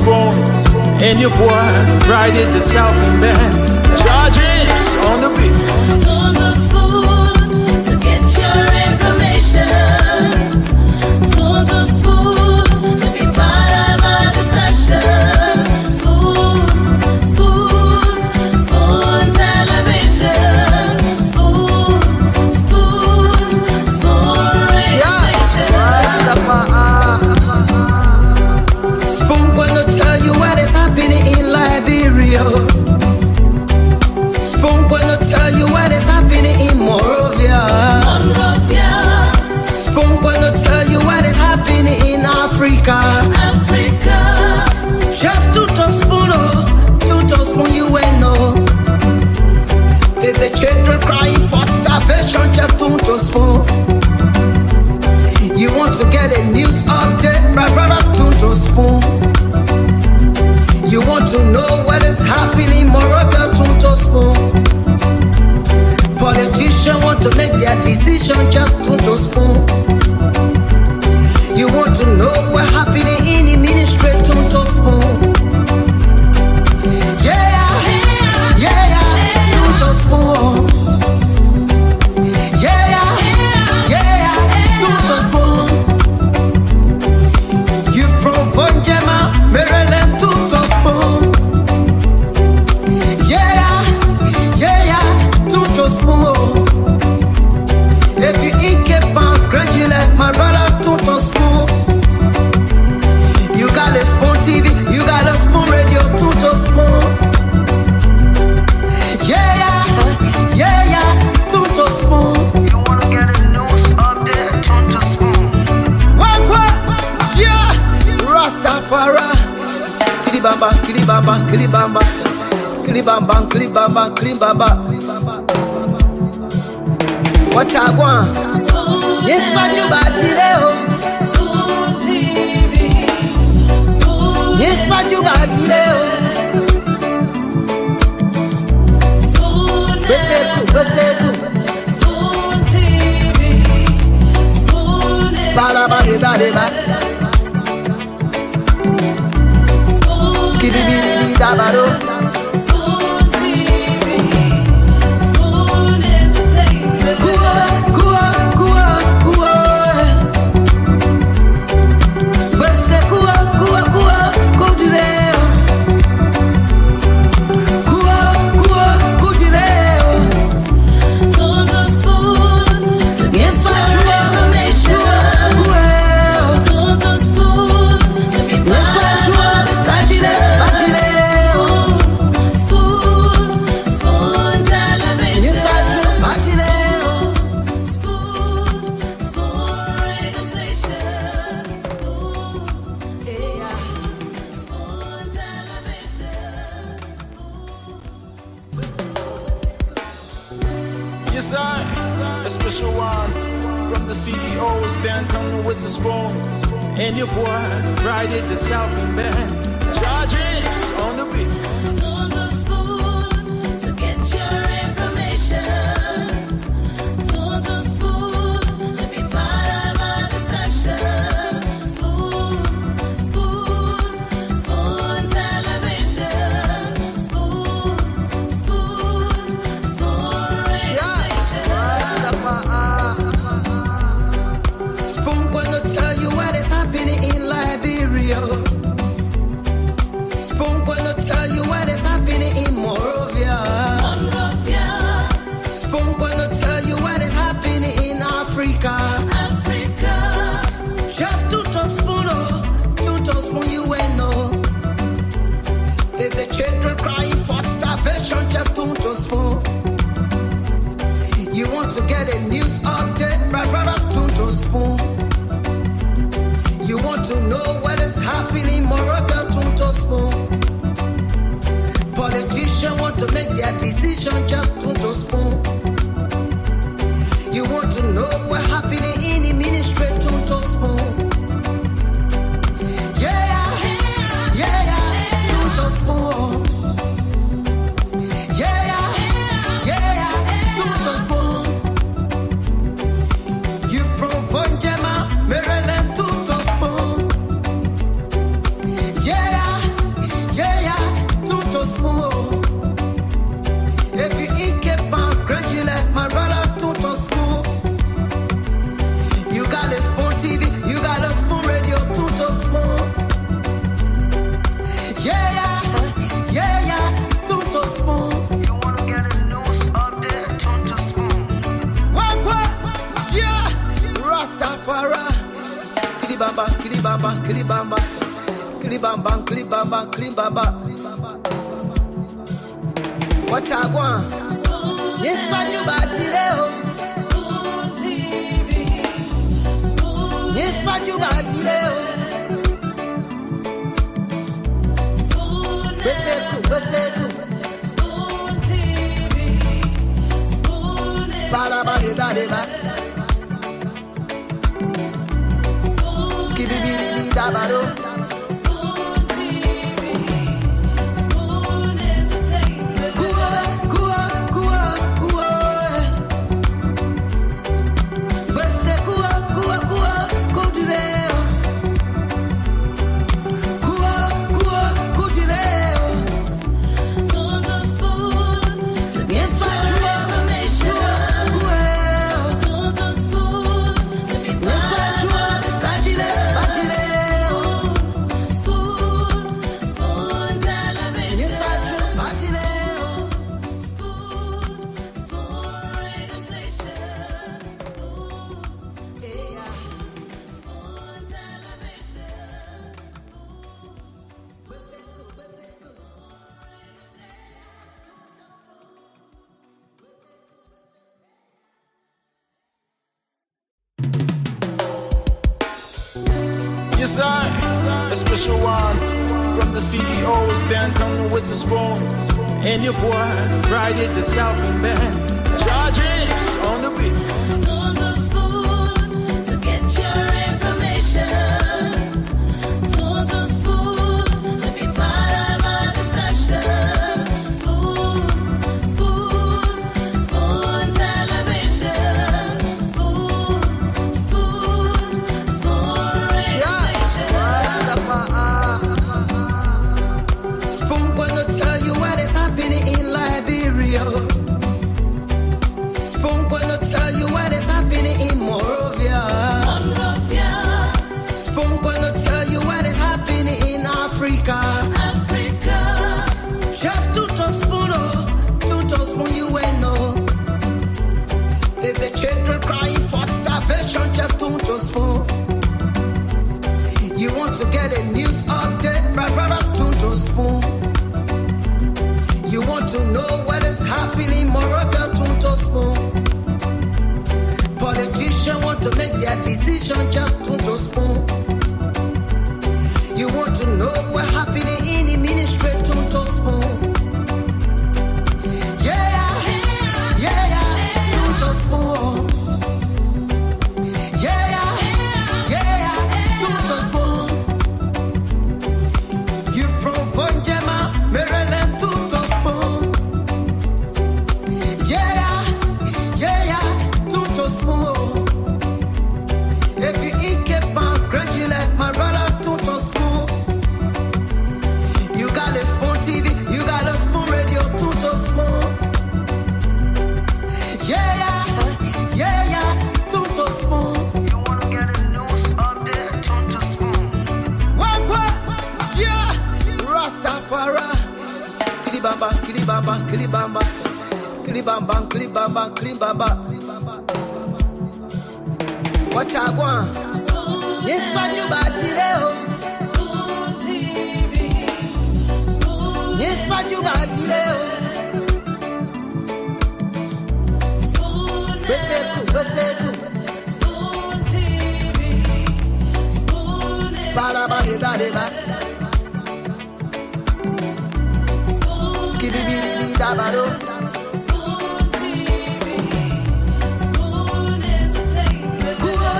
spoon, and your boy Friday the Southern Band. Charges on the beat. To the spoon to get your information. To the spoon to be part of our discussion. Spoon, spoon, spoon television. Spoon, spoon, spoon radio station. Spoon gonna tell you what is happening in Liberia. Spoon gonna tell you what is happening in Monrovia. Spoon gonna tell you what is happening in Africa. Just to spoon, you will know. If the children crying for starvation, just to spoon. You want to get a news update, my brother, to spoon. You want to know what is happening in Monrovia, to spoon. Politicians want to make their decision, just to spoon. You want to know what happening in the ministry, to spoon. Yeah, to spoon. Yeah, to spoon. You from Vonjema, Maryland, to spoon. Yeah, to spoon. If you eat kepan, gradually, my brother, to spoon. You got a spoon TV, you got a spoon radio, to spoon. Yeah, to spoon. You wanna get a news update, to spoon. What? Yeah, Rastafari. Kilibamba, kilibamba, kilibamba. Kilibamba, kilibamba, kilibamba. What I want? Yes, what you about today? Spoon TV. Spoon. Yes, what you about today? Spoon. Spoon TV. Spoon. Bada. Spoon. Skidibidi dabado. Spoon TV. Spoon entertainment. Kua. Wese kua, kudileo. Kua, kudileo. To the spoon to get your information. To the spoon to be part of our discussion. Spoon, spoon television. Spoon, spoon radio station. Spoon television. Yes, I. A special one from the CEO, stand coming with the spoon, and your boy Friday the Southern Band. Charges on the beat. To the spoon to get your information. To the spoon to be part of our discussion. Spoon, spoon, spoon television. Spoon, spoon, spoon radio station. Spoon gonna tell you what is happening in Liberia. Spoon gonna tell you what is happening in Monrovia. Spoon gonna tell you what is happening in Africa. Just to spoon, you will know. If the children crying for starvation, just to spoon. You want to get a news update, my brother, to spoon. You want to know what is happening in Monrovia, to spoon. Politicians want to make their decision, just to spoon. You want to know what happening in the ministry, to spoon. Yeah, to spoon. Yeah, to spoon. You from Vonjema, Maryland, to spoon. Yeah. spoon. If you eat keep on gradually, my brother, tout on spoon. You got a spoon TV, you got a spoon radio, tout on spoon. Yeah, tout on spoon. You wanna get a news update, turn to spoon. What? Yeah, Rastafari. Kilibamba, kilibamba, kilibamba. Kilibamba, kilibamba, kilibamba. What I want? Yes, what you bought today? Spoon TV. Spoon. Yes, what you bought today? Spoon. Spoon TV. Spoon. Bada. Spoon. Skidibidi dabado. Spoon TV. Spoon Entertainment. Kuwa. Bese kuwa, kudileo. Kuwa, kudileo. Turn the spoon to get Yes, what your you want? information. Well, Turn the spoon to be yes, what you want? Batileo. Spoon television. Yes, what you want? Batileo. Spoon radio station. Yeah. Spoon television. Yes, I, a special one from the CEO, stand coming with the spoon. And your boy, Friday the Southern Band. Charges on the beat. Turn the spoon to get your information. Turn the spoon to be part of our discussion. Spoon television. Spoon radio station. Spoon gonna tell you what is happening in Liberia. Spoon gonna tell you what is happening in Morovia. Spoon gonna tell you what is happening in Africa. Just to spoon, you will know. If the children crying for starvation, just to spoon. You want to get a news update, brother, to spoon. You want to know what is happening in Morovia, to spoon. Politicians want to make their decision, just to spoon. You want to know what happening in the ministry, to spoon. Yeah, to spoon. Yeah, to spoon. You from Fonjema, Maryland, to spoon. Yeah, to spoon. If you eat keep on gradually, my brother, to spoon. You got a spoon TV, you got a spoon radio, to spoon. Yeah, to spoon. You wanna get a news update, turn to spoon. What? Yeah, Rastafari. Kilibamba. What I want? Yes, what you bought today? Spoon TV. Yes, what you bought today? Spoon TV. Spoon Bada. Skidibidi dabado. Spoon TV. Spoon Entertainment. Kuwa.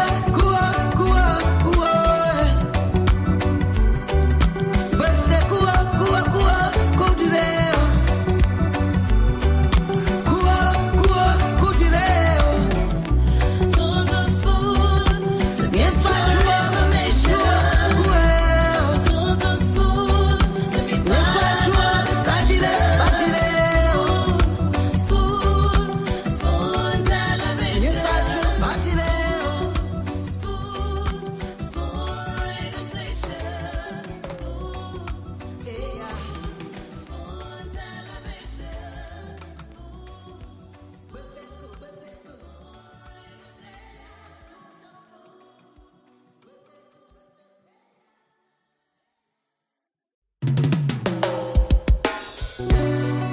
Bese kuwa, kudileo. Kuwa, kudileo. Turn the spoon to get Yes, what you your want? information. Well, Turn the spoon to be yes, what you want? part of our discussion.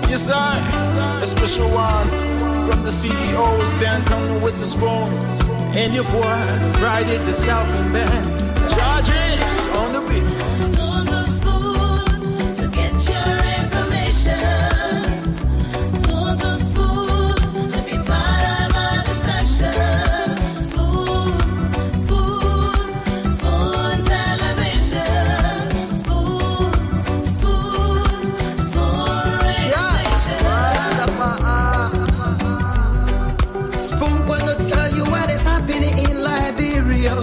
Yes, I, a special one from the CEO, stand coming with the spoon. And your boy, Friday the Southern Band. Charges on the beat. On the spoon to get your information. On the spoon to be part of our discussion. Spoon, spoon, spoon television. Spoon, spoon, spoon radio. Spoon gonna tell you what is happening in Liberia.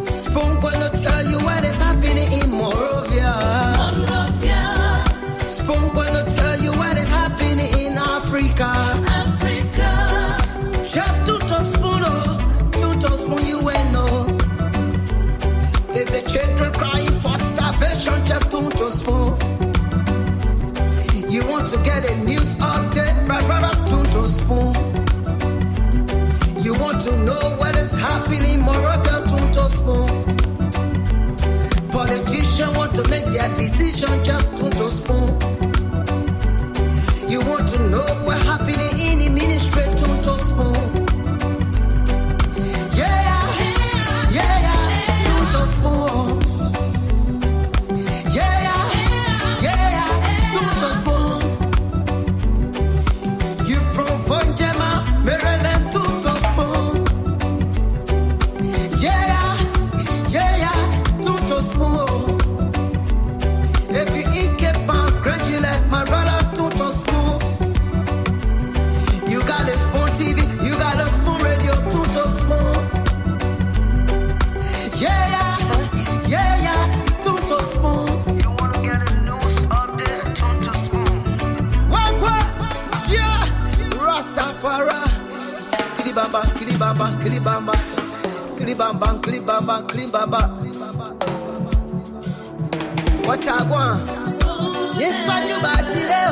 Spoon gonna tell you what is happening in Monrovia. Spoon gonna tell you what is happening in Africa. Just to spoon you will know. If the children crying for starvation, just to spoon. You want to get a news update, my brother, to spoon. You want to know what is happening in Monrovia, to spoon. Politicians want to make their decision, just to spoon. You want to know what happening in the ministry, to spoon. To spoon. To spoon. You from Bonjama, Maryland, to spoon. To spoon. If you eat kepan, gradually, my brother, to spoon. You got a spoon TV, you got a spoon radio, to spoon. To spoon. You wanna get a news update? To spoon. Yeah, Rastafari. Kilibamba, kilibamba, kilibamba, kilibamba, kilibamba, kilibamba. What I want? Yes, what you got today?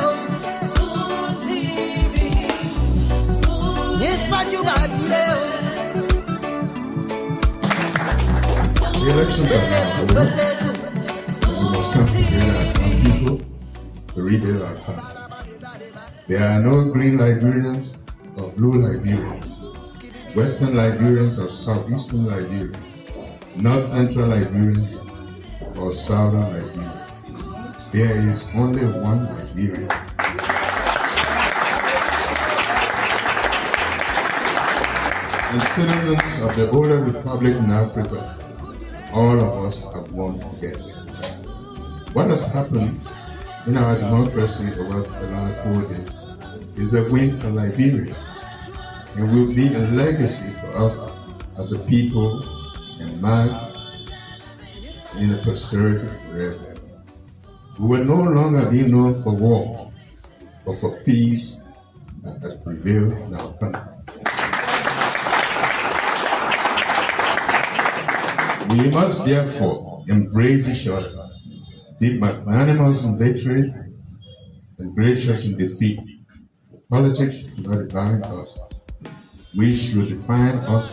Spoon TV. Spoon. Yes, what you got today? The elections are now over. We must come together as one people to rebuild our country. There are no green Liberians or blue Liberians, Western Liberians or Southeastern Liberians, North Central Liberians or Southern Liberians. There is only one Liberian. And citizens of the older republic in Africa, all of us have won together. What has happened in our democracy over the last 4 days is a win for Liberia, and will be a legacy for us as a people and mark in the posterity forever. We will no longer be known for war, but for peace that has prevailed in our country. We must therefore embrace each other, be magnanimous in victory and gracious in defeat. Politics should not define us. We should define us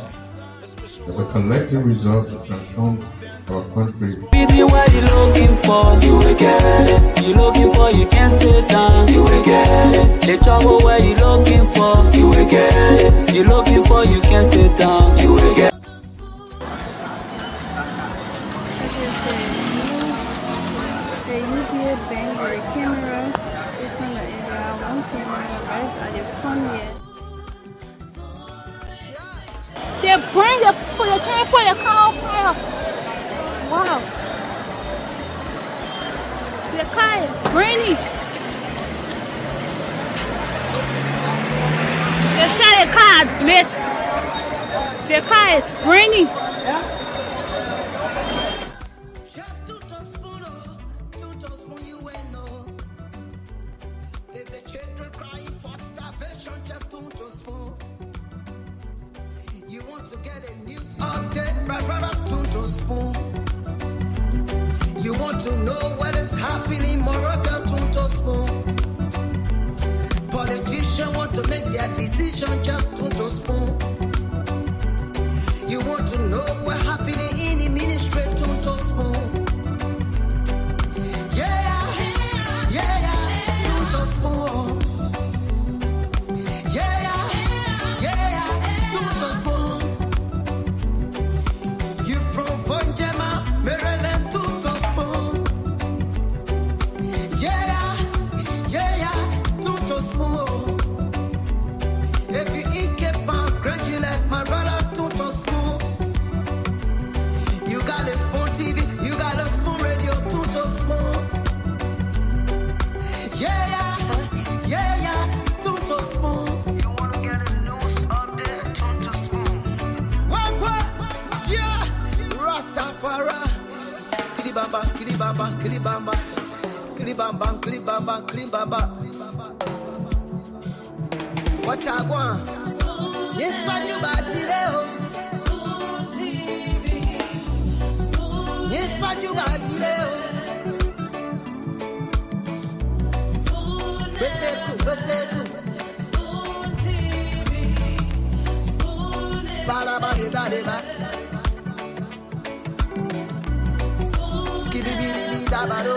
as a collective resolve to transform our country. Baby, what you looking for? You will get it. You looking for, you can't sit down. You will get it. The trouble where you looking for? You will get it. You looking for, you can't sit down. You will get it. The UPA bank or the camera is on the area. One camera right at the front here. They burn they're trying to put the car on fire. Wow. The car is burning. They say the car blessed. The car is burning. You want to get a news update, my brother, to spoon. You want to know what is happening in Monrovia, to spoon. Politicians want to make their decision, just to spoon. You want to know what happening in the ministry, to spoon. kilibamba, kilibamba, kilibamba, kilibamba, kilibamba. What I want? Yes, what you batileo. Yes, what you batileo. Beseku, beseku. Bala bala bala bala. Skibidi bidi dabado.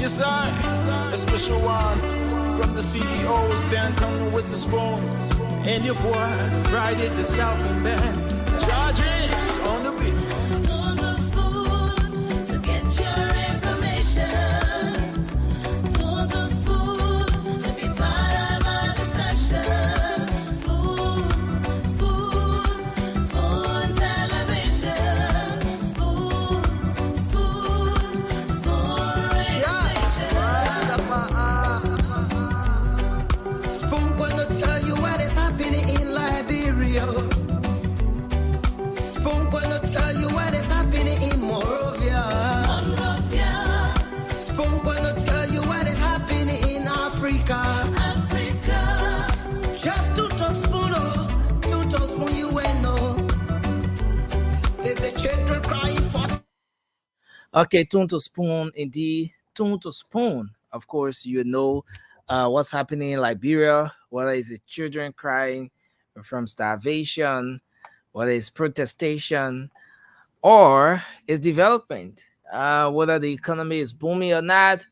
Yes, I, a special one from the CEO, stand coming with the spoon. And your boy, Friday the Southern Band, James on the beat. To the spoon to get your information. To the spoon to be part of our discussion. Spoon, spoon, spoon television. Spoon, spoon, spoon radio station. Spoon gonna tell you what is happening in Liberia. Spoon gonna tell you what is happening in Morovia. Monrovia, Spoon gonna tell you what is happening in Africa. Africa. Just to spoon you will know. If the children crying for Okay, tune to spoon indeed. Tune to spoon. Of course, you know what's happening in Liberia, whether it's the children crying from starvation, whether it's protestation, or it's development, whether the economy is booming or not,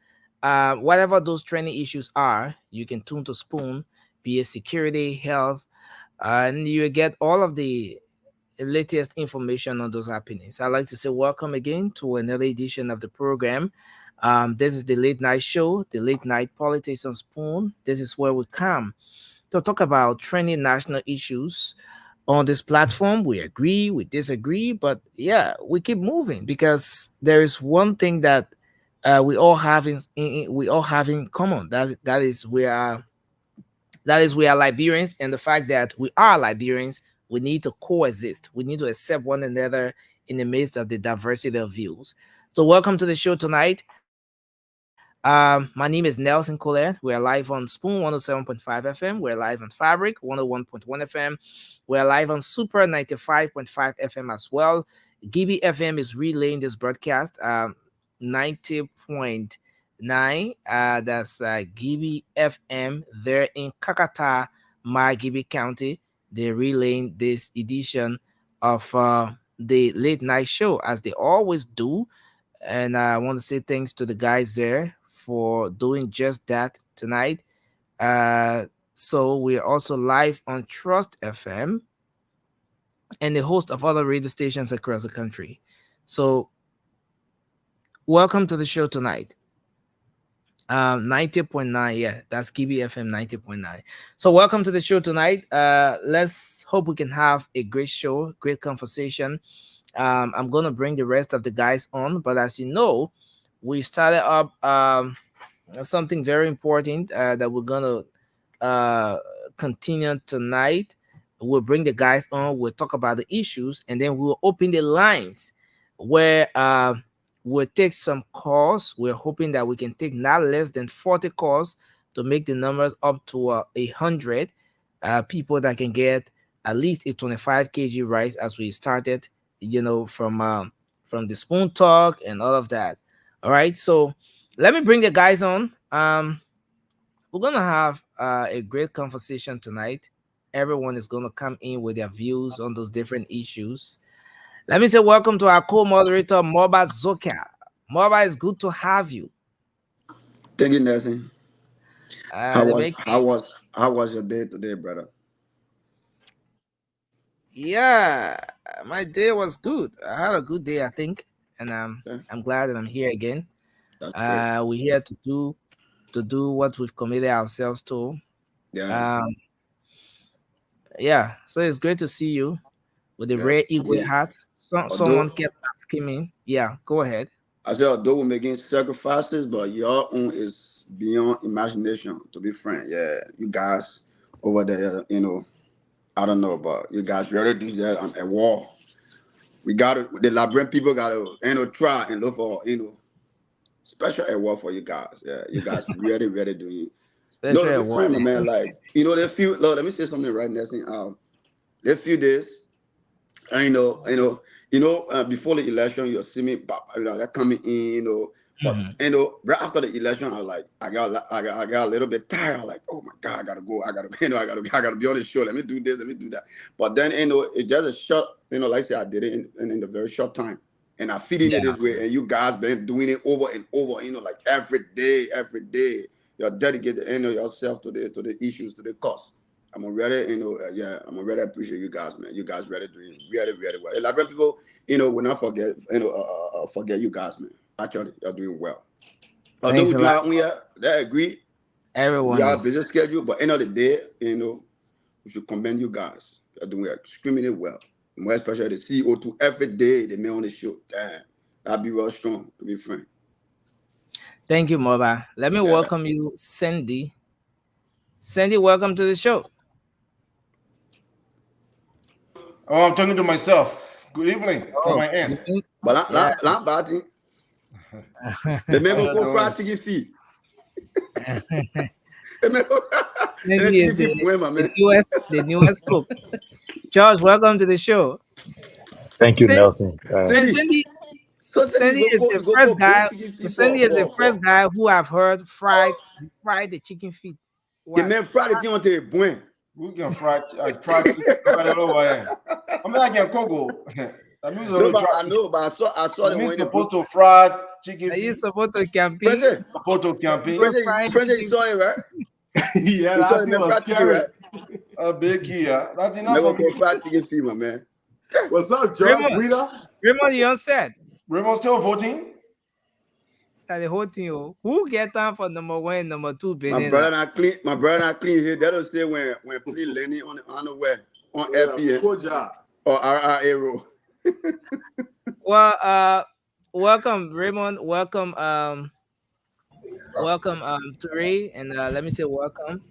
whatever those trending issues are, you can tune to spoon, be it security, health, and you get all of the latest information on those happenings. I'd like to say welcome again to another edition of the program. This is the late night show, the late night politics on Spoon. This is where we come to talk about trending national issues on this platform. We agree, we disagree, but yeah, we keep moving because there is one thing that we all have we all have in common. That is we are Liberians, and the fact that we are Liberians, we need to coexist. We need to accept one another in the midst of the diversity of views. So, welcome to the show tonight. My name is Nelson Colette. We're live on Spoon 107.5 FM. We're live on Fabric 101.1 FM. We're live on Super 95.5 FM as well. Gibi FM is relaying this broadcast 90.9. That's Gibi FM there in Kakata, Gibi County. They're relaying this edition of the late night show as they always do. And I want to say thanks to the guys there for doing just that tonight. So we're also live on Trust FM and a host of other radio stations across the country. So welcome to the show tonight. 90.9, yeah, that's Kibi FM 90.9. So welcome to the show tonight. Let's hope we can have a great show, great conversation. I'm gonna bring the rest of the guys on, but as you know, we started up something very important that we're gonna continue tonight. We'll bring the guys on, we'll talk about the issues, and then we'll open the lines where we'll take some calls. We're hoping that we can take not less than 40 calls to make the numbers up to 100 people that can get at least a 25 kg rice as we started, from the spoon talk and all of that. All right, so let me bring the guys on. We're gonna have a great conversation tonight. Everyone is gonna come in with their views on those different issues. Let me say welcome to our co-moderator, Moba Zoka. Moba, it's good to have you. Thank you, Nelson. How Let was me, how was how was your day today, brother? yeah, my day was good. I had a good day, I think, and Yeah, I'm glad that I'm here again. that's great. We're here to do what we've committed ourselves to. Yeah, Um, yeah, so it's great to see you with a yeah. rare Igwe Yeah. hat. Someone Although kept asking me. Yeah, go ahead. I said although we're making sacrifices, but your own is beyond imagination, to be frank. Yeah. You guys over there, I don't know about you guys really do that on a wall. We gotta the Liberian people gotta try and look for special award for you guys. Yeah, you guys really, really doing. No, Special to be award. frank, my man, like they feel. Look, let me say something right now. They feel this. And before the election, you see me, they're coming in, but Mhm. right after the election, I was like, I got a little bit tired. I'm like, oh my God, I gotta go, I gotta, I gotta be on the show. Let me do this, let me do that. But then, it's just a short, like I said, I did it in a very short time, and I feeding it Yeah, this way, and you guys been doing it over and over, like every day, you're dedicated, yourself to the issues, to the cause. I'm already, I'm already appreciate you guys, man. You guys really doing really, really well. A lot of people, will not forget, forget you guys, man. Actually, you're doing well. Although thanks we a do lot. have, they agree, we Everyone are a is busy schedule, but end of the day, we should commend you guys. You're doing extremely well. More especially the CEO to every day they make on the show. Damn, that'd be real strong, to be frank. Thank you, Moba. Let me Yeah. welcome you, Sandy. Sandy, welcome to the show. Oh, I'm talking to myself. Good evening from Oh, my end. good evening. But Yeah. not bad thing. The man How go you go doing? fried chicken feet. The man go Sandy is chicken feet, boy, my man. the newest cook. George, welcome to the show. Thank you, Sandy, Nelson. Cindy, Sandy, so Cindy, Sandy is the you go first bring guy. chicken feet Sandy is the first for guy who I've heard fry the chicken feet. the What? man fried the thing on the boy. We can fry chicken. I don't know why. I mean, I can cook. That means No, to but try I chicken. know, but I saw That the means one in the supposed group. to fry chicken Are you feet. supposed to camping? President, Supposed to campaign. You're frying President, you chicken saw it, right? Yeah, You saw that the thing man was fried chicken, scary. right? A big here. That's The man enough go for me. go fried chicken feet, my man. What's up, George? Raymond. Rita? Raymond, you said Raymond still voting? that the whole thing. Oh, who get down for number one, number two, banana? My brother not clean here. That'll say when please landing on the way on Yeah, FPN good job. or RRA road. Well, welcome Raymond. Welcome to Ray, and let me say welcome,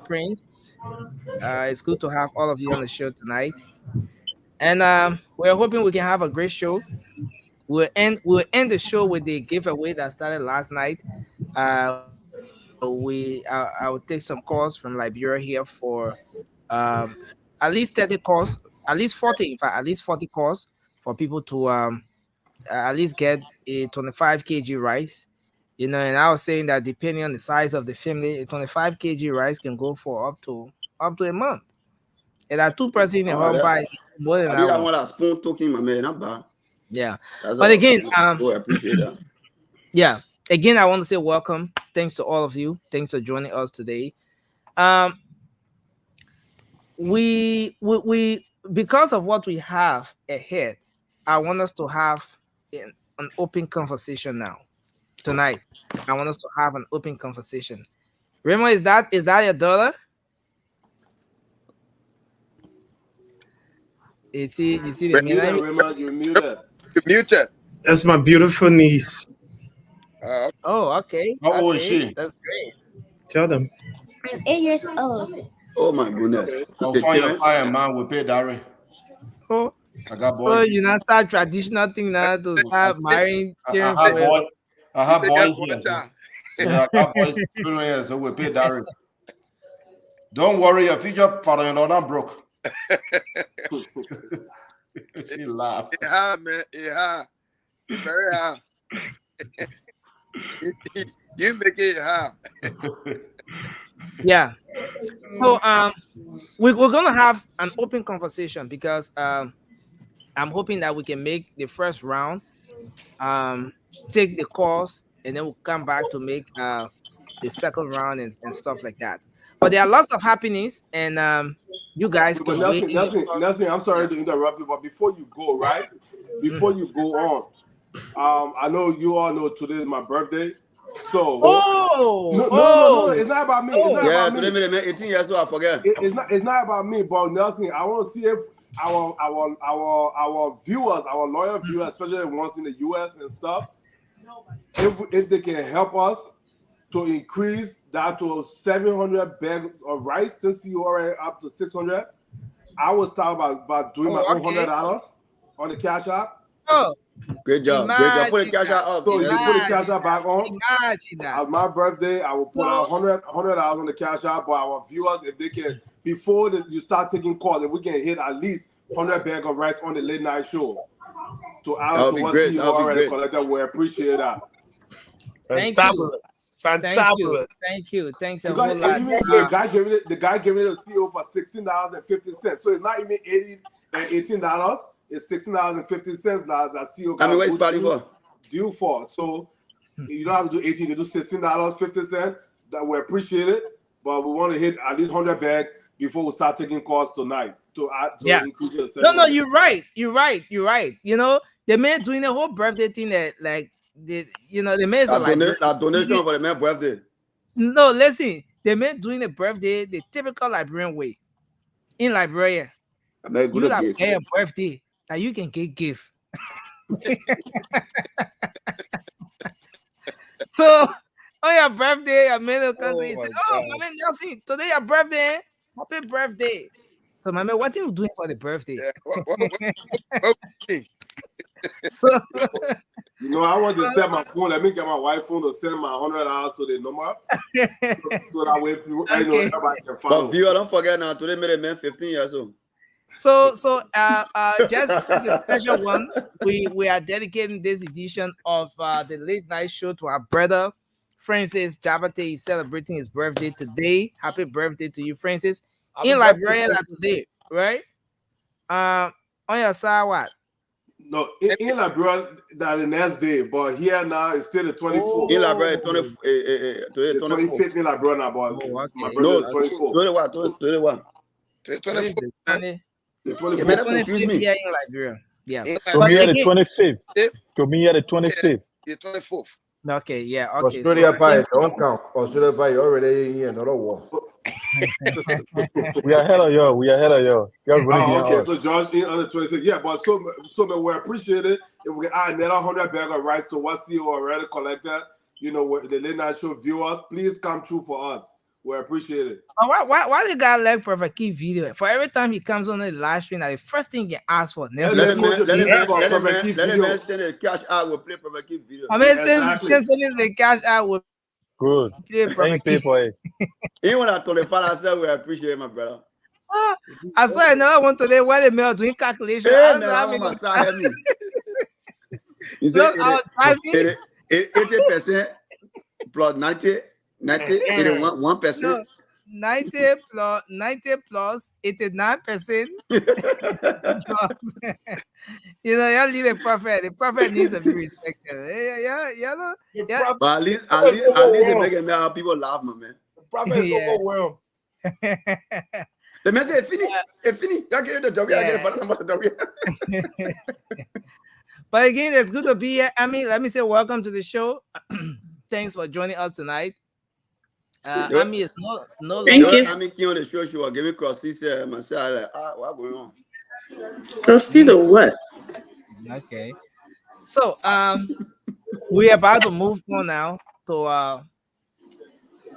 Prince. It's good to have all of you on the show tonight, and we're hoping we can have a great show. We'll end the show with the giveaway that started last night. I will take some calls from Liberia here for um at least 30 calls, at least 40, in fact, at least 40 calls for people to at least get a 25 kg rice. And I was saying that depending on the size of the family, a 25 kg rice can go for up to a month. And that 2 person in a Oh, home buy more than I that did that one. one that spoon talking, my man. Not bad. Yeah. That's But all. again, I appreciate that. yeah. Again, I want to say welcome. Thanks to all of you. Thanks for joining us today. Um, we because of what we have ahead, I want us to have an open conversation now tonight. I want us to have an open conversation. Remo, is that your daughter? You see the Muted, man? Raymond. You're muted. You muted. That's my beautiful niece. Oh, okay, How old is okay, she? that's great. Tell them. I'm 8 years old. Oh my goodness. I'll The find your children. fire man will pay Dari. Oh, I got so boys. you now start traditional thing now to start marrying I children have for boys. I You have say yes, boys one here. So, child. yeah, I got boys children here, so we pay Dari. Don't worry, your future father-in-law not broke. She laughed. It's high, man. It's high. It's very high. You make it hard. Yeah. So we're gonna have an open conversation because I'm hoping that we can make the first round take the calls and then we'll come back to make the second round and stuff like that. But there are lots of happenings and you guys But can weigh in your thoughts. Nelson, I'm sorry Yeah. to interrupt you, but before you go, right? Before you go on, I know you all know today is my birthday. So no, it's not about me. It's not Yeah, about today me. me 18 years old, I forget. It's not about me, but Nelson, I want to see if our viewers, our loyal viewers, especially the ones in the US and stuff, if they can help us to increase that to 700 bags of rice, since you already up to 600. I was talking about doing my own $100 on the Cash App. Oh, Great job. Great job. Put the cash out up. So you put the Cash Imagine App back on. Imagine that. On my birthday, I will put out $100 on the Cash App. But our viewers, if they can, before you start taking calls, if we can hit at least 100 bags of rice on the late night show to add to what you already collected, we appreciate that. Thank Fantabulous. Fantabulous. Thank you. Thanks a Because whole lot. even the guy giving it the CEO for $16.50. So it's not even $18. It's $16.50 that CEO I mean, where's party for? Due for. So you don't have to do 18, you do $16.50. That we appreciate it, but we want to hit at least 100 bags before we start taking calls tonight to increase the No, you're right. You're right. You know, the man doing the whole birthday thing that like the man donation for the man's birthday. No, listen, the man doing the birthday the typical Liberian way. In Liberia, you have a birthday that you can get gift. So on your birthday, your man will come to you and say, "Oh, my man Nelson, today your birthday. Happy birthday!" So, my man, what are you doing for the birthday? So, I want to send my phone. Let me get my wife's phone to send my $100 to the number, so that way people, everybody can follow. But viewer, don't forget now. Today made a man 15 years old. So, just a special one. We are dedicating this edition of the late night show to our brother Francis Jabate. Is celebrating his birthday today. Happy birthday to you, Francis. In Liberia today, right? On your side, what? No, in Liberia that the next day, but here now it's still the 24th. In Liberia, 25th in Liberia now, but my birthday is 24th. 21. The 25th here in Liberia. Yeah. To me, the 25th. To me, the 25th. The 24th. Okay, yeah. Okay. Australia by don't count. Australia by already in another war. We are ahead of you. You're really okay, so Josh in under 26. Yeah, but so we appreciate it if we can add another 100 bag of rice to what CEO already collected. The late night show viewers, please come through for us. We appreciate it. Why the guy like Prophet Key video? For every time he comes on the live stream, the first thing he asks for. Let him send the cash out. We'll play Prophet Key video. I mean, send the cash out. Will good. Thank you for it. Even when I told the father, I said we appreciate my brother. I saw another one today where the mail doing calculation. Hey, man, I'm on side me. So I was driving 80% plus 90. 1%. No, 90 plus 89%. You leave the prophet. The prophet needs to be respected. Yeah. But at least they make it how people laugh, my man. The prophet is overwhelmed. The man say, it's finished. Y'all get the job. But again, it's good to be here. I mean, let me say welcome to the show. Thanks for joining us tonight. Ami is no Thank you. Ami came on the show. She was giving crusty myself. What's going on? Crusty the what? Okay. So we're about to move on now to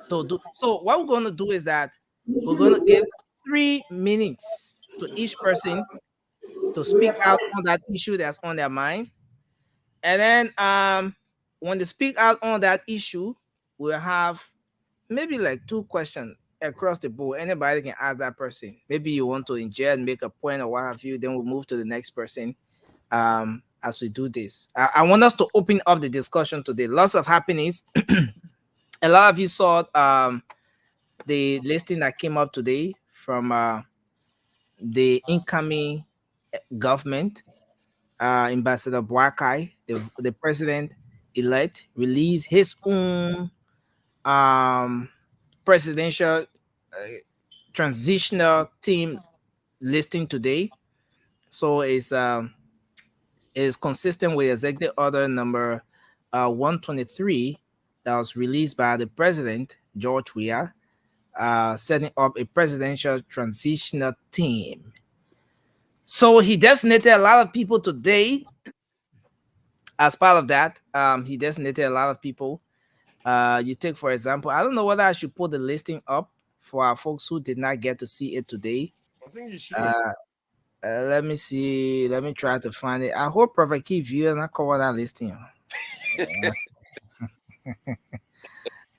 do. So what we're going to do is that we're going to give 3 minutes to each person to speak out on that issue that's on their mind, and then when they speak out on that issue, we'll have maybe like 2 questions across the board. Anybody can ask that person. Maybe you want to in jail and make a point or what have you. Then we'll move to the next person. as we do this. I want us to open up the discussion today. Lots of happenings. A lot of you saw the listing that came up today from the incoming government. Ambassador Boakai, the president-elect, released his own presidential transitional team listing today. So it's consistent with Executive Order number 123 that was released by the president, George Weah, setting up a presidential transitional team. So he designated a lot of people today. As part of that, he designated a lot of people. You take, for example, I don't know whether I should put the listing up for our folks who did not get to see it today. I think you should. Let me see. Let me try to find it. I hope Prophet Key View and I cover that listing.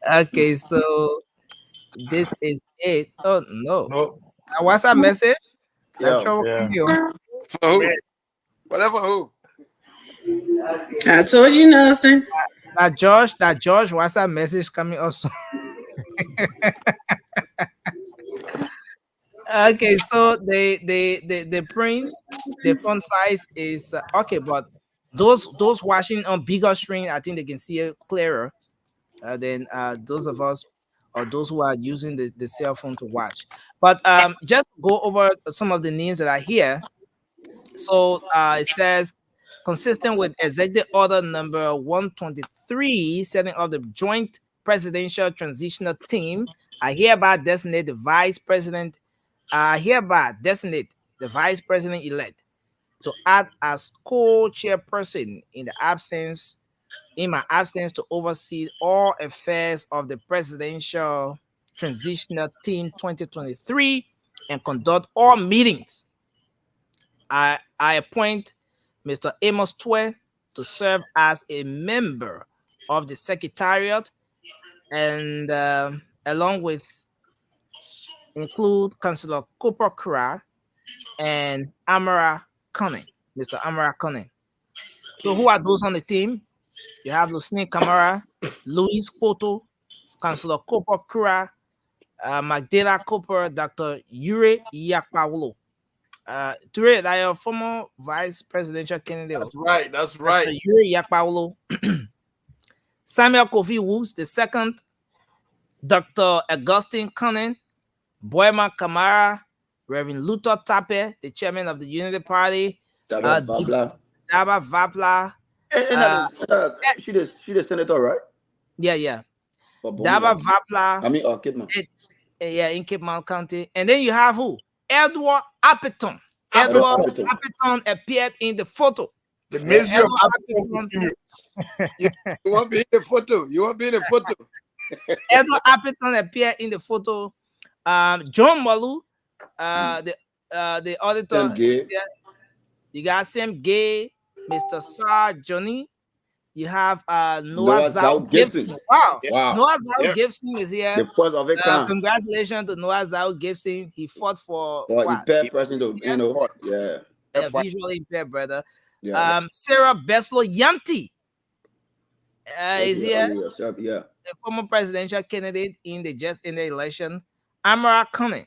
Okay, so this is it. Oh no. What's that message? Yeah. For who? Whatever who. I told you, Nelson. That George, what's that message coming also? Okay, so the print, the font size is okay, but those watching on bigger screen, I think they can see it clearer than those of us or those who are using the cell phone to watch. But just go over some of the names that are here. So it says, consistent with Executive Order number 123, setting up the Joint Presidential Transitional Team, I hereby designate the Vice President. Hereby designate the Vice President-elect to act as co-chairperson in my absence to oversee all affairs of the Presidential Transitional Team 2023 and conduct all meetings. I appoint Mr. Amos Twe to serve as a member of the Secretariat, and along with include Councillor Cooper Kura and Amara Cunning, Mr. Amara Cunning. So who are those on the team? You have Lucine Kamara, Louise Poto, Councillor Cooper Kura, Magdala Cooper, Dr. Yure Yakpawulo. Ture, that your former vice presidential candidate. That's right. Dr. Yure Yakpawulo. Samuel Kofi Woods, the second. Dr. Augustine Cunning, Boyma Kamara, Reverend Luther Tape, the chairman of the Unity Party. Daba Vapla. Daba Vapla. She the senator, right? Yeah. Daba Vapla. I mean, Cape Mount. Yeah, in Cape Mount County. And then you have who? Edward Appeton. Edward Appeton appeared in the photo. The misery of Appeton continues. You want to be in the photo. Edward Appeton appeared in the photo. John Malu, the auditor. You got Sam Gay, Mr. Sir Johnny. You have Noah Zhao Gibson. Wow. Noah Zhao Gibson is here. The first of it congratulations to Noah Zhao Gibson. He fought for impaired person to, visually impaired brother. Sarah Beslo Yanti is here. The former presidential candidate in the election. Amara Cunning.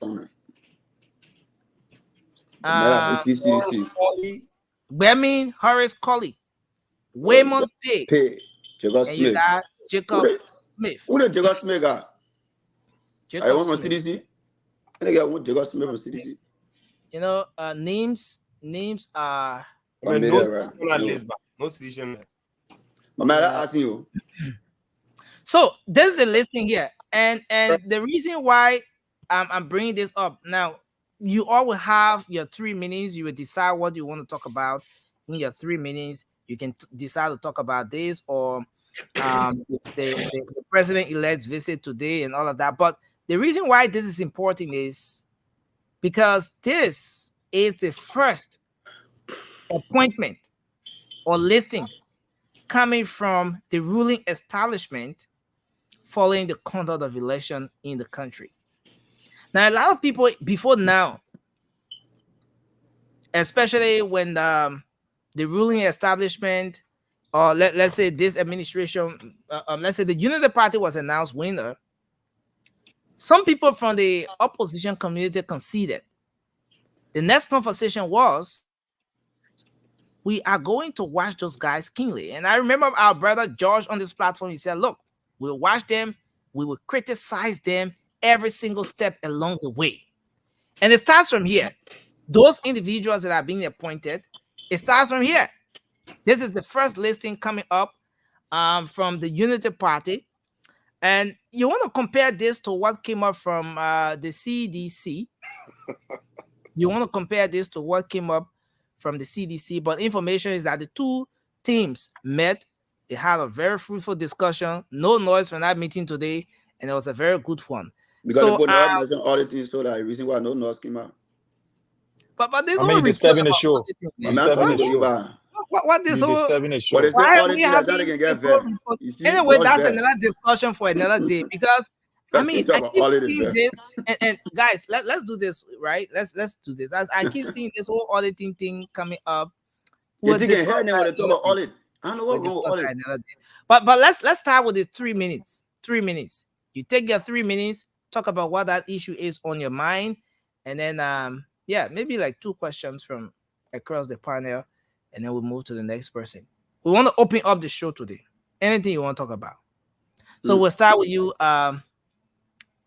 Bemin Horace Colley. Waymond Pay. Jacob and you Smith. got Jacob Smith. Who the Jacob Smith guy? Jacob I want from Smith. CDC. I think I want Jacob Smith from CDC. You know, names are. No solution. But man, I'm asking you. So there's the listing here, and the reason why I'm bringing this up now. You all will have your 3 minutes. You will decide what you want to talk about in your 3 minutes. You can decide to talk about this or the president-elect's visit today and all of that. But the reason why this is important is because this is the first appointment or listing coming from the ruling establishment following the conduct of election in the country. Now, a lot of people before now, especially when the ruling establishment, or let's say this administration, let's say the Unity Party was announced winner, some people from the opposition community conceded. The next conversation was, we are going to watch those guys keenly. And I remember our brother George on this platform, he said, look, we'll watch them, we will criticize them every single step along the way. And it starts from here. Those individuals that are being appointed, it starts from here. This is the first listing coming up from the Unity Party. And you want to compare this to what came up from the CDC. You want to compare this to what came up from the CDC, but information is that the two teams met. They had a very fruitful discussion. No noise from that meeting today, and it was a very good one. Because So, they put no mention all the things, so that the reason why no noise came out. But this I mean, disturbing the show. Disturbing the show. What this whole disturbing the show. why we have this whole report? Anyway, that's another discussion for another day, because I mean, I keep seeing this, and guys, let's do this, right? Let's do this. As I keep seeing this whole auditing thing coming up. You think I heard when they talk about audit? I don't know what going audit. But let's start with the 3 minutes. 3 minutes. You take your 3 minutes, talk about what that issue is on your mind, and then yeah, maybe like 2 questions from across the panel, and then we'll move to the next person. We want to open up the show today. Anything you want to talk about? So we'll start with you.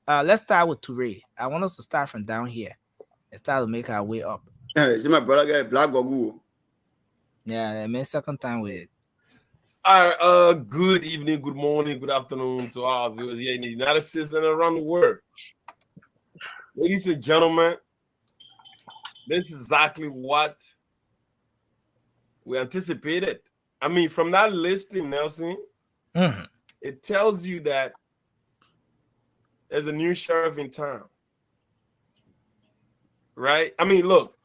Let's start with Toure. I want us to start from down here and start to make our way up. Hey, see my brother get black goggle. Yeah, I mean, second time with it. All right, good evening, good morning, good afternoon to all viewers here in the United States and around the world. Ladies and gentlemen, this is exactly what we anticipated. I mean, from that listing, Nelson, it tells you that there's a new sheriff in town, right? I mean, look,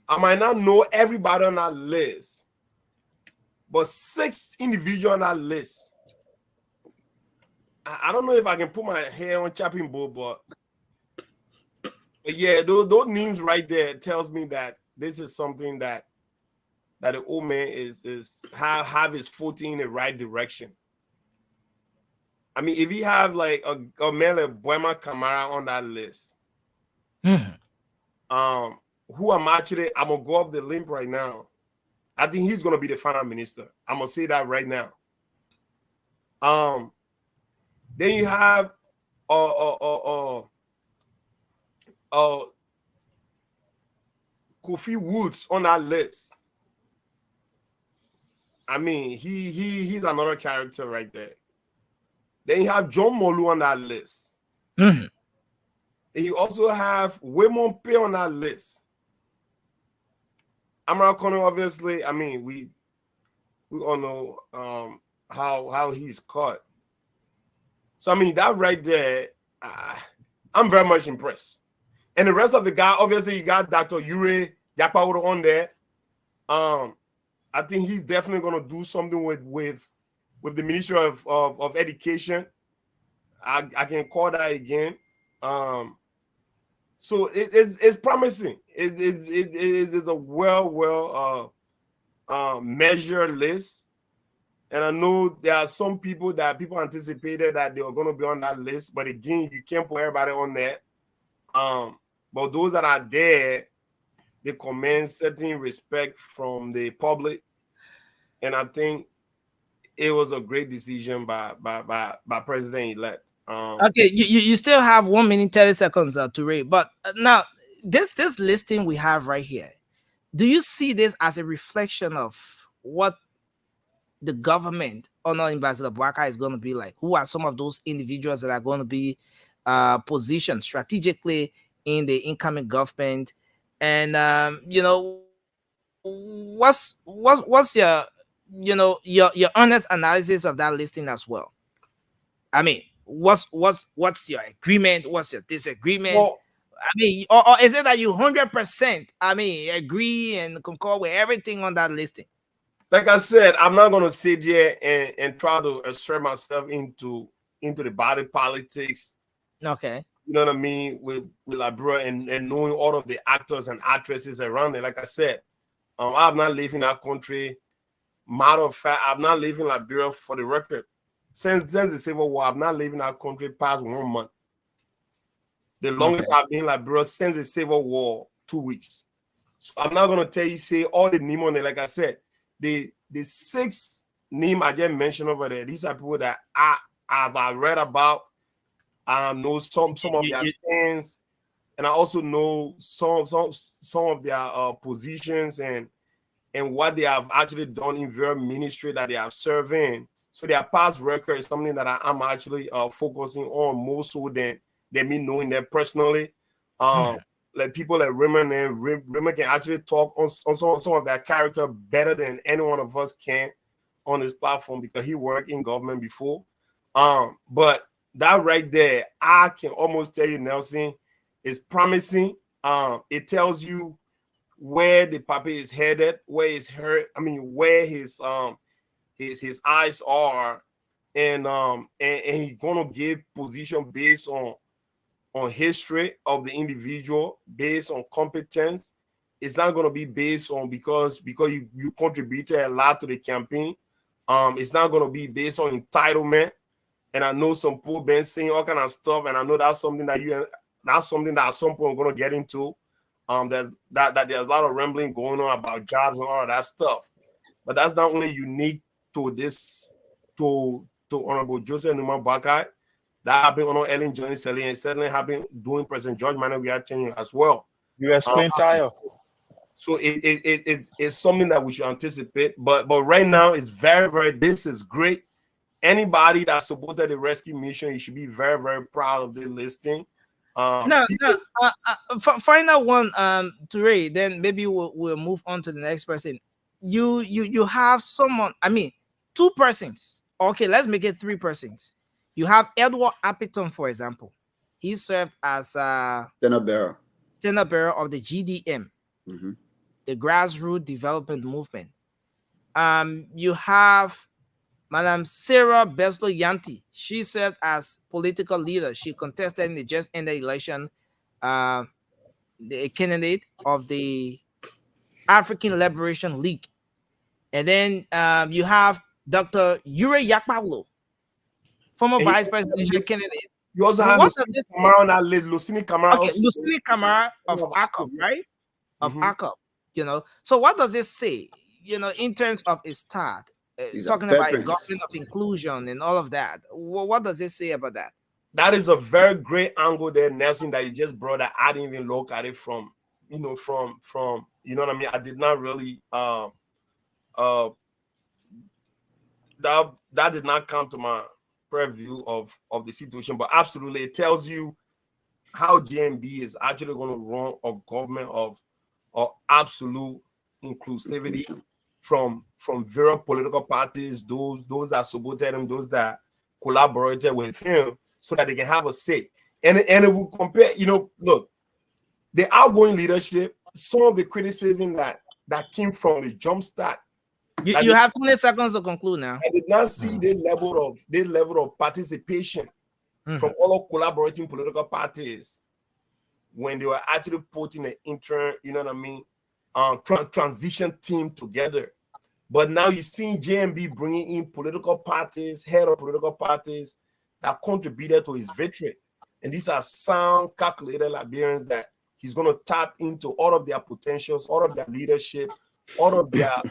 I might not know everybody on that list, but 6 individuals on that list. I don't know if I can put my hair on chopping board, but yeah, those names right there tells me that this is something that the old man is have his foot in the right direction. I mean, if you have like a man like Buema Camara on that list, who I'm gonna go up the limb right now. I think he's gonna be the finance minister. I'm gonna say that right now. Then you have Kofi Woods on that list. I mean, he's another character right there. Then you have John Molu on that list. And you also have Waymon Pay on that list. Amara Connor, obviously, I mean, we all know how he's caught. So, I mean, that right there, I'm very much impressed. And the rest of the guy, obviously, you got Dr. Yure Yakpawodo on there. I think he's definitely going to do something with the Ministry of Education. I can call that again. So it's promising. It is a well measured list, and I know there are some people that people anticipated that they were going to be on that list, but again, you can't put everybody on there. But those that are there, they command certain respect from the public, and I think it was a great decision by President-elect. Okay, you still have 1 minute 30 seconds to read, but now this listing we have right here, do you see this as a reflection of what the government under Ambassador Bwaka is going to be like? Who are some of those individuals that are going to be positioned strategically in the incoming government? And you know, what's your your honest analysis of that listing as well? I mean, what's your agreement? What's your disagreement? Well, I mean, or is it that you 100%, I mean, agree and concur with everything on that listing? Like I said, I'm not gonna sit here and try to assert myself into the body politics. Okay. You know what I mean? With Liberia and knowing all of the actors and actresses around it. Like I said, I have not lived in that country. Matter of fact, I've not lived in Liberia, for the record. Since the Civil War, I've not lived in that country past 1 month. The longest I've been in Liberia since the Civil War, 2 weeks. So I'm not gonna tell you, say all the name on it. Like I said, the 6 name I just mentioned over there, these are people that I've read about. I know some of their stands, and I also know some of their positions and what they have actually done in various ministry that they have served in. So their past record is something that I'm actually focusing on more so than me knowing them personally. Like people like Raymond, and Raymond can actually talk on some of their character better than any one of us can on this platform because he worked in government before. But that right there, I can almost tell you, Nelson, is promising. It tells you where the puppy is headed, where his hurt. I mean, where his eyes are, and he's gonna give position based on history of the individual, based on competence. It's not gonna be based on because you contributed a lot to the campaign. It's not gonna be based on entitlement. And I know some people been saying all kind of stuff, and I know that's something that at some point we're gonna get into. There's a lot of rambling going on about jobs and all of that stuff, but that's not only unique to this to Honorable Joseph Numa Bakai. That happened on Ellen Johnson Selly, and certainly happened doing President George Manuel we are telling you as well. You explain Tayo. So it's something that we should anticipate, but right now it's very this is great. Anybody that supported the rescue mission, you should be very proud of the listing. Final one, Ture, then maybe we'll move on to the next person. You have someone, I mean, 2 persons. Okay, let's make it 3 persons. You have Edward Appiton, for example. He served as standard bearer of the GDM, the Grassroots Development Movement. You have Madam Sarah Beslo Yanti. She served as political leader. She contested in the just ended election, the candidate of the African Liberation League. And then you have Dr. Yure Yakpaulo, former vice presidential candidate. You also have Lucini Camara. Okay, Lucini Camara of ACOP, right? Of ACOP. So what does it say? In terms of its start, talking about government of inclusion and all of that. What does it say about that? That is a very great angle there, Nelson, that you just brought. That I didn't even look at it from from you know what I mean. I did not really that did not come to my preview of the situation, but absolutely it tells you how GMB is actually going to run a government of absolute inclusivity from various political parties, those that supported him, those that collaborated with him, so that they can have a say. And if we compare, look, the outgoing leadership, some of the criticism that came from the jumpstart. You have 20 seconds to conclude now. I did not see the level of participation from all collaborating political parties when they were actually putting an interim, transition team together. But now you're seeing JMB bringing in political parties, head of political parties that contributed to his victory. And these are sound, calculated Liberians that he's going to tap into all of their potentials, all of their leadership, all of their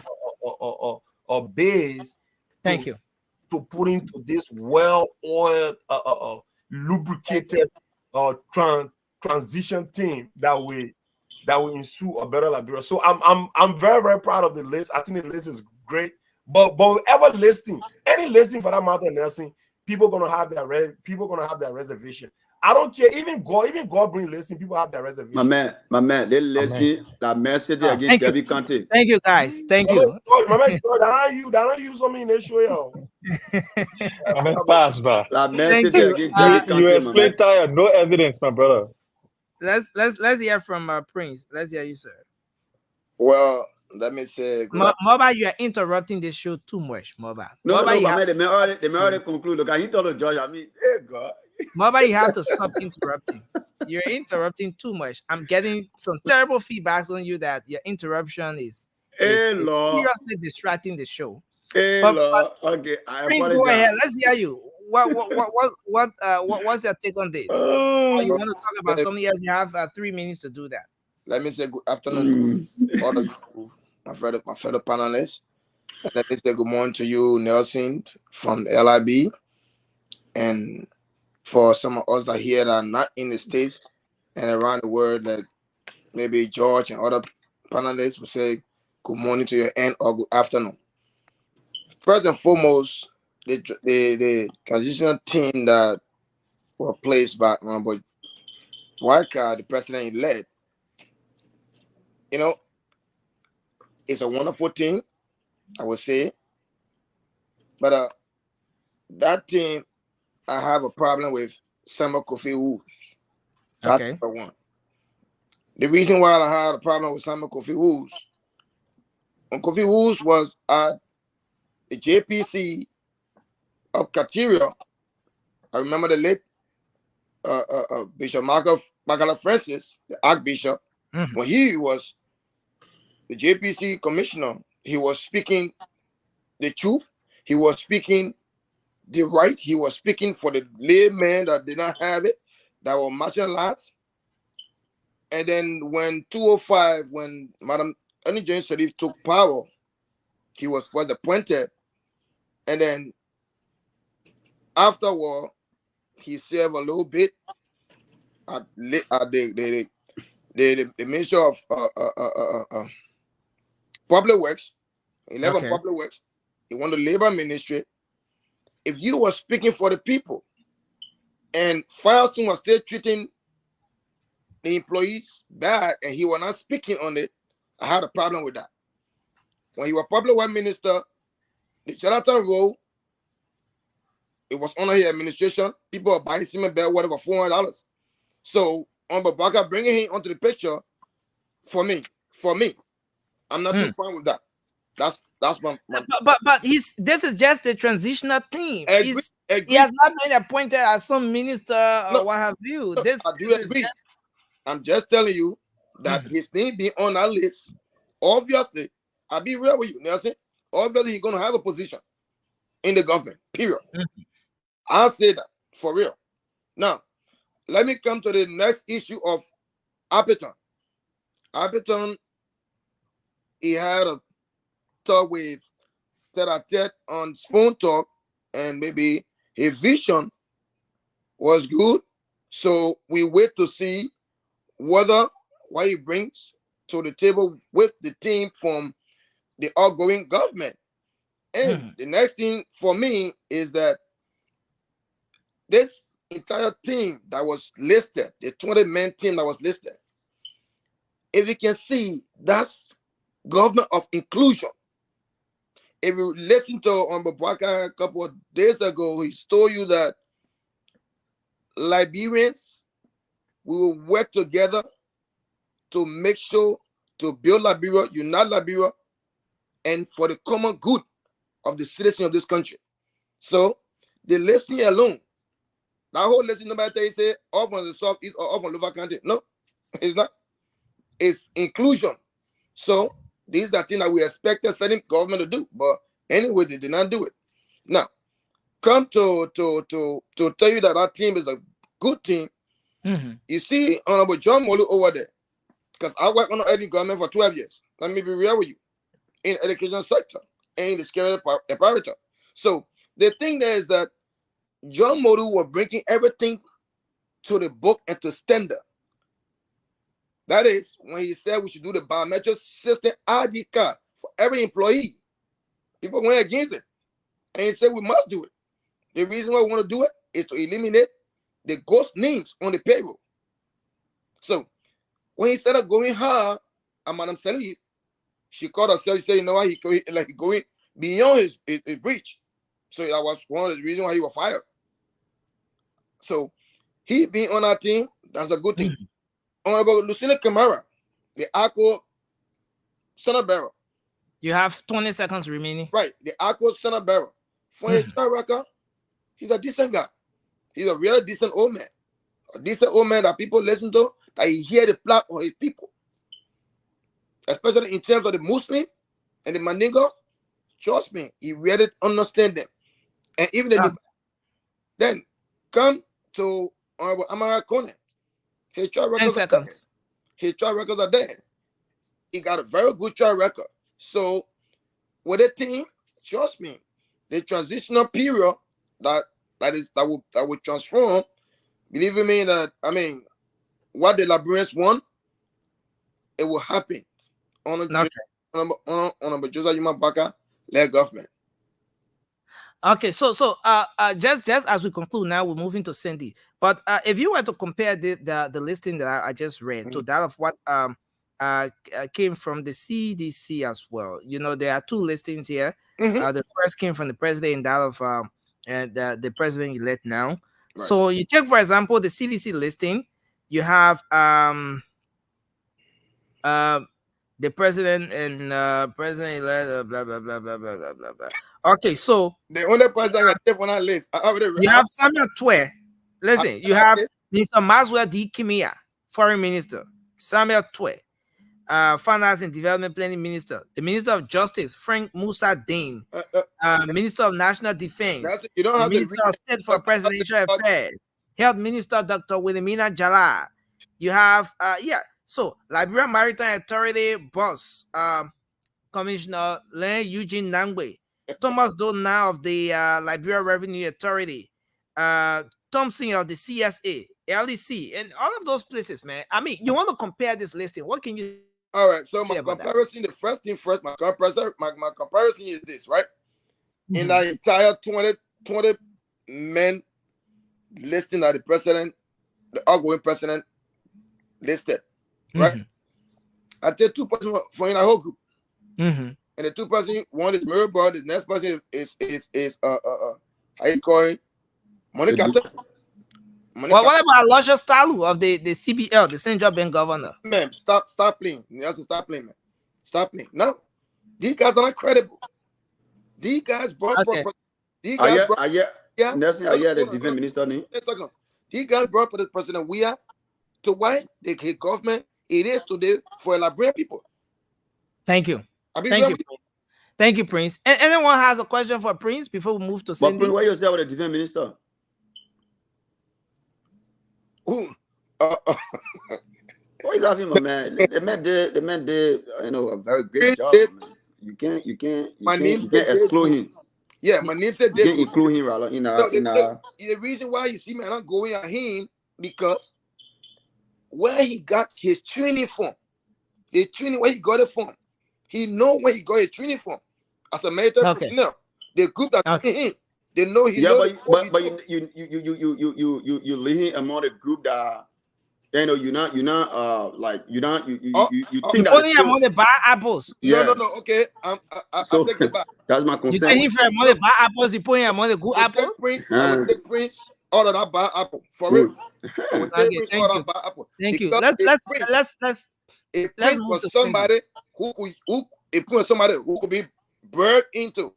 base. Thank you. To put into this well-oiled, lubricated transition team that will ensue a better Liberia. So I'm very proud of the list. I think the list is great. But whatever listing, any listing for that matter, Nelson, people gonna have their reservation. I don't care. Even God bring listing, people have their reservation. My man, they listing la mercy against every country. Thank you, guys. Thank you. My man, that you something in the show, yo. Pass, bro. La mercy against every country. You explain Tayo, no evidence, my brother. Let's hear from Prince. Let's hear you, sir. Well, let me say, Moba, you are interrupting this show too much, Moba. No, they may already conclude. Look, he told the judge, hey God. Moba, you have to stop interrupting. You're interrupting too much. I'm getting some terrible feedbacks on you that your interruption is Hey, is Lord. seriously distracting the show. Hey, But Lord. Okay, I Prince, apologize. go ahead. Let's hear you. What's your take on this? Or you want to talk about something else? You have 3 minutes to do that. Let me say good afternoon to all of you, my fellow panelists. And let me say good morning to you, Nelson, from the LIB. And for some of us that here that are not in the States and around the world, like maybe George and other panelists will say good morning to your end or good afternoon. First and foremost, the transitional team that were placed by but Wildcard, the president-elect, you know, it's a wonderful team, I would say. But that team, I have a problem with Samba Kofi Woods. That's Okay. number one. The reason why I had a problem with Samba Kofi Woods, when Kofi Woods was at the JPC of Kateria, I remember the late Bishop Makala Francis, the Archbishop, when he was the JPC commissioner, he was speaking the truth. He was speaking the right. He was speaking for the layman that did not have it, that were marginalized. And then when 205, when Madam Annie James Sharif took power, he was first appointed. And then afterward, he served a little bit at the Ministry of Public Works, 11 Public Works. He won the Labor Ministry. If you were speaking for the people and Firestone was still treating the employees bad and he was not speaking on it, I had a problem with that. When he was Public Works Minister, the Jonathan Rowe, it was under his administration. People are buying cement bed whatever $400. So on Babaka bringing him onto the picture, for me, I'm not too fine with that. That's my but this is just a transitional team. Agree. He has not been appointed as some minister or what have you. I do agree. I'm just telling you that his name being on our list, obviously, I'll be real with you, Nelson. Obviously, he's gonna have a position in the government. Period. I'll say that for real. Now, let me come to the next issue of Appleton. Appleton, he had a talk with Ted on Spoon Talk, and maybe his vision was good. So we wait to see what he brings to the table with the team from the outgoing government. And the next thing for me is that this entire team that was listed, the 20-man team that was listed, if you can see, that's government of inclusion. If you listen to Mbabaka a couple of days ago, he told you that Liberians, we will work together to make sure to build Liberia, unite Liberia, and for the common good of the citizens of this country. So the listing alone, that whole listing, nobody say off on the South East or off on Lower Country. No, it's not. It's inclusion. So these are things that we expected certain government to do, but anyway, they did not do it. Now, come to tell you that our team is a good team. You see, Honorable John Molu over there, because I worked on the education government for 12 years. Let me be real with you, in the education sector and in the security apparatus. So the thing there is that John Molu was bringing everything to the book and to standard. That is when he said we should do the biometric system ID card for every employee. People went against it. And he said we must do it. The reason why we want to do it is to eliminate the ghost names on the payroll. So when he started going hard, Madam Salih, she called herself, she said, you know what, he going beyond his breach. So that was one of the reasons why he was fired. So he being on our team, that's a good thing. Honorable Lucina Camara, the ACO Senate bearer. You have 20 seconds remaining. Right, the ACO Senate bearer. For a child record, he's a decent guy. He's a real decent old man. A decent old man that people listen to, that he hear the plot of his people. Especially in terms of the Muslim, And the Mandingo, trust me, he really understand them. And even the then come to Honorable Amara Kone. His track 10 records are there. seconds. His track records are there. He got a very good track record. So with a team, trust me, the transitional period that will transform. Believe me that what the Liberians want, it will happen on a Joseph Yuma Baka led government. Okay, so just as we conclude now, we're moving to Cindy. But if you were to compare the listing that I just read to that of what came from the CDC as well, you know, there are two listings here. The first came from the president and that of the president elect now. Right. So you take, for example, the CDC listing. You have the president and president elect, blah blah blah blah blah blah blah. Okay, so the only person I take on that list, you have Samuel Twe. Listen, you have Mr. Maswell D. Kimia, Foreign Minister, Samuel Twe, Finance and Development Planning Minister, the Minister of Justice, Frank Musa Dane, Minister of National Defense, you don't have the Minister of State for Presidential Affairs, Health Minister Dr. Wilhelmina Jala. You have so Liberia Maritime Authority boss, Commissioner Len Eugene Nangwe, Thomas Dona of the Liberia Revenue Authority, Thompson of the CSA, LEC, and all of those places, man. I mean, you want to compare this listing? What can you? All right. So my comparison, the first thing first, my comparison is this, right? In the entire 20 men listing that the president, the outgoing president listed, right? I take 2 persons for in a whole group. And the 2 persons, one is Mary Brown, the next person is how you call it? Monica. What about Aloysius Talu of the CBL, the Central Bank Governor? Man, stop playing. Stop playing, man. Stop playing. No, these guys are not credible. These guys brought. These guys brought. the defense minister name. These guys brought the president. We are to why the government it is today for Liberian people. Thank you. Thank you, Prince. And anyone has a question for Prince before we move to Cindy? But Prince, why you say with the defense minister? Who? Why you laughing, my man? The man did, a very great job, man. You can't exclude him. Yeah, my name said you can't include him, right? The reason why you see me, I'm not going at him because where he got his training from, where he got it from, he know where he got his training from as a military personnel. The group that him. They know he knows. But you leave among the group that you're not you think that only among the bad apples. No. Okay, I take it back. That's my concern. You take him from among the bad apples. You put him among the good apples. I will take Prince out of that bad apple for real. I will take Prince out of that bad apple. Thank you. Let's move to somebody who could be brought into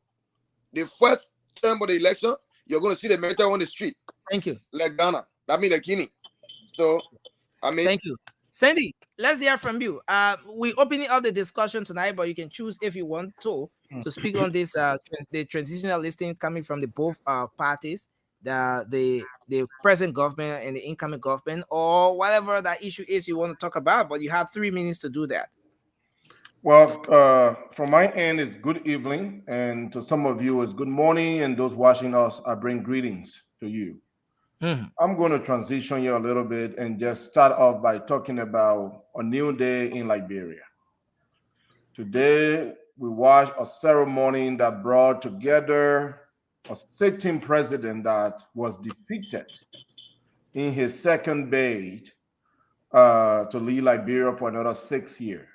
the first term of the election. You're going to see the military on the street. Thank you. Like Ghana. That means like Guinea. So, thank you. Sandy, let's hear from you. We're opening up the discussion tonight, but you can choose if you want to speak on this the transitional listing coming from the both parties, the present government and the incoming government, or whatever that issue is you want to talk about. But you have 3 minutes to do that. Well, from my end, it's good evening, and to some of you, it's good morning, and those watching us, I bring greetings to you. I'm going to transition here a little bit and just start off by talking about a new day in Liberia. Today, we watched a ceremony that brought together a sitting president that was defeated in his second bid to lead Liberia for another 6 years.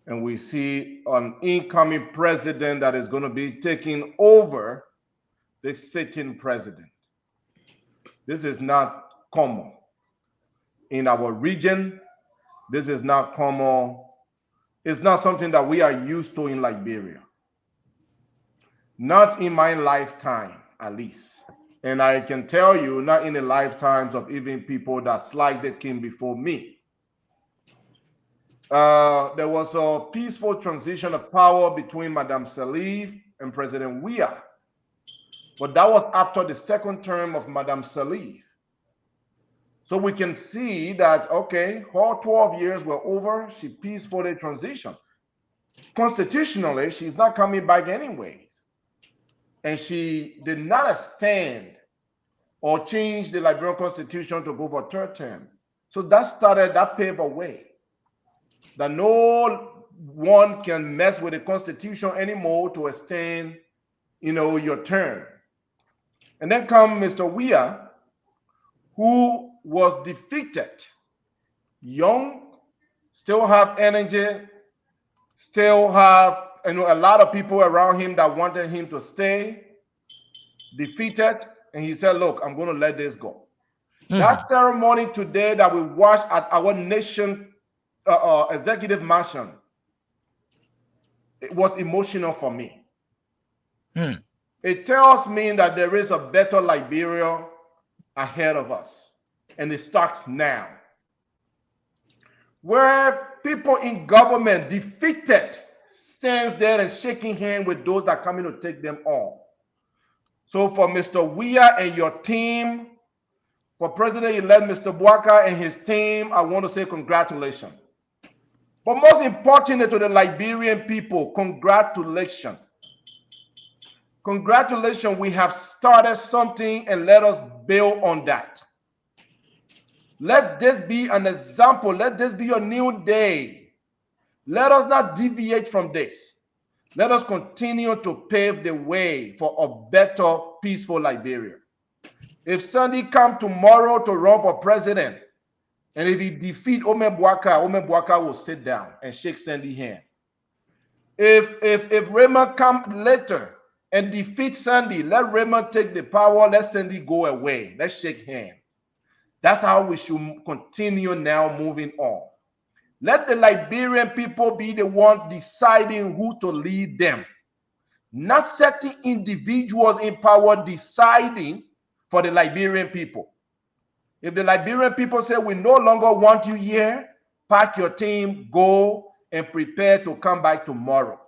And we see an incoming president that is going to be taking over the sitting president. This is not common in our region. This is not common. It's not something that we are used to in Liberia. Not in my lifetime, at least. And I can tell you, not in the lifetimes of even people that slightly came before me. there was a peaceful transition of power between Madame Salif and President Weah. But that was after the second term of Madame Salif. So we can see that, okay, all 12 years were over. She peacefully transitioned. Constitutionally, she's not coming back anyways. And she did not extend or change the Liberian Constitution to go for a third term. So that paved a way that no one can mess with the Constitution anymore to extend, your term. And then come Mr. Weah, who was defeated, young, still have energy, still have a lot of people around him that wanted him to stay, defeated, and he said, look, I'm going to let this go. That ceremony today that we watched at our nation executive mansion, it was emotional for me. It tells me that there is a better Liberia ahead of us, and it starts now. Where people in government defeated stands there and shaking hands with those that are coming to take them on. So for Mr. Weah and your team, for President-elect Mr. Bouaka and his team, I want to say congratulations. But most importantly to the Liberian people, congratulations. Congratulations, we have started something, and let us build on that. Let this be an example. Let this be a new day. Let us not deviate from this. Let us continue to pave the way for a better, peaceful Liberia. If Sandy come tomorrow to run for president, and if he defeat Ome Bouaka will sit down and shake Sandy's hand. If Raymond come later and defeat Sandy, let Raymond take the power, let Sandy go away. Let's shake hands. That's how we should continue now moving on. Let the Liberian people be the ones deciding who to lead them. Not certain individuals in power deciding for the Liberian people. If the Liberian people say, we no longer want you here, pack your team, go, and prepare to come back tomorrow.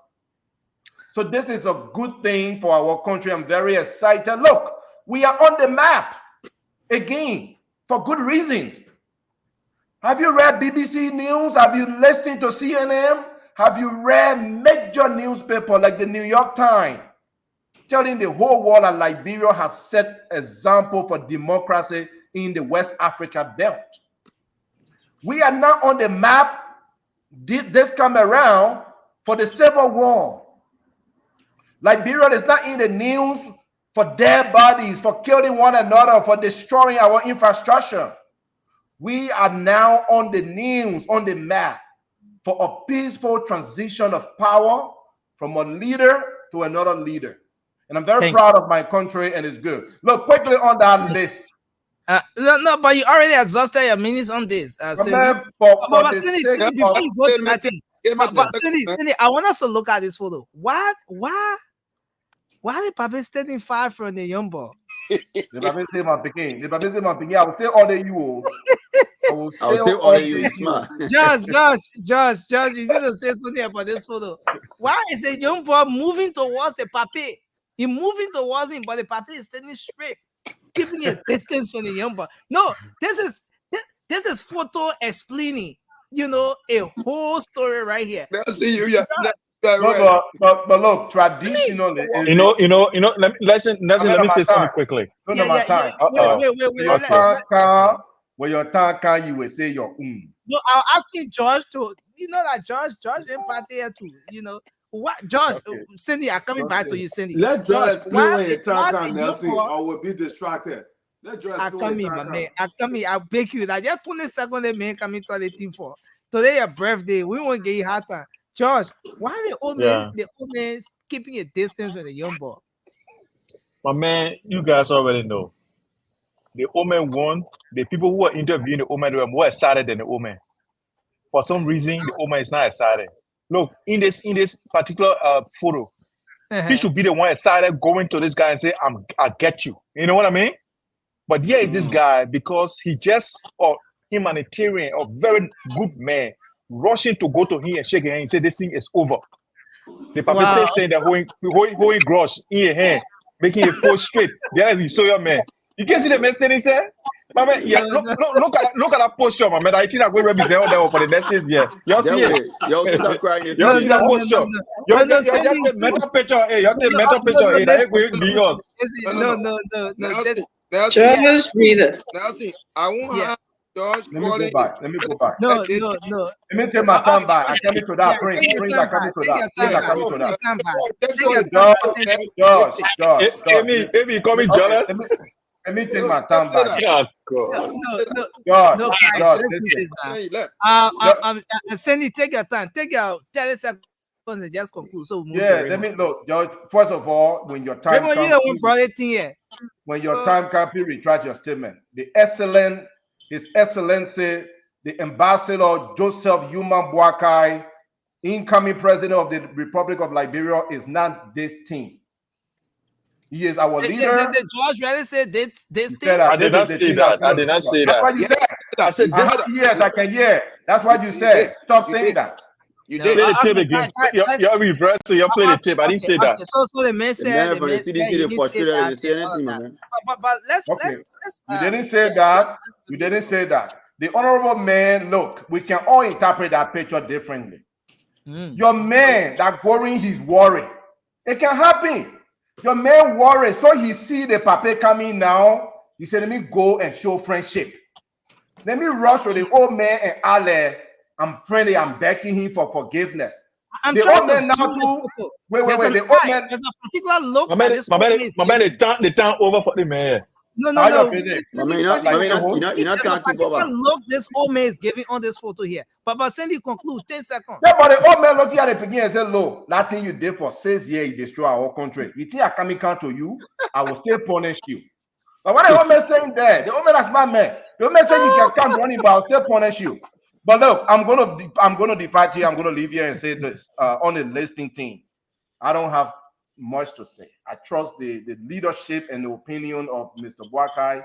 So this is a good thing for our country. I'm very excited. Look, we are on the map again for good reasons. Have you read BBC News? Have you listened to CNN? Have you read major newspapers like the New York Times telling the whole world that Liberia has set example for democracy in the West Africa belt? We are now on the map this come around for the Civil War. Liberia is not in the news for dead bodies, for killing one another, for destroying our infrastructure. We are now on the news, on the map, for a peaceful transition of power from a leader to another leader. And I'm very proud of my country, and it's good. Look, quickly on that list. No, but you already exhausted your minutes on this. Cindy, I want us to look at this photo. Why the Papi standing far from the young boy? The Papi say my picking. The Papi say my picking. I will still order you. I will still order you. Josh, you need to say something about this photo. Why is the young boy moving towards the Papi? He's moving towards him, but the Papi is standing straight, keeping his distance from the young boy. No, this is photo explaining, a whole story right here. Let's see you. Yeah. But look, traditionally, let me say something quickly. Wait. When your time come, you will say your No, I'm asking George to, that George in party here too, What, George? Okay. Cindy, I'm coming back to you, Cindy. Let George explain when your time comes, Nelson. I will be distracted. Let George explain. I come in. I beg you that just 20 seconds, man, coming to the team for today. Your birthday, we won't get you hard time. George, why the old man keeping a distance from the young boy? My man, you guys already know. The old man won. The people who are interviewing the old man were more excited than the old man. For some reason, the old man is not excited. Look, in this particular photo, he should be the one excited going to this guy and say, I get you. You know what I mean? But here is this guy, because he just a humanitarian, a very good man, rushing to go to him and shake his hand and say this thing is over. The papa Wow. still staying there holding grosh in your hand, making it fall straight. There you saw your man. You can see the man standing there. My man, yeah, look at that posture, my man. I think I'm going to represent all that for the next 6 years. Y'all see it? Y'all start crying. Y'all see that posture? Y'all take mental picture. Hey, y'all take mental picture. Hey, that ain't going to be us. Charles Reader. Nelson, I won't have George Let me calling. go back. Let me go back. No. Let me take my time back. I coming to that. Prince are coming to that. Prince are coming to that. George. Maybe call me jealous. Let me take my time back. Sandy, take your time. Take your 30 seconds and just conclude. So let me look, George. First of all, when your time comes, when your time comes, please retract your statement. His Excellency, the Ambassador Joseph Yuma Boakai, incoming president of the Republic of Liberia, is not this team. He is our leader. Did George really say this thing? I did not say that. I did not say that. That's what you said. I said this. Yes, I can hear. That's what you said. Stop saying that. You did. Play the tape again. You're reversed, so you play the tape. I didn't say that. So the man said, from the CDC, the frustrated, they say anything, man. But let's you didn't say that. You didn't say that. The honorable man, look, we can all interpret that picture differently. Your man that worrying his worry. It can happen. Your man worry, so he see the papa coming now. He said, let me go and show friendship. Let me rush to the old man and Ale. I'm friendly. I'm begging him for forgiveness. I'm the trying old man to now too. Wait. The old man. There's a particular look. My man, the time over for the man. No. You're not counting, Baba. Look, this old man is giving on this photo here. But Sandy, conclude 10 seconds. Yeah, but the old man looking at the beginning and said, "Look, that thing you did for 6 years, you destroy our country. You think I coming to you? I will still punish you." But what the old man saying there? The old man that's my man. The old man saying you can come running, but I'll still punish you. But look, I'm gonna depart here. I'm gonna leave here and say this on the listening team. I don't have much to say. I trust the leadership and the opinion of Mr. Boakai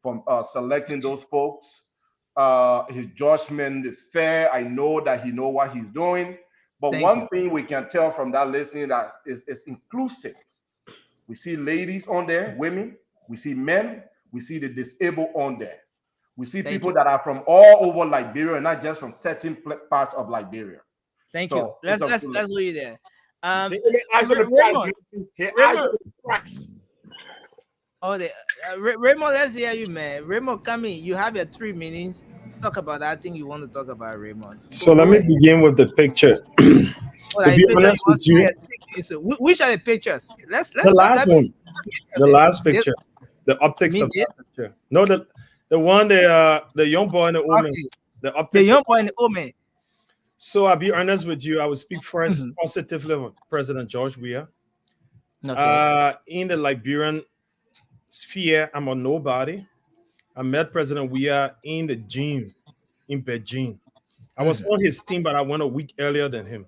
from selecting those folks. His judgment is fair. I know that he knows what he's doing. But one thing we can tell from that listening that is inclusive. We see ladies on there, women. We see men. We see the disabled on there. We see people that are from all over Liberia, not just from certain parts of Liberia. Thank you. Let's leave there. Raymond, let's hear you, man. Raymond, come in. You have your 3 minutes. Talk about that thing you want to talk about, Raymond. So let me begin with the picture. To be honest with you, which are the pictures? The last picture. The optics of that picture. No, the one, the young boy and the old man. The optics. The young boy and the old man. So I'll be honest with you. I will speak first positively of President George Weah. In the Liberian sphere, I'm a nobody. I met President Weah in the gym in Beijing. I was on his team, but I went a week earlier than him.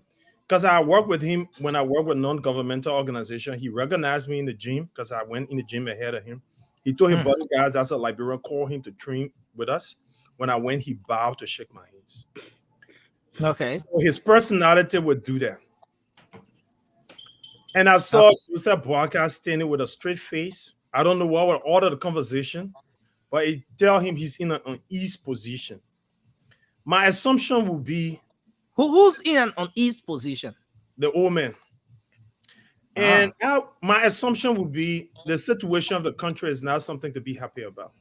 Because I worked with him when I worked with non-governmental organization. He recognized me in the gym because I went in the gym ahead of him. He told his buddy guys that's a Liberian, call him to train with us. When I went, he bowed to shake my hands. Okay. So his personality would do that. And I saw Joseph Boakai standing with a straight face. I don't know what would order the conversation, but it tell him he's in an uneasy position. My assumption would be who's in an uneasy position? The old man. And my assumption would be the situation of the country is not something to be happy about.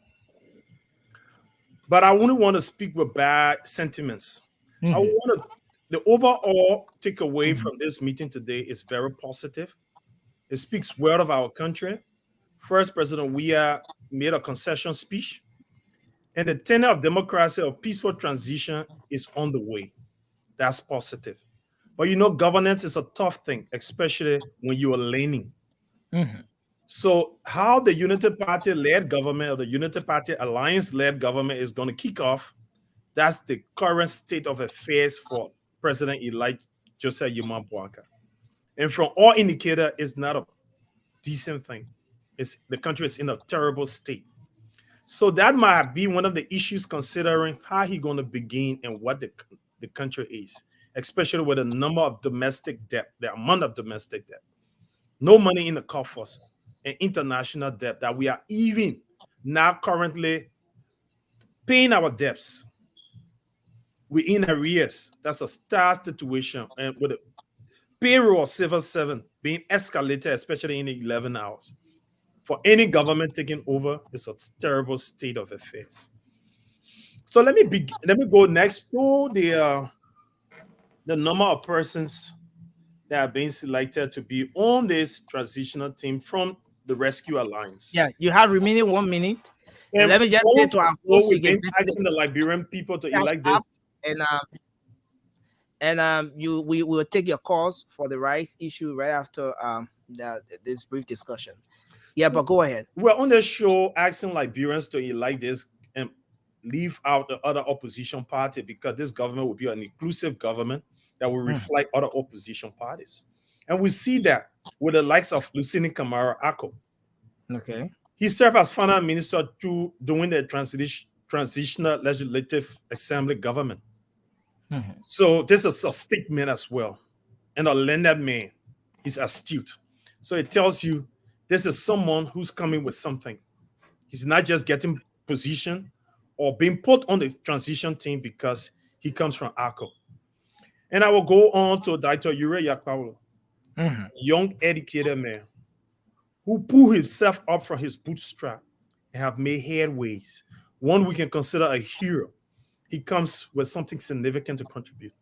But I wouldn't want to speak with bad sentiments. I want to. The overall takeaway from this meeting today is very positive. It speaks well of our country. First, President Weah made a concession speech, and the tenor of democracy or peaceful transition is on the way. That's positive. But you know, governance is a tough thing, especially when you are leaning. So how the Unity Party-led government or the Unity Party Alliance-led government is going to kick off, that's the current state of affairs for President-elect Joseph Yuma Boakai. And from all indicators, it's not a decent thing. The country is in a terrible state. So that might be one of the issues considering how he's going to begin and what the the country is, especially with the number of domestic debt, the amount of domestic debt. No money in the coffers and international debt that we are even now currently paying our debts. We're in arrears. That's a star situation. And with the payroll of civil servant being escalated, especially in the 11 hours, for any government taking over, it's a terrible state of affairs. So let me go next to the number of persons that are being selected to be on this transitional team from the Rescue Alliance. Yeah, you have remaining 1 minute. And And let me just say to our host, you we've can been asking the Liberian people to elect up this. and we will take your calls for the rights issue right after this brief discussion. Yeah, but go ahead. We're on the show asking Liberians to elect this and leave out the other opposition party, because this government will be an inclusive government that will reflect other opposition parties. And we see that with the likes of Lucini Kamara Ako. Okay. He served as finance minister during the transitional legislative assembly government. So this is a statement as well. And a learned man. He's astute. So it tells you this is someone who's coming with something. He's not just getting position or being put on the transition team because he comes from ACO. And I will go on to Dr. Ure Yakpaulo, young educated man who pulled himself up from his bootstrap and have made headways. One we can consider a hero. He comes with something significant to contribute.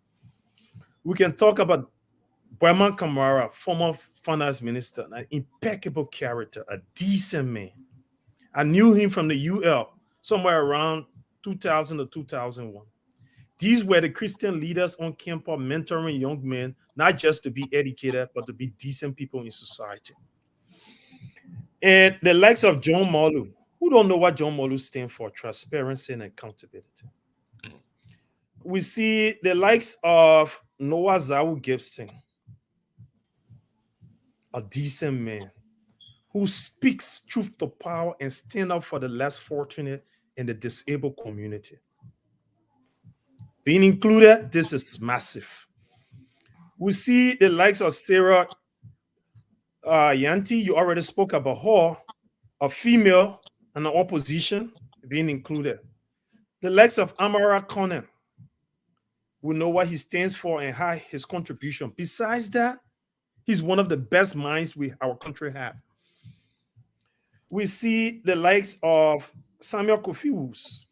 We can talk about Breman Kamara, former finance minister, an impeccable character, a decent man. I knew him from the UL somewhere around 2000 to 2001. These were the Christian leaders on campus mentoring young men, not just to be educated, but to be decent people in society. And the likes of John Molu, who don't know what John Molu stands for, transparency and accountability. We see the likes of Noah Zawu Gibson, a decent man who speaks truth to power and stand up for the less fortunate and the disabled community. Being included, this is massive. We see the likes of Sarah Yanti, you already spoke about her, a female and an opposition being included. The likes of Amara Conan, we know what he stands for and how his contribution. Besides that, he's one of the best minds our country have. We see the likes of Samuel Kofi Woos.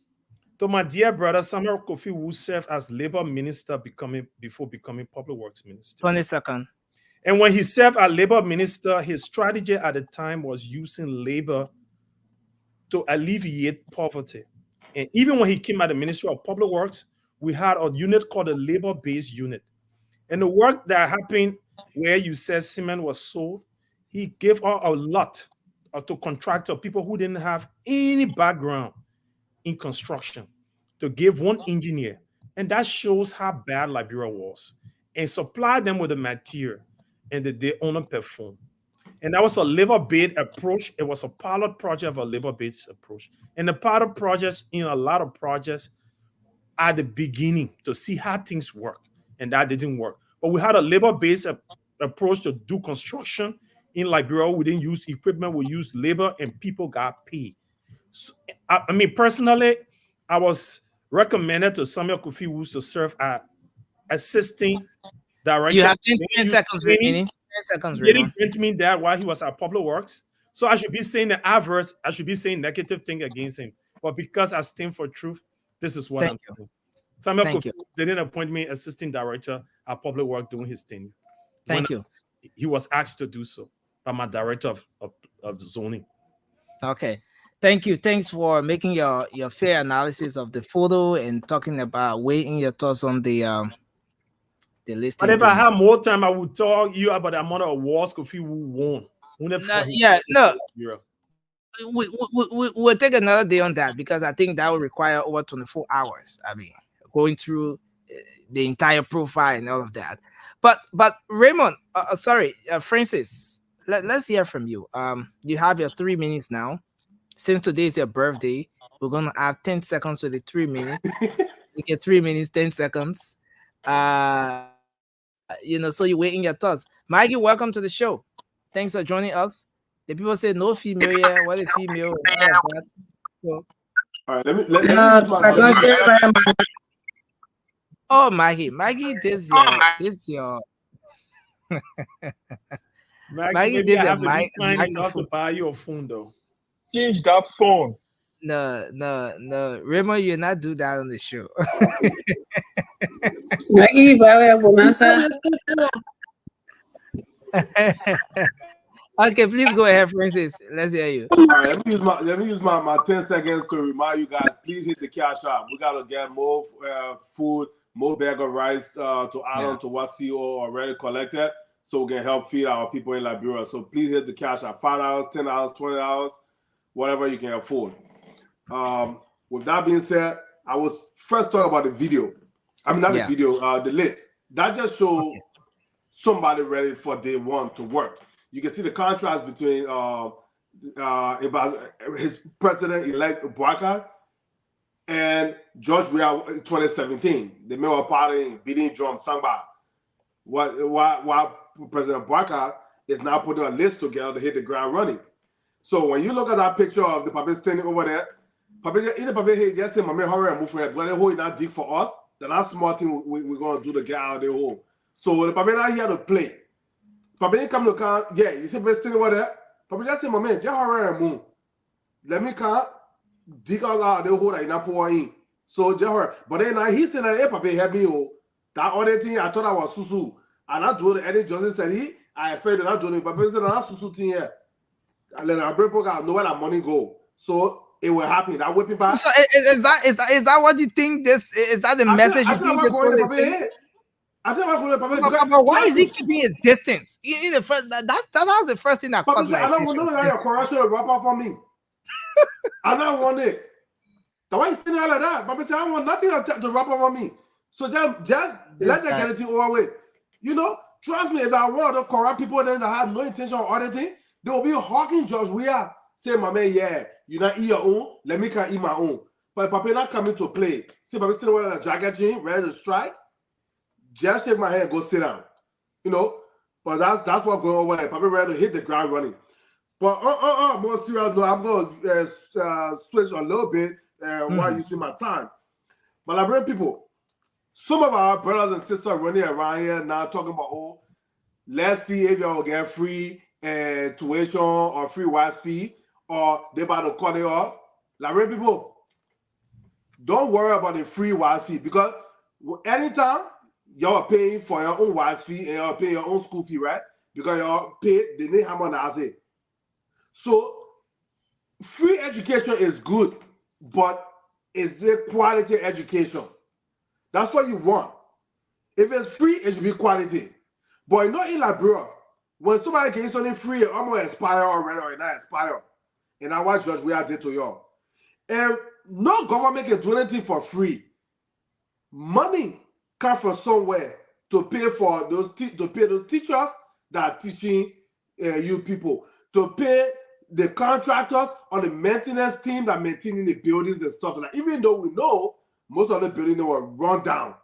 So my dear brother, Samuel Kofi Woos served as labor minister before becoming public works minister. 20 seconds. And when he served as labor minister, his strategy at the time was using labor to alleviate poverty. And even when he came at the Ministry of Public Works, we had a unit called the labor-based unit. And the work that happened where you said cement was sold, he gave out a lot to contractor, people who didn't have any background in construction, to give one engineer. And that shows how bad Liberia was. And supplied them with the material, and they only perform. And that was a labor-based approach. It was a pilot project of a labor-based approach. And the pilot projects in a lot of projects at the beginning to see how things work, and that didn't work. But we had a labor-based approach to do construction in Liberia. We didn't use equipment, we used labor, and people got paid. So, I mean, personally, I was recommended to Samuel Kofi Woos to serve as assisting director. You have 10 seconds remaining. 10 seconds remaining. He didn't grant me that while he was at Public Works. So I should be saying the adverse, I should be saying negative thing against him. But because I stand for truth, this is what I'm doing. Samuel Kofi didn't appoint me assistant director at Public Works during his tenure. Thank you. He was asked to do so by my director of zoning. Okay. Thank you. Thanks for making your fair analysis of the photo and talking about weighing your thoughts on the listing. But if I had more time, I would talk you about the amount of awards Kofi won. We'll take another day on that, because I think that will require over 24 hours. I mean, going through the entire profile and all of that. But Raymond, Francis, let's hear from you. You have your 3 minutes now. Since today is your birthday, we're gonna have 10 seconds with the 3 minutes. You get 3 minutes, 10 seconds. So you wait in your thoughts. Maggie, welcome to the show. Thanks for joining us. The people say no female here. What is female? All of that. So, all right, let me use my oh, Maggie, this your Maggie, Maggie, maybe this I your have to be kind enough to microphone. buy you a phone, though. Change that phone. No. Raymond, you're not do that on the show. Maggie, bonanza. Okay, please go ahead, Francis. Let's hear you. All right, let me use my 10 seconds to remind you guys. Please hit the cash app. We gotta get more food, more bag of rice to add on to what CO already collected, so we can help feed our people in Liberia. So please hit the cash app. $5, $10, $20, whatever you can afford. With that being said, I was first talking about the video. I mean, not the video, the list. That just showed somebody ready for day one to work. You can see the contrast between his president-elect Baraka and George Weah in 2017. They made a party beating drum samba. While President Baraka is now putting a list together to hit the ground running. So when you look at that picture of the Papi standing over there, Papi just say, "Mama, hurry and move for it." But the hole is not dig for us. Then that small thing we're gonna do to get out of the hole. So the Papi not here to play. Papi come to come, yeah, you see Papi standing over there. Papi just say, "Mama, just hurry and move. Let me come dig us out of the hole that you not pour in." So just hurry. But then he said, "Hey, Papi, help me, oh." That other thing I thought I was susu. And I told Eddie Johnson said I afraid that I told him, Papi said, "I'm susu thing here." And then I bring I know where that money go. So it will happen. That whipping back. So is that what you think? This is that the message you think this one is saying? I think I'm going to but why is he keeping his distance? In the first, that was the first thing that caught my attention. I don't know that your corruption will wrap up for me. I don't want it. The why you saying like that? Papi said, I don't want nothing to wrap up on me. So just let that get it all away. You know, trust me, if I want to corrupt people then that have no intention of auditing, they will be hawking George Weah. Say, my man, yeah, you not eat your own, let me can eat my own. But Papi not coming to play. See, Papi still wearing a jacket jean, ready to strike. Just shake my hand, go sit down. You know, but that's what's going over there. Papi ready to hit the ground running. But more serious, no, I'm going to switch a little bit while you see my time. But Liberian people, some of our brothers and sisters running around here now talking about, let's see if y'all get free tuition or free wise fee, or they about to cut it off. Liberian people, don't worry about the free wise fee, because anytime y'all are paying for your own wise fee and y'all pay your own school fee, right? Because y'all pay the name hammer as it. So free education is good, but is it quality education? That's what you want. If it's free, it should be quality. But not in Liberia. When somebody gets something free, I'm going to expire already or it not expire. And I watch Judge Weah did to y'all. And no government can do anything for free. Money comes from somewhere to pay for those teachers that are teaching you people, to pay the contractors on the maintenance team that are maintaining the buildings and stuff like that. Even though we know most of the buildings were run down.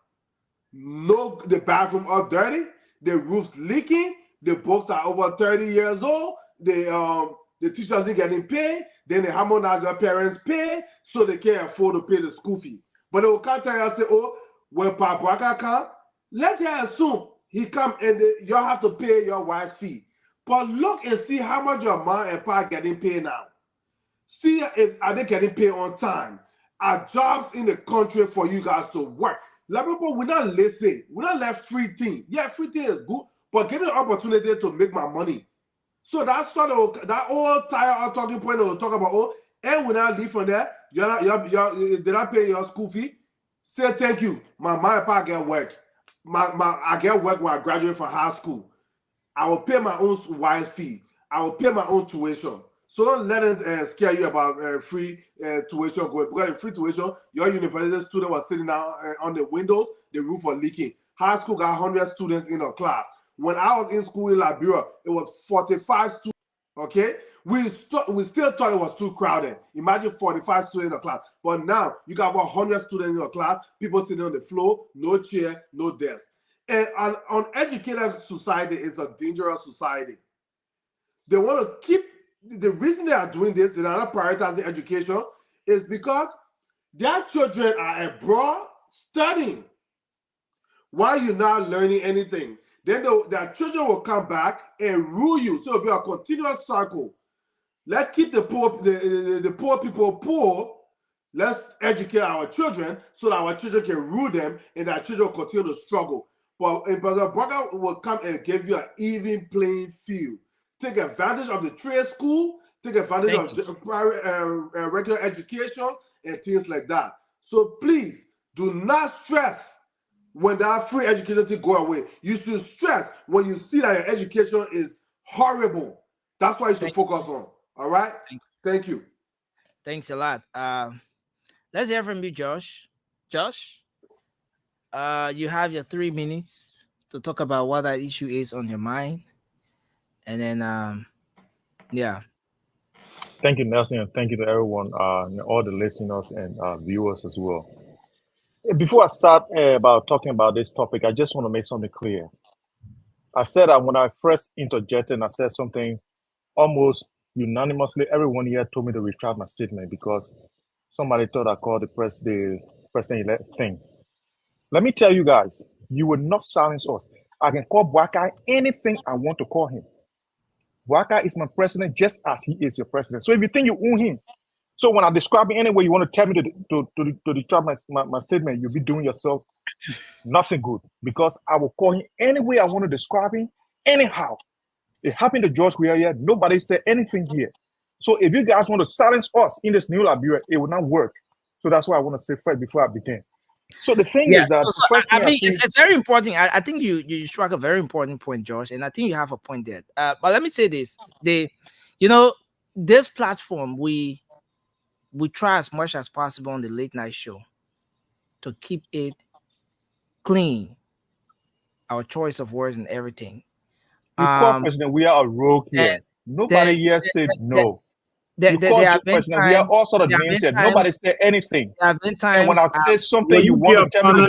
No, the bathroom are dirty, the roof's leaking, the books are over 30 years old, the teachers aren't getting paid, then they harmonize their parents' pay so they can't afford to pay the school fee. But they will come tell you, say, when Papa come, let you assume he come and y'all have to pay your wife's fee. But look and see how much your mom and pa getting paid now. See if are they getting paid on time. Are jobs in the country for you guys to work? Like people, we're not listening. We're not left free thing. Yeah, free thing is good, but give me the opportunity to make my money. So that's sort of that old tire talking point that we'll talk about. And when I leave from there, did I pay your school fee? Say thank you. My mom and pa get work. I get work when I graduate from high school. I will pay my own wise fee. I will pay my own tuition. So don't let it scare you about free tuition going. Because in free tuition, your university student was sitting down on the windows, the roof was leaking. High school got 100 students in a class. When I was in school in Liberia, it was 45 students. Okay? we still thought it was too crowded. Imagine 45 students in a class. But now you got about 100 students in your class, people sitting on the floor, no chair, no desk. And an uneducated society is a dangerous society. They want to keep, the reason they are doing this, they are not prioritizing education, is because their children are abroad studying while you're not learning anything. Then their children will come back and rule you. So it'll be a continuous cycle. Let's keep the poor people poor. Let's educate our children so that our children can rule them and our children will continue to struggle. But President Barack will come and give you an even playing field. Take advantage of the trade school, take advantage of regular education and things like that. So please do not stress when that free education thing go away. You should stress when you see that your education is horrible. That's why you should focus on. All right? Thank you. Thanks a lot. Let's hear from you, Josh. Josh, you have your 3 minutes to talk about what that issue is on your mind. And then, yeah. Thank you, Nelson, and thank you to everyone, and all the listeners and viewers as well. Before I start about talking about this topic, I just want to make something clear. I said that when I first interjected, I said something almost unanimously. Everyone here told me to retract my statement because somebody thought I called the president-elect thing. Let me tell you guys, you will not silence us. I can call Bwaka anything I want to call him. Bwaka is my president just as he is your president. So if you think you own him, so when I describe it any way you want to tell me to describe my statement, you'll be doing yourself nothing good because I will call him any way I want to describe him, anyhow. It happened to George Weah here. Nobody said anything here. So if you guys want to silence us in this new Liberia, it will not work. So that's why I want to say first before I begin. So the thing is that first thing I mean, it's very important. I think you struck a very important point, Josh, and I think you have a point there. But let me say this: this platform we try as much as possible on the late night show to keep it clean, our choice of words and everything. You call President we are a rogue here. Nobody here said no. You call President we are all sort of names here. Nobody said anything. And when I say something, you want to tell me to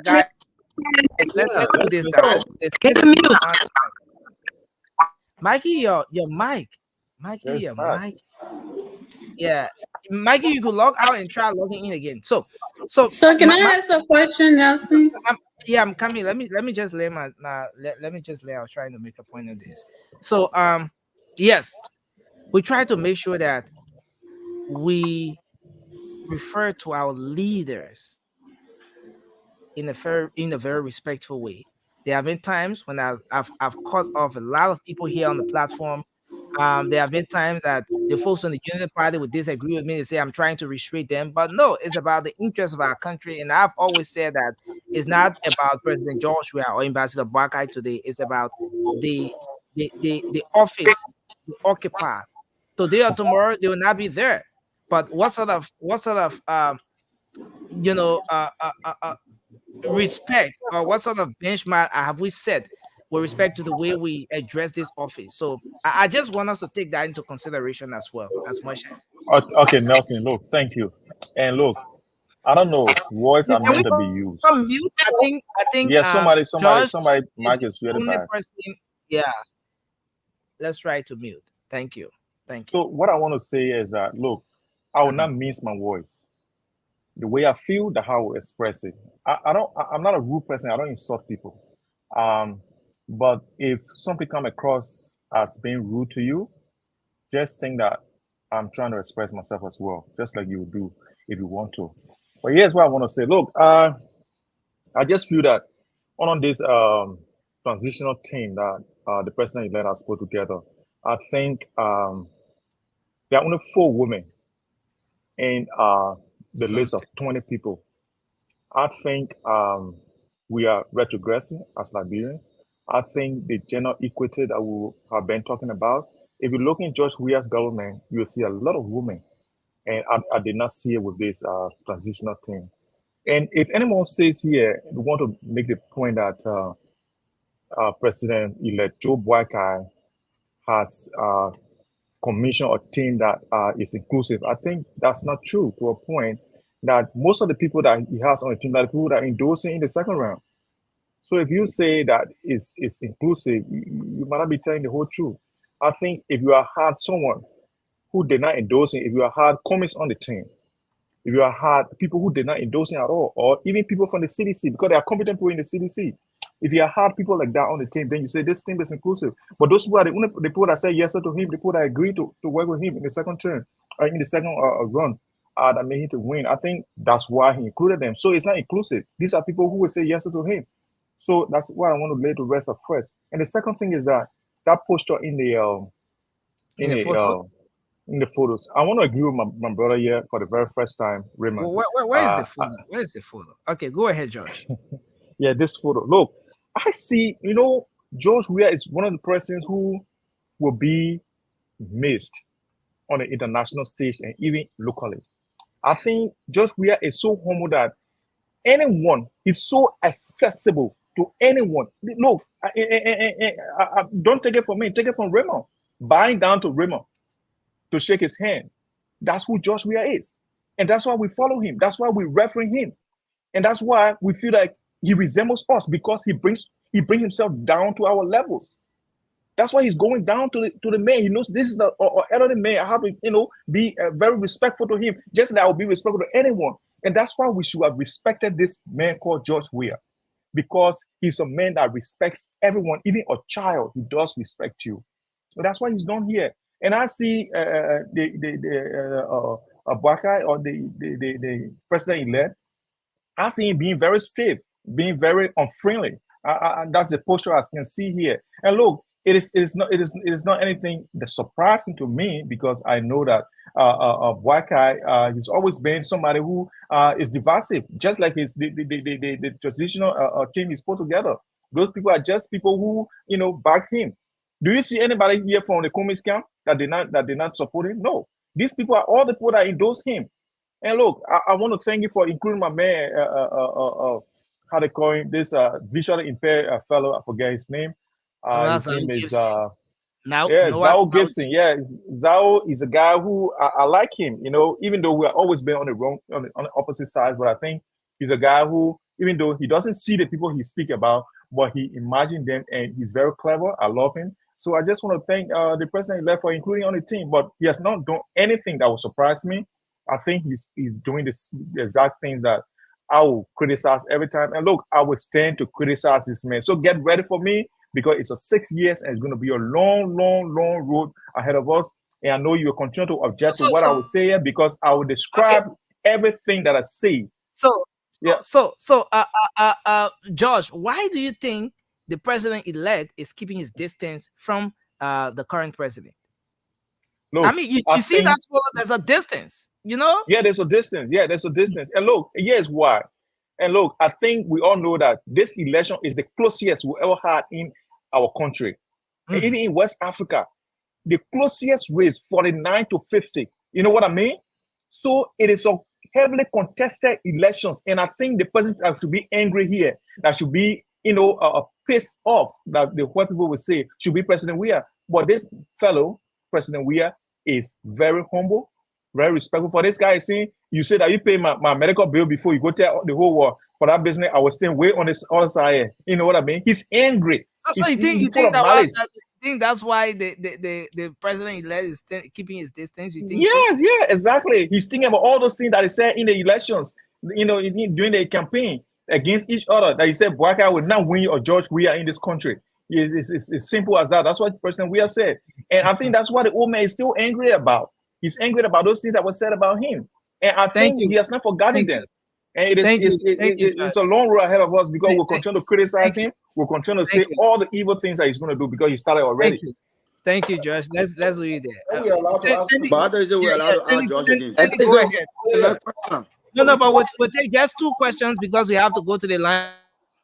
guys, let's do this. Guys. Mikey, your mic. Mikey, your mic. Yeah, Mikey, you could log out and try logging in again. So can I ask a question, Nelson? I'm coming. Let me just lay let me just lay. I was trying to make a point of this. So yes, we try to make sure that we refer to our leaders in a very respectful way. There have been times when I've cut off a lot of people here on the platform. There have been times that the folks on the Unity Party would disagree with me. They say I'm trying to restrict them, but no, it's about the interests of our country. And I've always said that it's not about President George Weah or Ambassador Barkai today. It's about the office they occupy. Today or tomorrow they will not be there. But what sort of respect or what sort of benchmark have we set with respect to the way we address this office? So I just want us to take that into consideration as well, as much as. Okay, Nelson, look, thank you. And look, I don't know, words are meant to be used. Mute? I think yeah, somebody mic is really bad. Yeah, let's try to mute. Thank you. So what I want to say is that look, I will not mince my voice. The way I feel, the how I will express it. I'm not a rude person. I don't insult people. But if something come across as being rude to you, just think that I'm trying to express myself as well, just like you would do if you want to. But here's what I want to say. Look, I just feel that on this transitional team that the president-elect has put together, I think there are only 4 women in the list of 20 people. I think we are retrogressing as Liberians. I think the gender equity that we have been talking about, if you look in George Weah's government, you'll see a lot of women. And I did not see it with this transitional team. And if anyone says here, we want to make the point that President-elect Joe Boakai has commission or team that is inclusive. I think that's not true to a point that most of the people that he has on the team are the people that are endorsing in the second round. So if you say that it's inclusive, you might not be telling the whole truth. I think if you had someone who did not endorse him, if you had comments on the team, if you had people who did not endorse him at all, or even people from the CDC, because there are competent people in the CDC, if you had people like that on the team, then you say this team is inclusive. But those people are the people that say yes to him, the people that agree to work with him in the second term, or in the second run, that made him to win. I think that's why he included them. So it's not inclusive. These are people who will say yes to him. So that's what I want to lay to rest of first. And the second thing is that posture in the photos. I want to agree with my brother here for the very first time, Raymond. Where is the photo? Where is the photo? Okay, go ahead, Josh. Yeah, this photo. Look, I see, George Weah is one of the presidents who will be missed on the international stage and even locally. I think George Weah is so humble that anyone is so accessible to anyone. Look, I don't take it from me, take it from Raymond. Buying down to Raymond to shake his hand. That's who George Weah is. And that's why we follow him. That's why we reverence him. And that's why we feel like he resembles us, because he brings himself down to our levels. That's why he's going down to the man. He knows this is the elderly man. I have to, be very respectful to him, just like I will be respectful to anyone. And that's why we should have respected this man called George Weah, because he's a man that respects everyone, even a child. He does respect you. So that's why he's done here. And I see Abuakai, or the president-elect, I see him being very stiff, being very unfriendly. That's the posture I can see here. And look, it is not anything that's surprising to me, because I know that Abuakai he's always been somebody who is divisive, just like the traditional team he's put together. Those people are just people who back him. Do you see anybody here from the Kumis camp that did not support him? No. These people are all the people that endorse him. And look, I want to thank you for including my man, how they call him, this visually impaired fellow. I forget his name. His name is Zhao Gibson. Yeah, Zhao is a guy who I like him. Even though we have always been on the opposite side, but I think he's a guy who, even though he doesn't see the people he speak about, but he imagines them, and he's very clever. I love him. So I just want to thank the president-elect for including on the team, but he has not done anything that will surprise me. I think he's doing the exact things that I will criticize every time. And look, I would stand to criticize this man. So get ready for me, because it's a 6 years and it's going to be a long, long, long road ahead of us. And I know you will continue to object to what I will say here, because I will describe everything that I say. So, yeah. Josh, why do you think the president-elect is keeping his distance from the current president? Look, I mean, you see that's what there's a distance, Yeah, there's a distance. Yeah, there's a distance. And look, here's why. And look, I think we all know that this election is the closest we ever had in our country. And even in West Africa, the closest race, 49 to 50. You know what I mean? So it is a heavily contested elections. And I think the president should be angry here. That should be, pissed off, that what people would say should be President Weah. But this fellow, President Weah, is very humble, very respectful. For this guy, you say that you pay my medical bill before you go tell the whole world. For that business, I was staying way on this other side. You know what I mean? He's angry. So you think that's why the president-elect is keeping his distance? You think? Yes, so? Yeah, exactly. He's thinking about all those things that he said in the elections, during the campaign against each other. That he said Abuakai will not win or George Weah in this country. It's simple as that. That's what President Weah said. And I think that's what the old man is still angry about. He's angry about those things that were said about him. And I think he has not forgotten them. And it's a long road ahead of us, because we'll continue to criticize him. We'll continue to say all the evil things that he's going to do, because he started already. Thank you, Josh. Let's leave it there. We're allowed to ask Josh again. Go ahead. No, but we'll take just 2 questions, because we have to go to the line.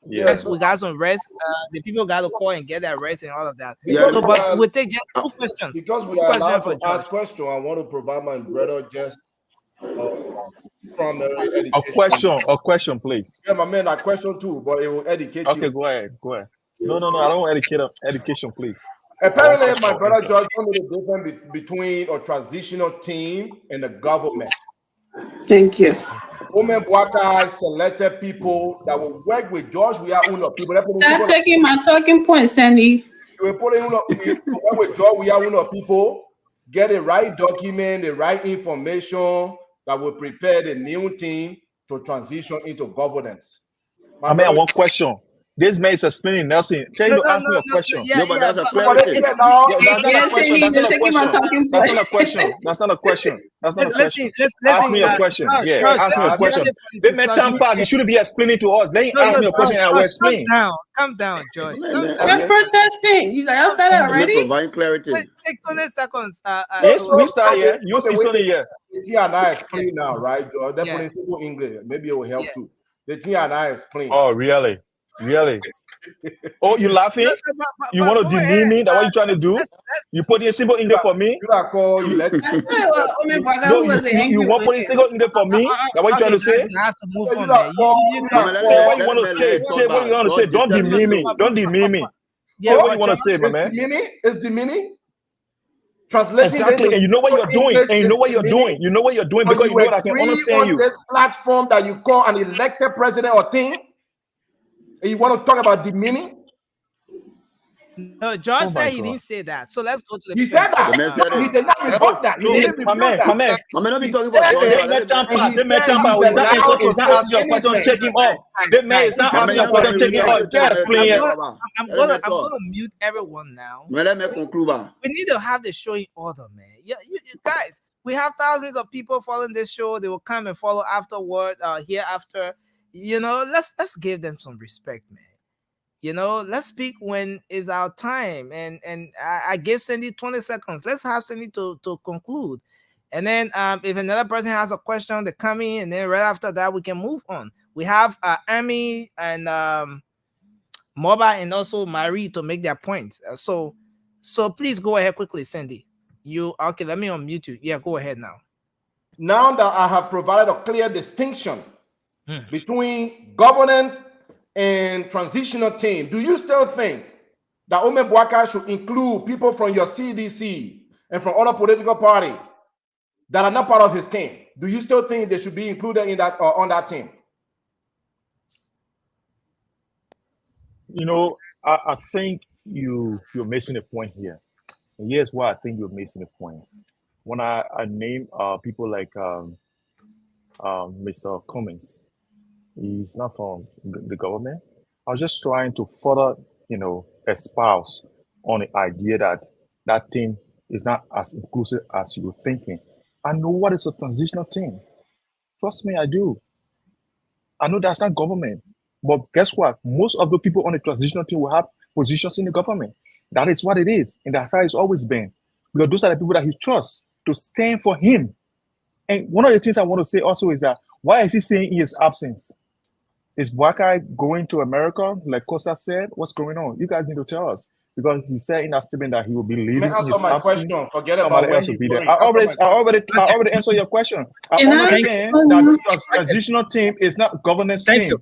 Yes, we got some rest. The people got to call and get that rest and all of that. Yeah, so, but we'll take just 2 questions. Because we are allowed to ask questions, I want to provide my brother just primary education. A question, please. Yeah, my man, a question too, but it will educate you. Okay, go ahead. No, I don't want education, please. Apparently, my brother George don't know the difference between a transitional team and the government. Thank you. Women Bwaka selected people that will work with George. We are uno people. Stop taking my talking points, Sandy. We work with George. We are uno people. Get the right document, the right information that will prepare the new team to transition into governance. I mean, one question. This man is explaining Nelson. Tell you to ask me a question. Yeah, but that's a clarity. That's not a question. That's not a question. That's not a question. That's not a question. Ask me a question. Yeah, ask me a question. Let me time pass. You shouldn't be explaining to us. Then you ask me a question and I will explain. Calm down, George. We're protesting. You guys started already? Provide clarity. Take 20 seconds. Yes, we start here. You see something here. The thing and I explain now, right, George? They're putting simple English. Maybe it will help too. The thing and I explain. Oh, really? Really? Oh, you laughing? You want to demean me? That's what you trying to do? You put in simple English for me? You want put in single English for me? That's what you trying to say? What you want to say? Say what you want to say. Don't demean me. Don't demean me. Say what you want to say, my man. It's demeaning. Translating exactly, and you know what you're doing, and you know what you're doing. You know what you're doing because you know what I can understand you. This platform that you call an elected president or thing, and you want to talk about demeaning? No, George said he didn't say that. So let's go to the. He said that. He did not report that. My man. I may not be talking about George. The man Tampa is not asking your question. Take him off. The man is not asking your question. Take him off. Yes, I'm gonna mute everyone now. We need to have the show in order, man. You guys, we have thousands of people following this show. They will come and follow afterward, hereafter. You know, let's give them some respect, man. You know, let's speak when is our time. And I gave Cindy 20 seconds. Let's have Cindy to conclude. And then if another person has a question, they come in, and then right after that, we can move on. We have Amy and Moba and also Marie to make their points. So please go ahead quickly, Cindy. Okay, let me unmute you. Yeah, go ahead now. Now that I have provided a clear distinction between governance and transitional team, do you still think that Ome Bwaka should include people from your CDC and from other political parties that are not part of his team? Do you still think they should be included in that or on that team? You know, I think you're missing a point here. And here's why I think you're missing a point. When I name people like Mr. Cummings, he's not from the government. I was just trying to further, espouse on the idea that team is not as inclusive as you're thinking. I know what is a transitional team. Trust me, I do. I know that's not government. But guess what? Most of the people on the transitional team will have positions in the government. That is what it is. And that's how it's always been. Because those are the people that he trusts to stand for him. And one of the things I want to say also is that why is he saying in his absence? Is Bwaka going to America, like Costa said? What's going on? You guys need to tell us. Because he said in that statement that he will be leaving in his absence. Somebody else will be there. I already answered your question. I understand that the transitional team is not governance team.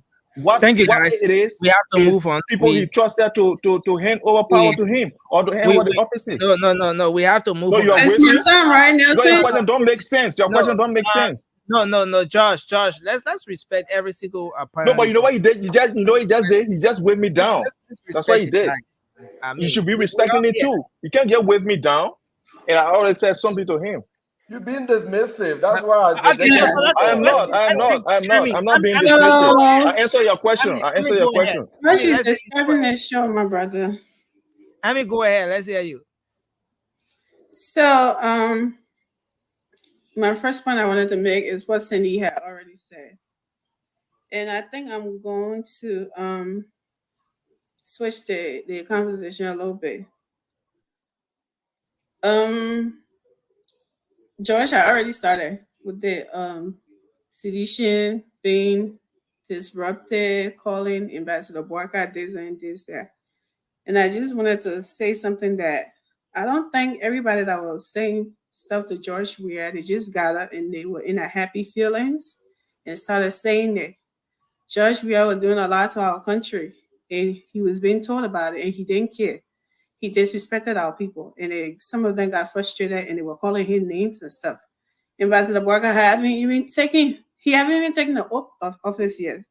Thank you, guys. It is, we have to move on. People he trusted to hand over power to him or to hand over the offices. No. We have to move on. It's my time right now. Your question don't make sense. Your question don't make sense. No, Josh. Let's respect every single No, but you know what he did? He just did. He just waved me down. That's what he did. You should be respecting it too. You can't just wave me down. And I already said something to him. You're being dismissive. That's why I'm not being dismissive. I answer your question. She's disturbing the show, my brother. I mean, go ahead. Let's hear you. So, my first point I wanted to make is what Cindy had already said. And I think I'm going to switch the conversation a little bit. George, I already started with the sedition being disrupted, calling Ambassador Bwaka this and this, that. And I just wanted to say something that I don't think everybody that was saying stuff to George Weah, they just got up and they were in a happy feelings and started saying that George Weah was doing a lot to our country and he was being told about it and he didn't care. he disrespected our people, and some of them got frustrated, and they were calling him names and stuff. Ambassador Barker haven't even taken the oath of office yet,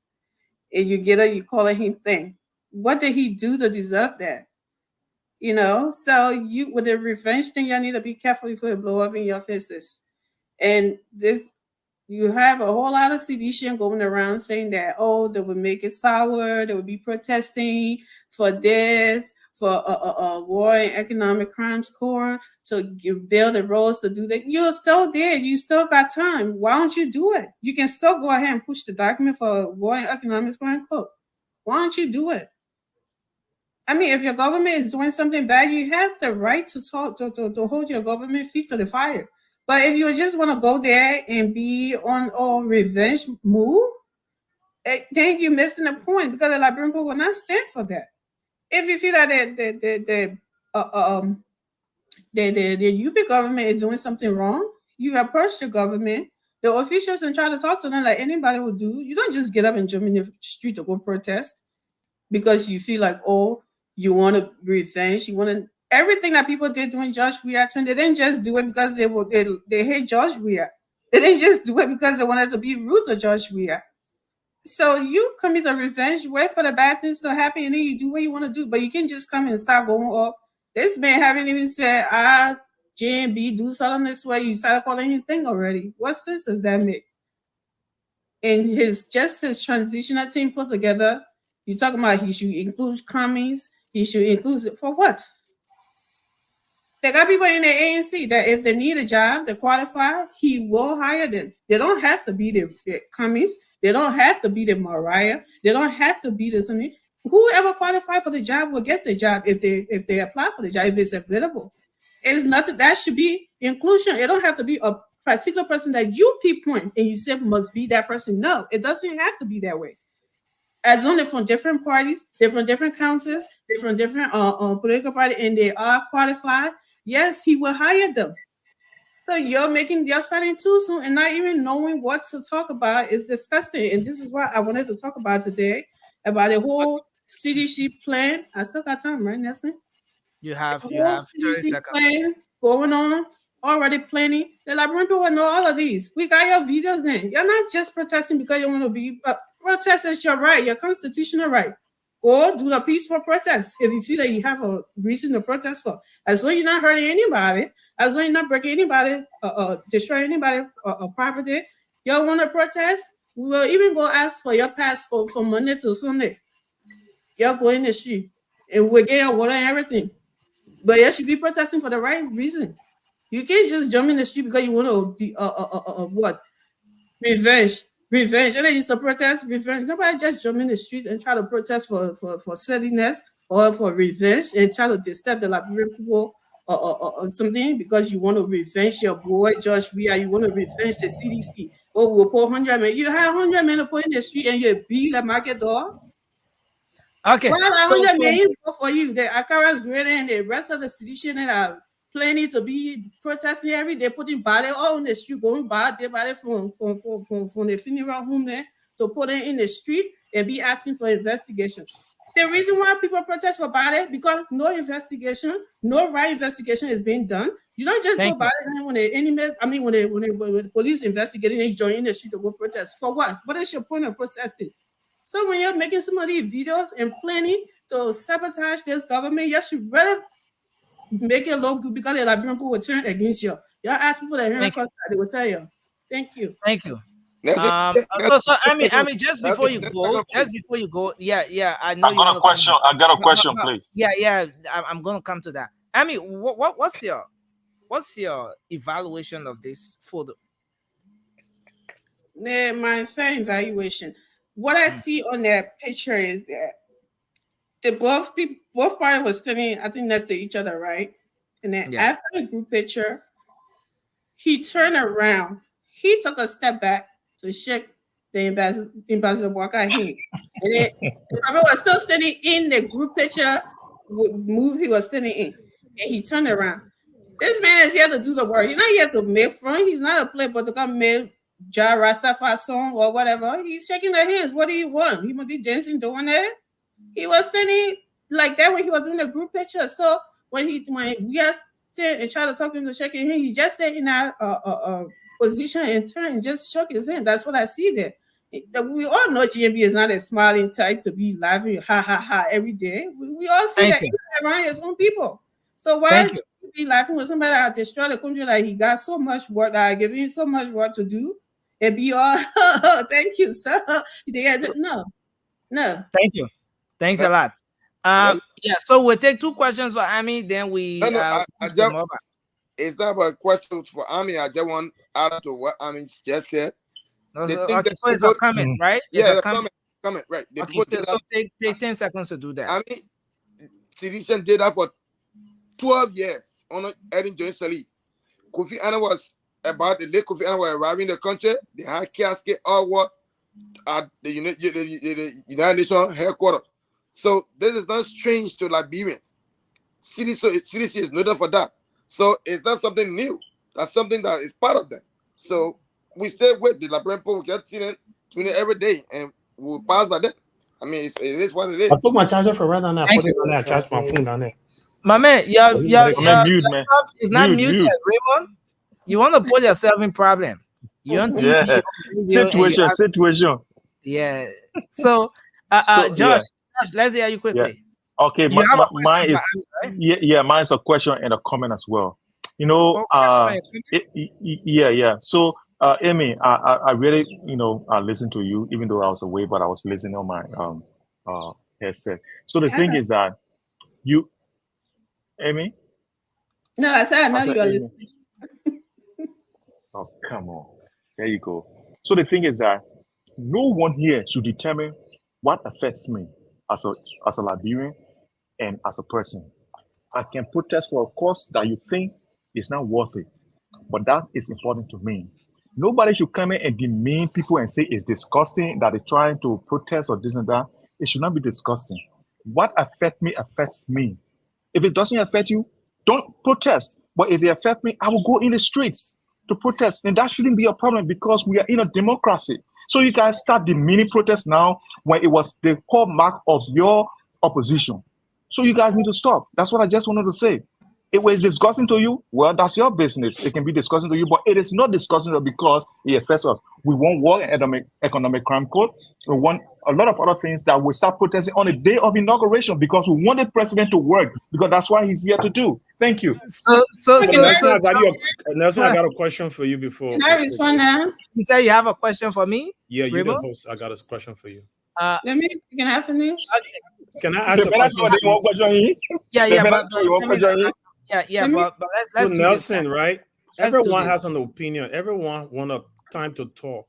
and you calling him thing. What did he do to deserve that? So you with the revenge thing, y'all need to be careful before it blow up in your faces. And this, you have a whole lot of sedition going around saying that, oh, they would make it sour, they would be protesting for this, for a war and economic crimes court to build the roads to do that. You're still there. You still got time. Why don't you do it? You can still go ahead and push the document for war and economic crime court. Why don't you do it? I mean, if your government is doing something bad, you have the right to talk to hold your government feet to the fire. But if you just want to go there and be on a revenge move, then you're missing the point, because the Liberian people will not stand for that. If you feel that the UP government is doing something wrong, you approach the government, the officials, and try to talk to them like anybody would do. You don't just get up and jump in the street to go protest because you feel like, oh, you want to revenge. You want to everything that people did during George Weah turn. They didn't just do it because they hate George Weah. They didn't just do it because they wanted to be rude to George Weah. So you commit a revenge, wait for the bad things to happen, and then you do what you want to do. But you can just come and start going off. This man haven't even said, J and B do something this way. You started calling him thing already. What sense does that make? And his transitional team put together, you talking about he should include commies, he should include it for what? They got people in the ANC that if they need a job, they qualify, he will hire them. They don't have to be the commies. They don't have to be the Mariah. They don't have to be the something. Whoever qualified for the job will get the job if they apply for the job, if it's available. It's nothing that should be inclusion. It don't have to be a particular person that you pinpoint and you say must be that person. No, it doesn't have to be that way. As long as from different parties, they're from different counties, they're from different political party, and they are qualified, yes, he will hire them. So you're starting too soon and not even knowing what to talk about is disgusting. And this is what I wanted to talk about today, about the whole CDC plan. I still got time, right, Nelson? You have 30 CDC seconds. plan going on, already planning. The Liberian people know all of these. We got your videos then. You're not just protesting because you want to be protest is your right, your constitutional right. Go do the peaceful protest if you feel that you have a reason to protest for. As long as you're not hurting anybody, as long as you're not breaking anybody, destroying anybody property, you want to protest, we will even go ask for your passport from Monday to Sunday. You'll go in the street and we'll get your water and everything. But you should be protesting for the right reason. You can't just jump in the street because you want to revenge. And then you to protest revenge. Nobody just jump in the street and try to protest for silliness or for revenge and try to disturb the Liberian people or something because you want to revenge your boy Josh Weah. You want to revenge the CDC. Oh, we'll put 100 men. You have 100 men to put in the street and you beat the market door. Okay. Well, 100 men vote for you. The Akara's greater and the rest of the sedition that are planning to be protesting every day, putting body all in the street, going by from the funeral home there to put it in the street and be asking for investigation. The reason why people protest for body because no investigation, no right investigation is being done. You don't just go body when the police investigating and join the street to go protest. For what? What is your point of protesting? So when you're making some of these videos and planning to sabotage this government, you should rather make it look good because the Liberian people will turn against you. Y'all ask people that hear across that, they will tell you. Thank you. Thank you. So I mean, just before you go, yeah, I know I got a question. I got a question, please. Yeah, I'm gonna come to that. I mean, what's your evaluation of this photo? My fair evaluation. What I see on that picture is that both parties were standing, I think, next to each other, right? And then after the group picture, he turned around. He took a step back to shake the Ambassador Walker hand. And then the brother was still standing in the group picture move he was standing in. And he turned around. This man is here to do the work. He's not here to make fun. He's not a playboy to come make Jah Rastafari song or whatever. He's shaking their hands. What do you want? He must be dancing, doing that. He was standing like that when he was doing the group picture. So when we asked him and try to talk to him to shake his hand, he just stayed in that position and turned and just shook his hand. That's what I see there. We all know GMB is not a smiling type to be laughing, ha ha ha, every day. We all see that even around his own people. So why should you be laughing with somebody that destroyed the country like he got so much work, that giving you so much work to do, and be all, thank you, sir. No. Thank you. Thanks a lot. Yeah, so we'll take 2 questions for Ami, then we it's not a question for Ami. I just want to add to what Ami just said. Okay, so it's a comment, right? Yeah, it's a comment, right. Okay, so take 10 seconds to do that. I mean, Sedition did that for 12 years on Erin Jones Salih. Kofi Annan was about the late Kofi Annan was arriving in the country. They had casket all what at the United Nations headquarters. So this is not strange to Liberians. CDC is noted for that. So it's not something new. That's something that is part of them. So we stay with the Liberian people. We get seen it every day, and we'll pass by that. I mean, it is what it is. I took my charger for right now. I put it on there. I charge my phone down there. My man, your mute, man. stuff is not muted, Raymond. You want to put yourself in problem. You want to situation. Yeah. So, Josh, let's hear you quickly. Yeah. Okay, mine is mine is a question and a comment as well. You know, So, Amy, I really, I listened to you, even though I was away, but I was listening on my headset. So the thing is that you, Amy. No, I said I know you are listening. Oh, come on. There you go. So the thing is that no one here should determine what affects me as a Liberian and as a person. I can protest for a cause that you think is not worth it, but that is important to me. Nobody should come in and demean people and say it's disgusting that they're trying to protest or this and that. It should not be disgusting. What affects me. If it doesn't affect you, don't protest. But if it affects me, I will go in the streets to protest. And that shouldn't be a problem because we are in a democracy. So you guys start the mini protest now when it was the hallmark of your opposition. So you guys need to stop. That's what I just wanted to say. If it's disgusting to you, well, that's your business. It can be disgusting to you, but it is not disgusting to you because it affects us. We want war and economic crime code. We want a lot of other things that we start protesting on the day of inauguration because we want the president to work because that's why he's here to do. Thank you. Nelson, I got a question for you before. Can I respond now? You say you have a question for me? Yeah, you're the host. I got a question for you. Can I finish? Can I ask a question? But let's do Nelson, right? Everyone has an opinion. Everyone want a time to talk.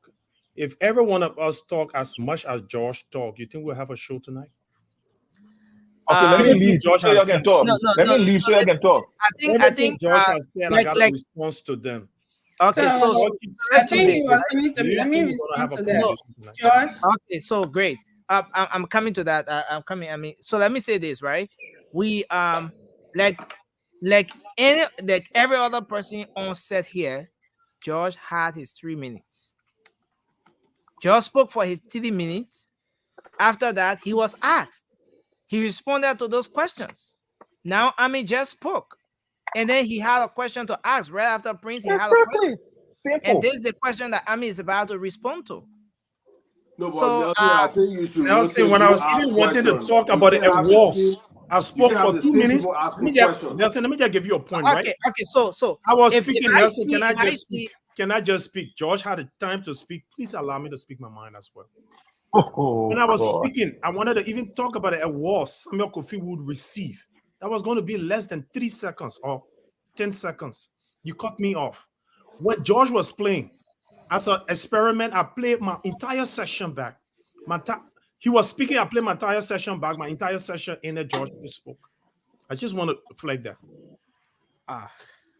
If every one of us talk as much as Josh talk, you think we'll have a show tonight? Okay, let me leave Josh so you can talk. Let me leave so you can talk. I think Josh has said I got a response to them. Okay, so I think he was listening to me. Let me respond to that. Josh. Okay, so great. I'm coming to that. I'm coming. I mean, so let me say this, right? We like every other person on set here, George had his 3 minutes. George spoke for his 3 minutes. After that, he was asked. He responded to those questions. Now, Ami just spoke. And then he had a question to ask right after Prince. He had a question. Simple. And this is the question that Ami is about to respond to. No, but so, Nelson, I think you should. Nelson, when I was even wanting to talk about it at Walls, I spoke for 2 minutes. Nelson, let me just give you a point, right? Okay. So I was speaking. Nelson, can I just speak? George had the time to speak. Please allow me to speak my mind as well. When I was speaking, I wanted to even talk about it at Walls. Samuel Kofi would receive. That was going to be less than 3 seconds or 10 seconds. You cut me off. When George was playing, as an experiment, I played my entire session back. He was speaking, I played my entire session back, my entire session in the George spoke. I just want to flag that.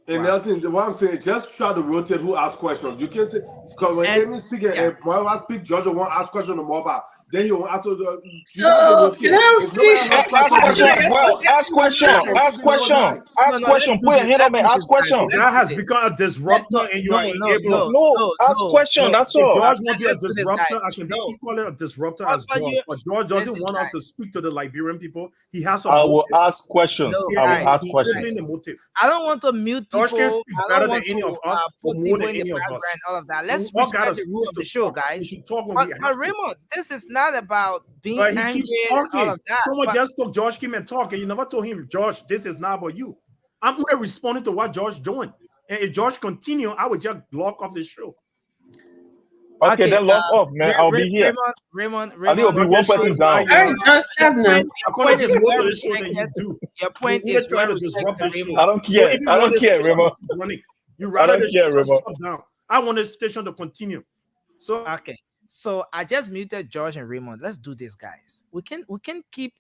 And Nelson, what I'm saying, just try to rotate who asks questions. You can say, because when Amy speaks and Moira speaks, George won't ask questions to Moba. then you will also you So, have to locate. can I If nobody please? has Ask question as well. Okay, Ask question. okay. Ask question. No, Ask no, let's question. do Put your this. hand up Let's and do ask this, guys. question. Let's That do has this. become a disruptor, and you are unable. No, ask question. No, That's if all. George won't be a Let's do this, disruptor, guys. I can be No, equally a disruptor as but George. you But George doesn't listen, want us guys. to speak to the Liberian people. He has a I motive. will ask questions. No, I will guys. ask He's questions. dribbling the motive. I don't want to mute George can people. speak I better don't than want any to of us, or put more people than in the any of us. background. All of that. We Let's all got a respect the rule space of to the show, talk. We guys. should talk when But we have to. Raymond, this is not about being But he angry keeps and all talking. of that. Someone But just told George came and talk, and you never told him, George, this is not about you. I'm only responding to what George doing. And if George continue, I would just block off the show. Okay, then lock off, man. I'll be here. Raymond, I think it'll be one person down. All right, just stop now. Your point is well the show that you respected. do. Your point You is try well to disrupt the respected, show. I don't care. Even I don't when the care, station Remo. is running, you I rather don't the care, station Remo. shut down. I want the station to continue. So okay. So I just muted George and Raymond. Let's do this, guys. We can keep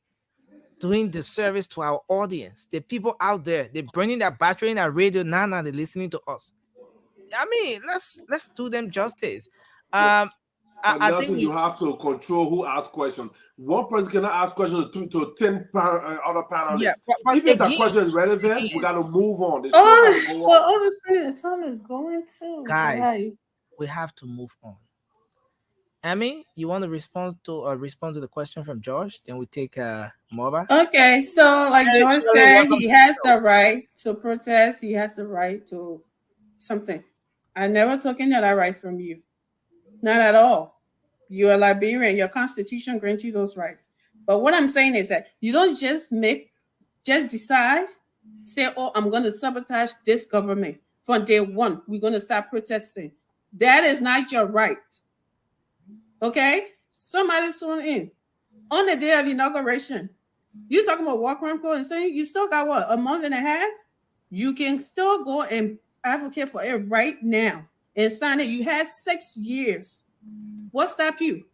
doing the service to our audience, the people out there. They're burning their battery in their radio now. They're listening to us. I mean, let's do them justice. But I Nelson, think you have to control who asks questions. One person cannot ask questions to 10 other panelists. Yeah, but Even if that again- question is relevant, we got to move on. The show Oh, has to go well, on. honestly, the time is going too. guys, we have to move on. Amy, you want to respond to the question from George? Then we take Moba. Okay, so like Hey, George Shirley, said, welcome he to has the the right to protest. He has the right to something. I never taken that right from you. Not at all. You're a Liberian. Your constitution grants you those rights. But what I'm saying is that you don't just decide, say, oh, I'm going to sabotage this government. From day one, we're going to start protesting. That is not your right. Okay? Somebody's sworn in. On the day of inauguration, you talking about war crime code and saying you still got what, a month and a half? You can still go and advocate for it right now and sign it. You had 6 years. What stopped you?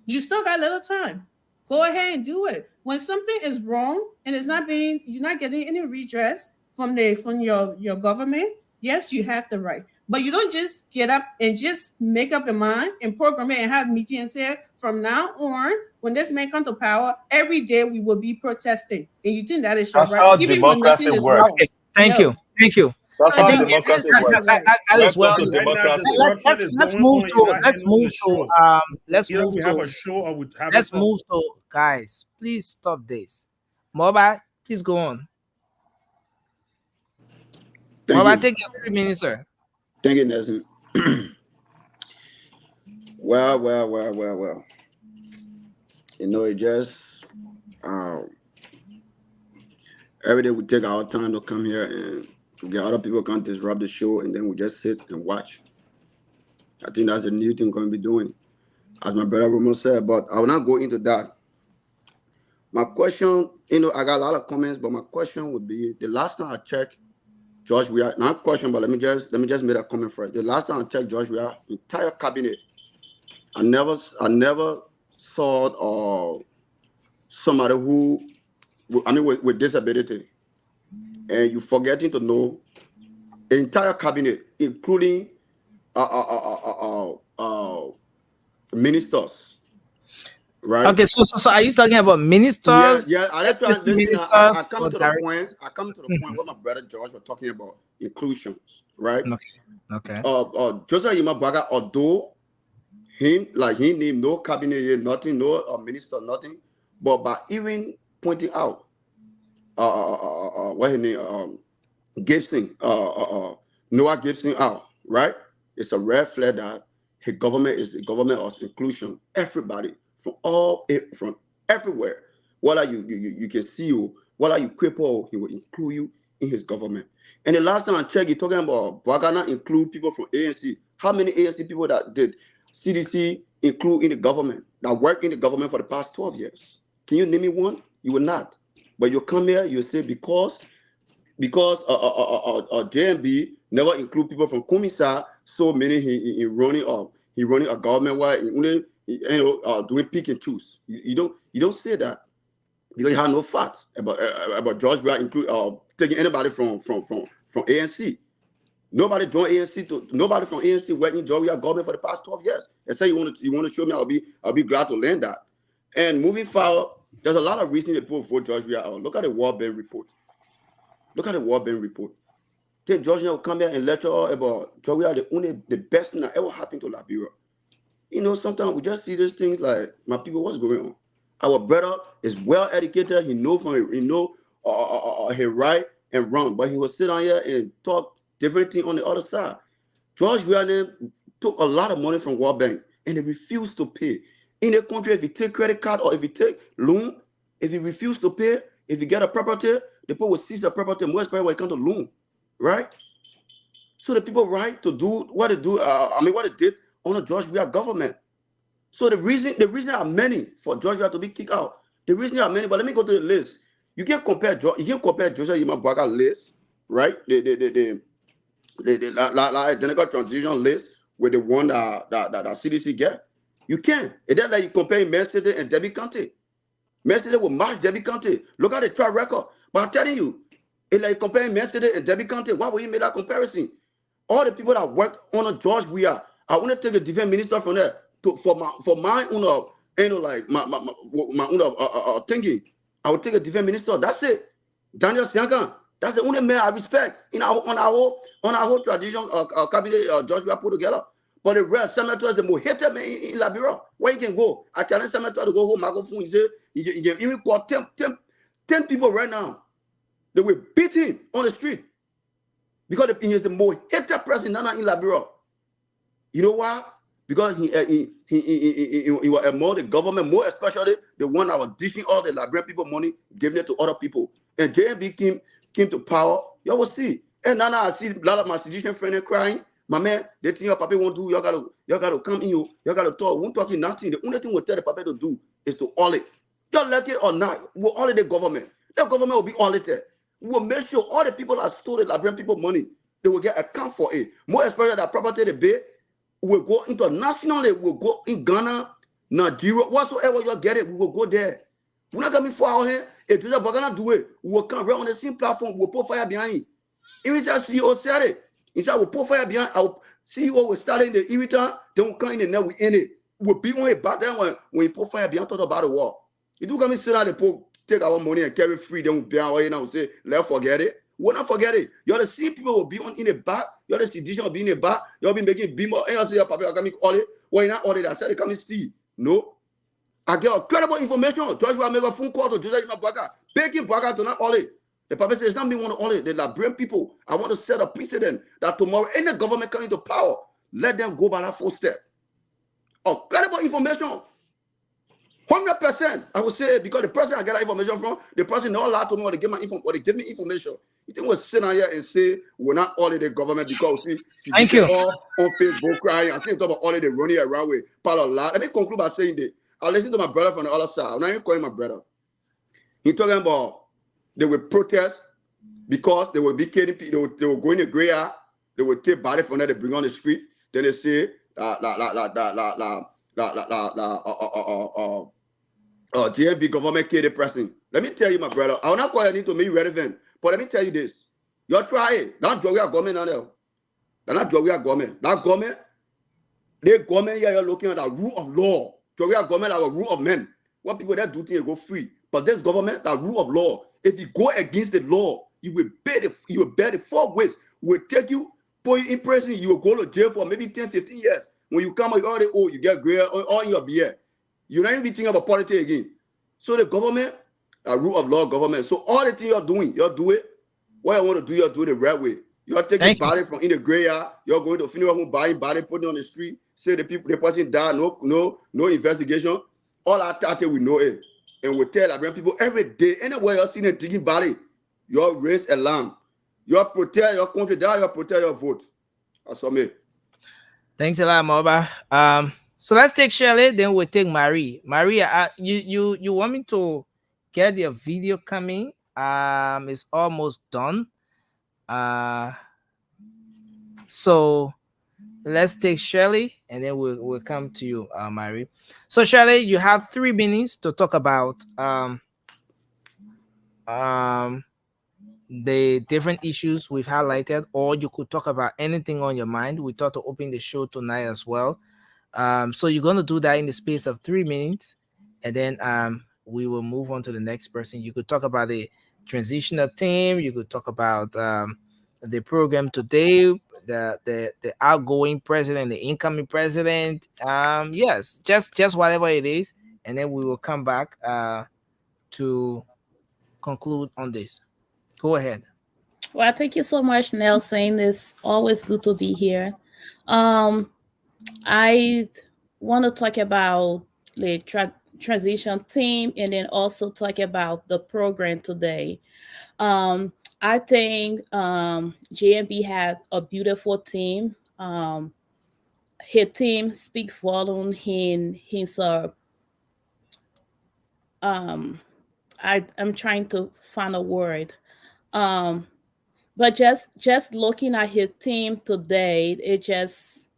You still got a little time. Go ahead and do it. When something is wrong and it's not being, you're not getting any redress from your government, yes, you have the right. But you don't just get up and just make up your mind and program it and have meetings and say, from now on, when this man come to power, every day we will be protesting. And you think that is your That's right? how Even when democracy nothing is works. wrong. Okay, thank you. That's I how think democracy works. that is well. Welcome to democracy. Let's move to let's move we have to a show or we have let's a move to guys. Please stop this. Moba, please go on. Moba, take your 3 minutes, sir. Thank you, Nelson. Well. You know, it just every day we take our time to come here and we get other people come disrupt the show and then we just sit and watch. I think that's a new thing we're going to be doing, as my brother Romo said, but I will not go into that. My question, I got a lot of comments, but my question would be, the last time I checked, George, we are not question, but let me just make a comment first. The last time I checked, George, we are entire cabinet. I never saw somebody who, with disability, and you forgetting to know, the entire cabinet, including ministers, right? Okay, so are you talking about ministers? Yeah. I come to the point. I come to the point what my brother George was talking about, inclusions, right? Okay. Joseph Yimabaga, although he named no cabinet, nothing, no minister, nothing, but by even pointing out, what his name, Gibson, Noah Gibson out, right? It's a red flag that his government is the government of inclusion. Everybody from everywhere. Whether you can see you, whether you cripple, he will include you in his government. And the last time I checked, you're talking about Bagana include people from ANC. How many ANC people that did CDC include in the government, that work in the government for the past 12 years? Can you name me one? You will not. But you come here, you say because JMB never include people from Kumisa, so many he running a government where he only doing pick and choose. You don't say that because you have no facts about George Weah include taking anybody from ANC. Nobody joined ANC nobody from ANC working George Weah government for the past 12 years. And say you want to show me, I'll be glad to learn that. And moving forward, there's a lot of reasons that people vote George Weah out. Look at the World Bank report. Look at the World Bank report. Take George Weah will come here and lecture about George Weah, the best thing that ever happened to Liberia. You know, sometimes we just see these things like, my people, what's going on? Our brother is well educated. He know he right and wrong, but he will sit down here and talk different things on the other side. George Weah took a lot of money from World Bank and they refused to pay. In the country, if you take credit card or if you take loan, if you refuse to pay, if you get a property, the people will seize the property, more especially when it comes to loan, right? So the people right to do what they do, what they did on the George Weah government. So the reason are many for George Weah to be kicked out. The reason are many, but let me go to the list. You can compare Joseph Yima Bwaga list, right? The identical transition list with the one that CDC get. You can. It's just like you compare Mercedes and Debbie County. Mercedes will match Debbie County. Look at the track record. But I'm telling you, it's like comparing Mercedes and Debbie County. Why would you make that comparison? All the people that work on a George Weah, I want to take a different minister from there for my own thinking. I would take a different minister. That's it. Daniel Siakan. That's the only man I respect on our whole tradition cabinet George Weah put together. But the rest, Senator is the most hated man in Liberia. Where you can go? I challenge Senator to go home microphone. He said he can even call 10 people right now. They will beat him on the street because he is the most hated person in Liberia. You know why? Because he was among the government, more especially the one that was dishing all the Liberian people money, giving it to other people. And JMB came to power. You will see. And now I see a lot of my sedition friends crying. My man, they think your papa won't do. You gotta come in. You gotta talk. Won't talking nothing. The only thing we tell the papa to do is to audit. You like it or not, we'll audit the government. The government will be audited. We'll make sure all the people that stole the Liberian people money, they will get account for it. More especially that property they pay will go internationally. We'll go in Ghana, Nigeria, whatsoever you get it, we will go there. We're not coming for our hand. If you're gonna do it, we'll come right on the same platform. We'll put fire behind it. Even that CEO said it. He said, we'll put fire behind. Our CEO will start in the irritant, then we'll come in and then we end it. We'll be on it back then when we put fire behind, talk about the war. You do come and sit down and take our money and carry free, then we'll be our way now and say, let's forget it. We'll not forget it. You're the same people will be in the back. You're the sedition will be in the back. You'll be making beam or and I say, Papa, you're coming all it. Why not all it? I said, they come and steal. No. I get credible information. George will make a phone call to Joseph Bwaga, begging Bwaga to not all it. The Papa says, it's not me want to all it. The Liberian people, I want to set a precedent that tomorrow any government coming to power, let them go by that footstep. Of credible information. 100%, I would say, because the person I get that information from, the person not allowed to me what they give me information. You think we'll sit down here and say we're not audit the government because see Thank you. all on Facebook crying. I see talk about audit the running around with part of lot. Let me conclude by saying that I listen to my brother from the other side. I'm not even calling my brother. He talking about they will protest because they will be killing people. They will go in the gray area. They will take body from there. They bring on the street. Then they say GMB government killed the person. Let me tell you, my brother, I will not call you to make relevant, but let me tell you this. You try it. That drug government now there. That's not drug government. That government, the government here, you're looking at the rule of law. Drug government are a rule of men. What people that do things go free. But this government, the rule of law. If you go against the law, you will bear the 4 ways. Will take you, put you in prison, you will go to jail for maybe 10, 15 years. When you come out, you already old, you get gray all in your beard. You're not even thinking about politics again. So the government, a rule of law government. So all the things you're doing, you'll do it. What you want to do, you'll do it the right way. You're taking body from in the graveyard. You're going to funeral home, buying body, putting it on the street. Say the person died, no investigation. All that we know it. And we tell Liberian people every day, anywhere you're seeing a digging body, you raise alarm. You protect your country, that you protect your vote. That's for me. Thanks a lot, Moba. So let's take Shirley, then we'll take Marie. Maria, you want me to get your video coming? It's almost done. So let's take Shirley, and then we'll come to you, Marie. So Shirley, you have 3 minutes to talk about the different issues we've highlighted, or you could talk about anything on your mind. We thought to open the show tonight as well. So you're going to do that in the space of 3 minutes, and then we will move on to the next person. You could talk about the transitional team. You could talk about the program today, the outgoing president, the incoming president. Yes, just whatever it is, and then we will come back to conclude on this. Go ahead. Well, thank you so much, Nelson. It's always good to be here. Um, I want to talk about the transition team and then also talk about the program today. Um, I think JMB has a beautiful team. His team speak volume in his um I'm trying to find a word. Um but just looking at his team today, it just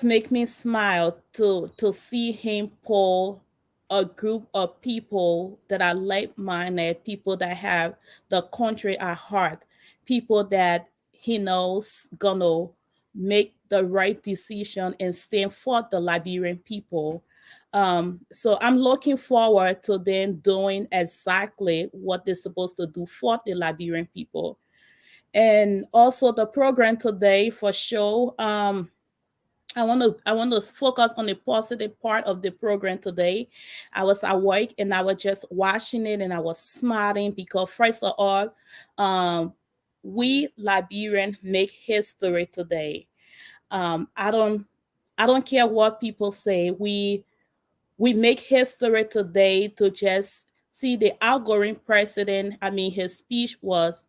makes me smile to see him pull a group of people that are like-minded, people that have the country at heart, people that he knows gonna make the right decision and stand for the Liberian people. So I'm looking forward to them doing exactly what they're supposed to do for the Liberian people. And also the program today for sure. I want to focus on the positive part of the program today. I was awake and I was just watching it and I was smiling because first of all, um, we Liberian make history today. I don't care what people say. We make history today to just see the outgoing president. I mean, his speech was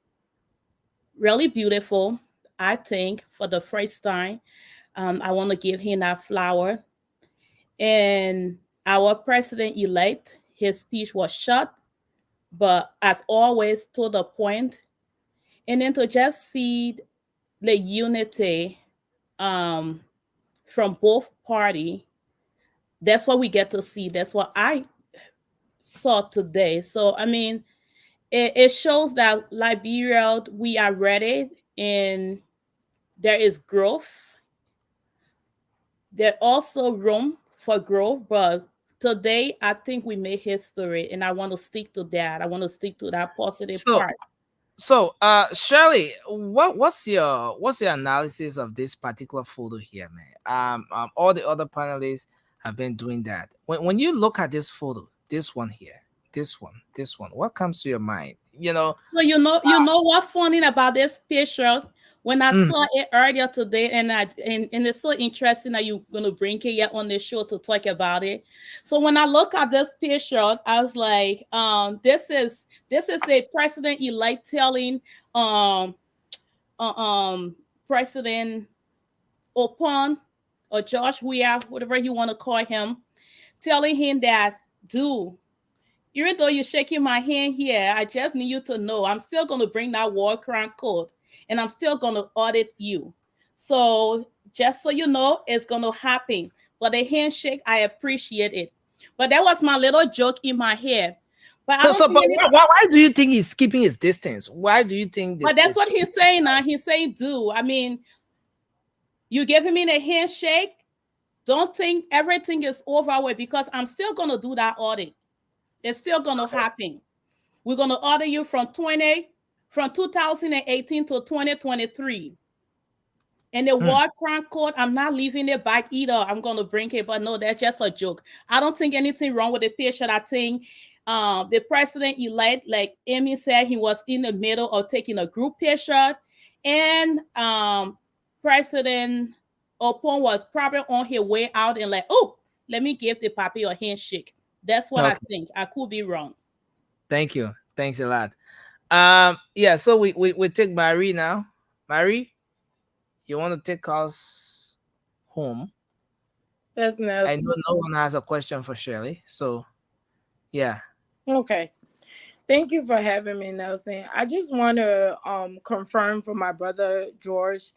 really beautiful. I think for the first time, I want to give him that flower. And our president elect, his speech was short, but as always, to the point. And then to just see the unity um, from both party, that's what we get to see. That's what I saw today. So, I mean, it shows that Liberia, we are ready and there is growth. There also room for growth, but today I think we made history, and I want to stick to that. I want to stick to that positive So, part. Shirley, what's your analysis of this particular photo here, man? All the other panelists have been doing that. When you look at this photo, this one here, this one, what comes to your mind? So you know what's funny about this picture? When I Mm. saw it earlier today, and it's so interesting that you're gonna bring it here on the show to talk about it. So when I look at this picture, I was like, this is the president elect telling um President Opon or Josh Weah, whatever you want to call him, telling him that, dude, even though you're shaking my hand here, I just need you to know I'm still going to bring that war crime code and I'm still going to audit you. So just so you know, it's going to happen. But the handshake, I appreciate it. But that was my little joke in my head. But I So, don't so, think but any. why do you think he's keeping his distance? Why do you think But that? that's what he's saying now. He's saying, do. I mean, you giving me the handshake. Don't think everything is over with because I'm still going to do that audit. It's still going to happen. We're going to audit you from 2018 to 2023. And the war crime code, I'm not leaving it back either. I'm going to bring it, but no, that's just a joke. I don't think anything wrong with the picture. I think the president elect, like Amy said, he was in the middle of taking a group picture, and President Opon was probably on his way out and like, oh, let me give the papi a handshake. That's what I Okay, think. I could be wrong. thank you. Thanks a lot. Yeah. So we take Marie now. Marie, you want to take us home? Yes, I know Nelson. no one has a question for Shirley. So yeah. Okay. Thank you for having me, Nelson. I just want to confirm for my brother George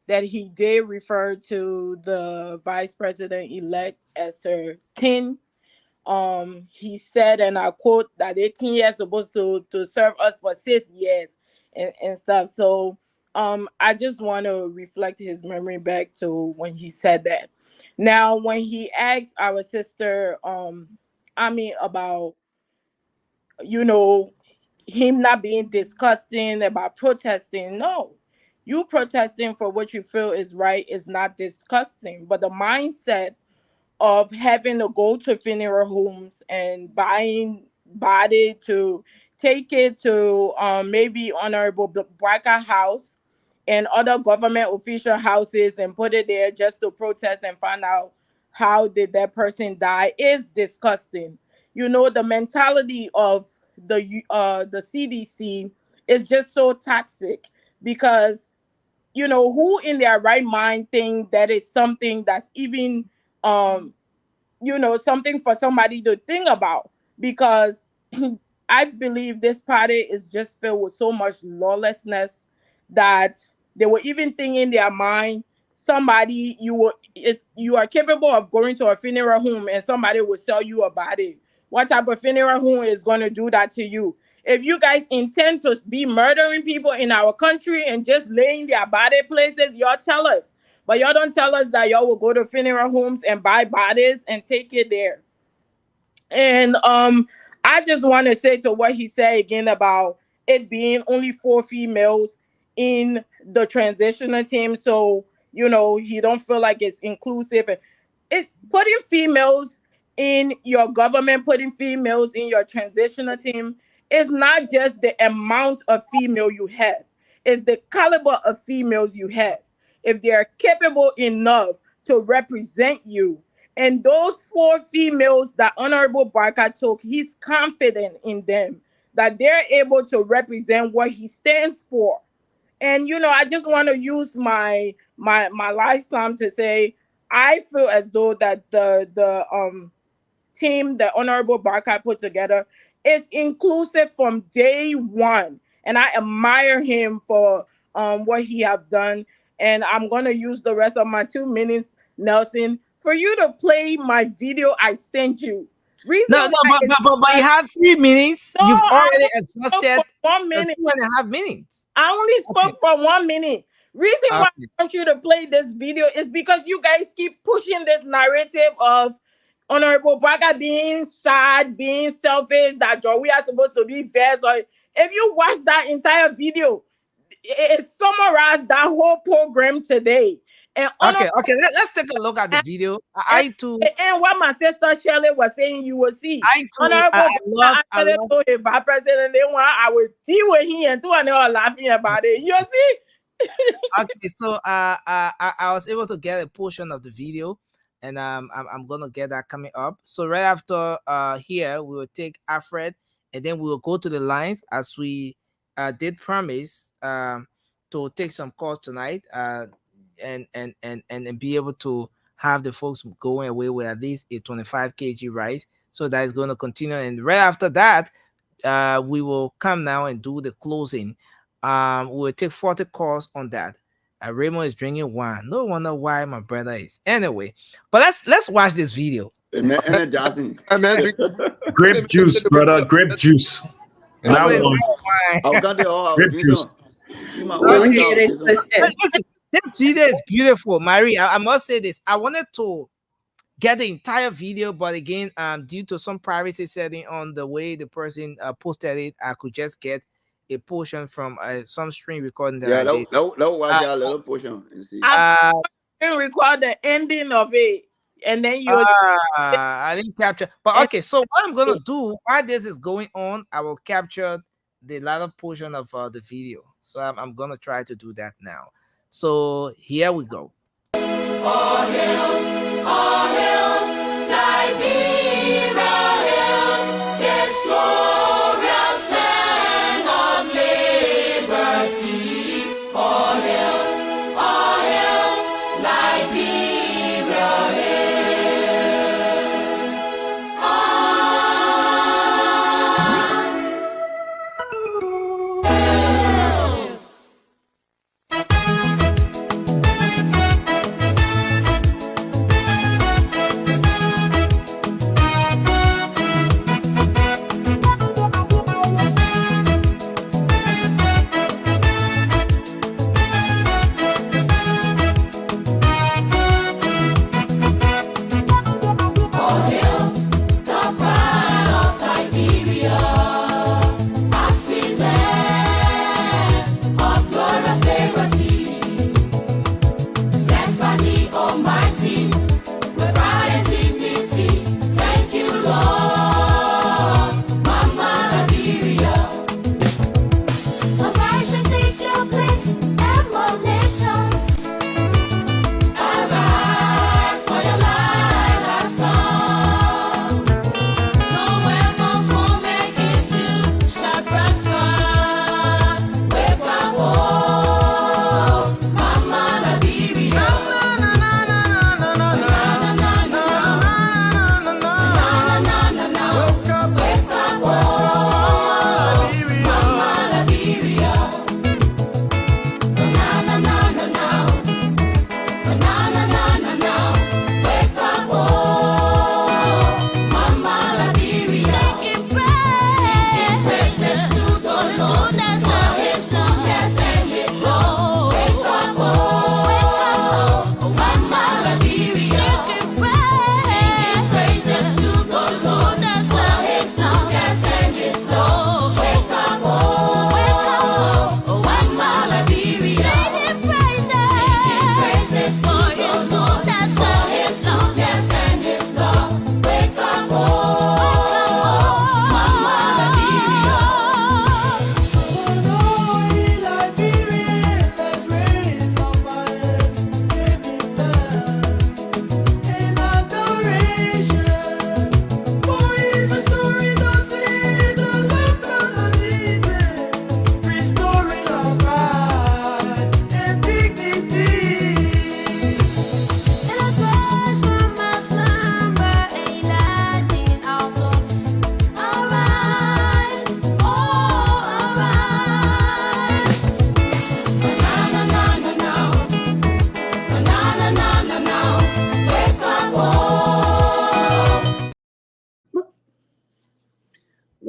that he did refer to the vice president elect as her 10. He said, and I quote, that 18 years supposed to serve us for 6 years and stuff. So I just want to reflect his memory back to when he said that. Now, when he asked our sister, about, you know, him not being disgusting about protesting, no. You protesting for what you feel is right is not disgusting, but the mindset of having to go to funeral homes and buying body to take it to maybe Honorable Barker house and other government official houses and put it there just to protest and find out how did that person die is disgusting. You know, the mentality of the CDC is just so toxic because, you know, who in their right mind think that is something that's even um something for somebody to think about, because I believe this party is just filled with so much lawlessness that they were even thinking in their mind somebody you are capable of going to a funeral home and somebody will sell you a body. What type of funeral home is going to do that to you? If you guys intend to be murdering people in our country and just laying their body places, y'all tell us. But y'all don't tell us that y'all will go to funeral homes and buy bodies and take it there. And I just want to say to what he said again about it being only 4 females in the transitional team, so he don't feel like it's inclusive. It putting females in your government, putting females in your transitional team is not just the amount of female you have, it's the caliber of females you have. If they are capable enough to represent you, and those 4 females that Honorable Barker took, he's confident in them that they're able to represent what he stands for. And I just want to use my lifetime to say I feel as though that the team that Honorable Barker put together is inclusive from day one, and I admire him for what he have done. And I'm gonna use the rest of my 2 minutes, Nelson, for you to play my video I sent you. Reason No, why but you had 3 minutes. No, You've I already only spoke exhausted for 1 minute. 2.5 minutes. I only spoke for 1 minute. Reason why Okay. I want you to play this video is because you guys keep pushing this narrative of Honorable Braga being sad, being selfish, that we are supposed to be vexed. Or if you watch that entire video, it summarized that whole program today. And Okay. Let's take a look at the video. I too. And what my sister Shirley was saying, you will see. I too. Honorable I love. to if I president, they want I will deal with him and two and they are laughing about it. You see? Okay, so I was able to get a portion of the video, and I'm gonna get that coming up. So right after here we will take Alfred, and then we will go to the lines as we did promise to take some calls tonight and be able to have the folks going away with at least a 25 kg rice. So that is going to continue, and right after that we will come now and do the closing. We'll take 40 calls on that. Raymond is drinking wine. No wonder why my brother is. Anyway, but let's watch this video. Energizing. Grape juice, brother. Grape juice. Now grape juice. Don't get it twisted. This video is beautiful, Marie. I must say this. I wanted to get the entire video, but again, due to some privacy setting on the way the person posted it, I could just get a portion from some screen recording that I did. Let's watch that little portion and see. I record the ending of it, and then you. I didn't capture, but okay. So what I'm gonna do while this is going on, I will capture the latter portion of the video. So I'm gonna try to do that now. So here we go.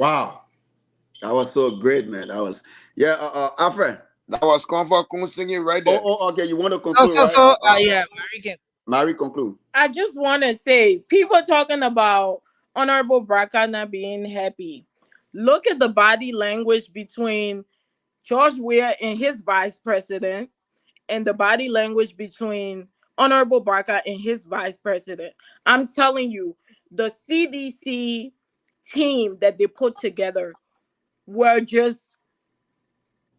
Wow, that was so great, man. That was Alfred. That was Comfort Kun singing right there. Oh, okay. You want to conclude, right? Yeah, Mary can. Mary, conclude. I just want to say, people talking about Honorable Braka not being happy. Look at the body language between George Weah and his vice president, and the body language between Honorable Braka and his vice president. I'm telling you, the CDC team that they put together were just,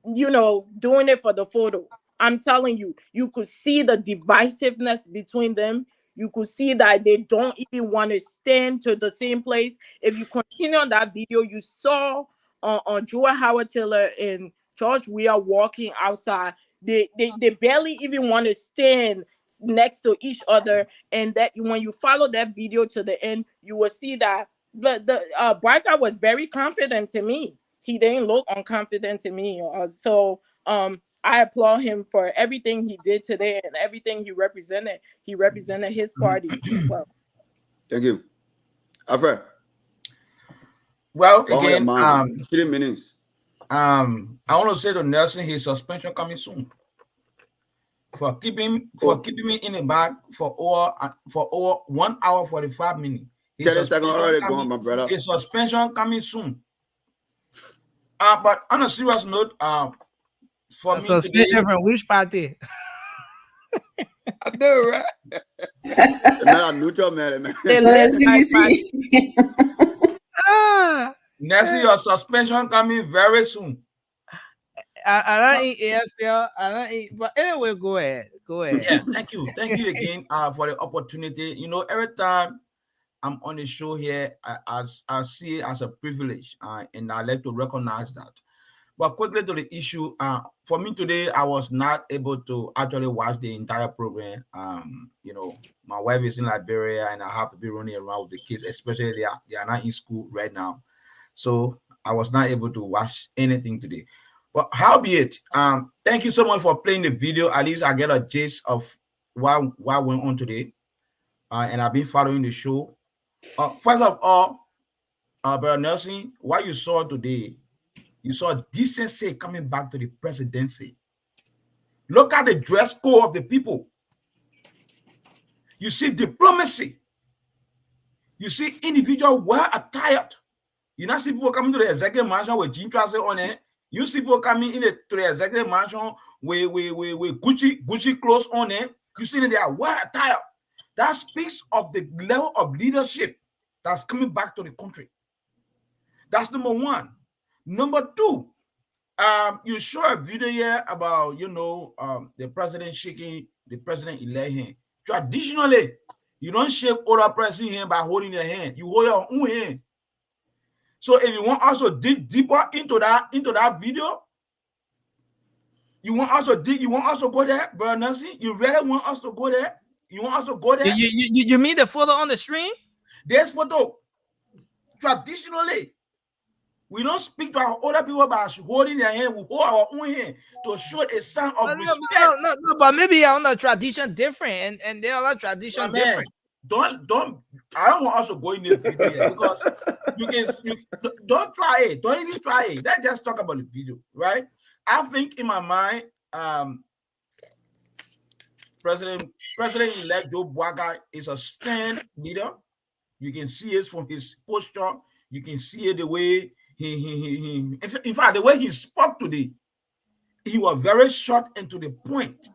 doing it for the photo. I'm telling you, you could see the divisiveness between them. You could see that they don't even want to stand to the same place. If you continue on that video, you saw on Joel Howard Taylor and George Weah walking outside. They barely even want to stand next to each other. And that when you follow that video to the end, you will see that the Barker was very confident to me. He didn't look unconfident to me. I applaud him for everything he did today and everything he represented. He represented his party well. Thank you. Alfred. Well, again, 3 minutes. I want to say to Nelson, his suspension coming soon. For keeping me in the bag for over 1 hour 45 minutes. His suspension coming soon. But on a serious note, for me suspension today, from which party? I know, right? Not a neutral man. Nancy, your suspension coming very soon. I don't eat AFL. I don't eat. But anyway, go ahead. Yeah, thank you again for the opportunity. Every time I'm on the show here, I see it as a privilege, and I like to recognize that. But quickly to the issue, for me today, I was not able to actually watch the entire program. My wife is in Liberia, and I have to be running around with the kids, especially they are not in school right now. So I was not able to watch anything today. But howbeit, thank you so much for playing the video. At least I get a gist of what went on today. And I've been following the show. First of all, Brother Nelson, what you saw today, you saw decency coming back to the presidency. Look at the dress code of the people. You see diplomacy. You see individual well attired. You not see people coming to the executive mansion with jean trousers on it. You see people coming to the executive mansion with Gucci clothes on it. You see that they are well attired. That speaks of the level of leadership that's coming back to the country. That's number one. Number two, you saw a video here about, the president shaking the president-elect hand. Traditionally, you don't shake other president hand by holding their hand. You hold your own hand. So if you want us to dig deeper into that video, you want us to go there, Brother Nancy? You really want us to go there? You want us to go there? You mean the photo on the screen? There's photo. Traditionally, we don't speak to our older people by holding their hand. We hold our own hand to show a sign of respect. No, but maybe on the tradition different, and there are tradition different. I don't want us to go in this video here because you don't try it. Don't even try it. Let's just talk about the video, right? I think in my mind, President-elect Joe Biden is a stern leader. You can see it from his posture. You can see it the way he in fact, the way he spoke today, he was very short and to the point.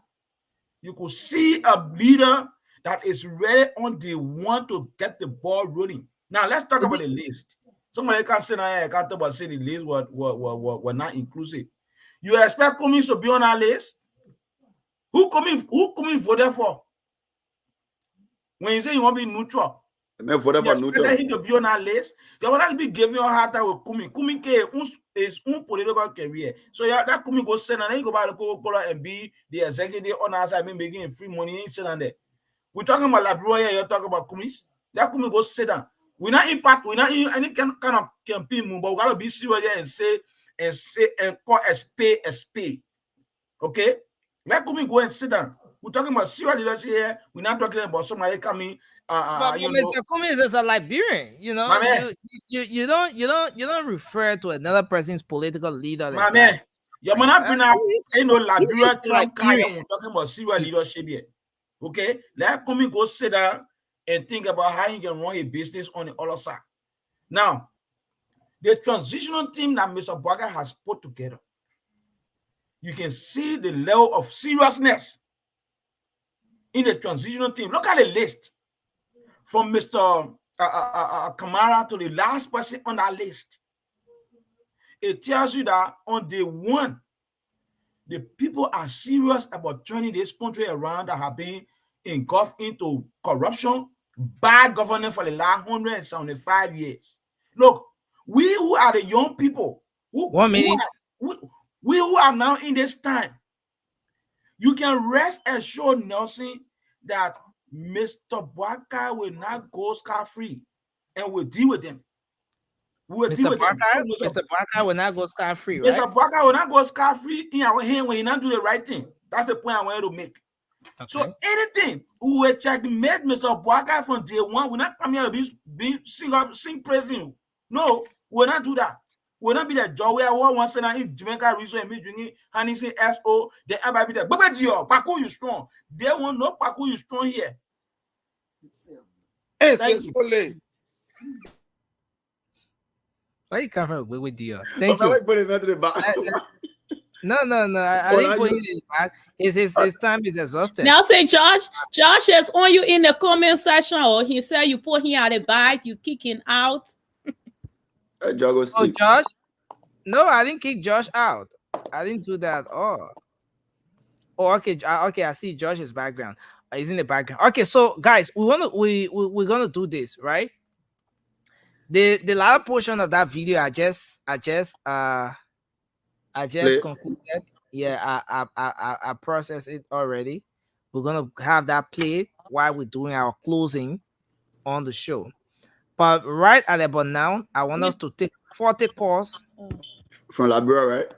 You could see a leader that is ready on the one to get the ball rolling. Now let's talk about the list. Somebody can say I can't talk about say the list were not inclusive. You expect Cummings to be on our list? Who Cummings voted for? When you say you want to be neutral, you expect him to be on our list? You want to be giving your heart out with Cummings. Cummings is un political career. So that Cummings go send and then you go back to Coca-Cola and be the executive on our side, making free money. Ain't sitting there. We're talking about Liberia, you're talking about Cummings. That Cummings go sit down. We're not in any kind of campaign move, but we gotta be serious here and call a spade a spade. Okay? Let Cummings go and sit down. We're talking about serious leadership here. We're not talking about somebody coming But you know, Mr. Cummings is a Liberian. You know, my man, you don't refer to another person's political leader my like man, that. you might not bring out, you know, He is Liberia a Trump card. Liberian. We're talking about serial leadership here. Okay, let come go sit down and think about how you can run a business on the other side. Now, the transitional team that Mr. Bwaga has put together, you can see the level of seriousness in the transitional team. Look at the list from Mr. Kamara to the last person on that list. It tells you that on day one, the people are serious about turning this country around that have been engulfed into corruption, bad governance for the last 175 years. Look, we who are the young people, we who are now in this time, you can rest assured, Nelson, that Mr. Bwaka will not go scot-free, and we'll deal with them. We'll deal with them. Mr. Bwaka will not go scot-free, right? Mr. Bwaka will not go scot-free in our hand when he not do the right thing. That's the point I wanted to make. Okay. So anything we will checkmate Mr. Bwaka from day one. We're not coming here to be sing praising. No, we'll not do that. We'll not be the joy where one say in Jamaica reason and me drinking and he say SO, the everybody be there. But Paco, you strong. They won't know Paco, you strong here. Thank you. Why you come from with Dio? Thank you. No. I didn't put it in the back. His time is exhausted. Now say Josh is on you in the comment section, or he said you put him out the bag, you kick him out. Oh, Josh? No, I didn't kick Josh out. I didn't do that. Oh, okay. Okay, I see Josh's background. He's in the background. Okay, so guys, we're gonna do this, right? The latter portion of that video, I just concluded. Yeah, I processed it already. We're gonna have that played while we're doing our closing on the show. But right at about now, I want us to take 40 calls from Liberia, right?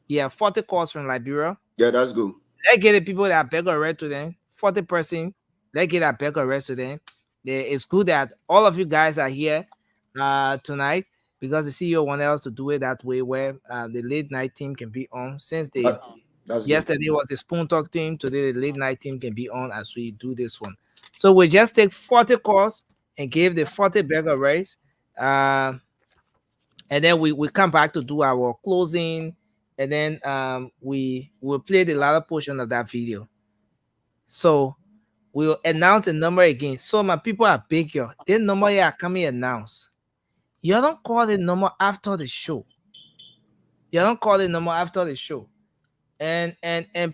Yeah, 40 calls from Liberia. Yeah, that's good. Let's get the people that beg or read to them. 40%. Let's get that beg or read to them. It's good that all of you guys are here tonight, because the CEO wanted us to do it that way, where the late night team can be on. Since yesterday was the Spoon Talk team, today the late night team can be on as we do this one. So we just take 40 calls and give the 40 burger race, and then we come back to do our closing, and then we will play the latter portion of that video. So we'll announce the number again. So my people are big here. The number here coming announce. You don't call the number after the show. You don't call the number after the show. And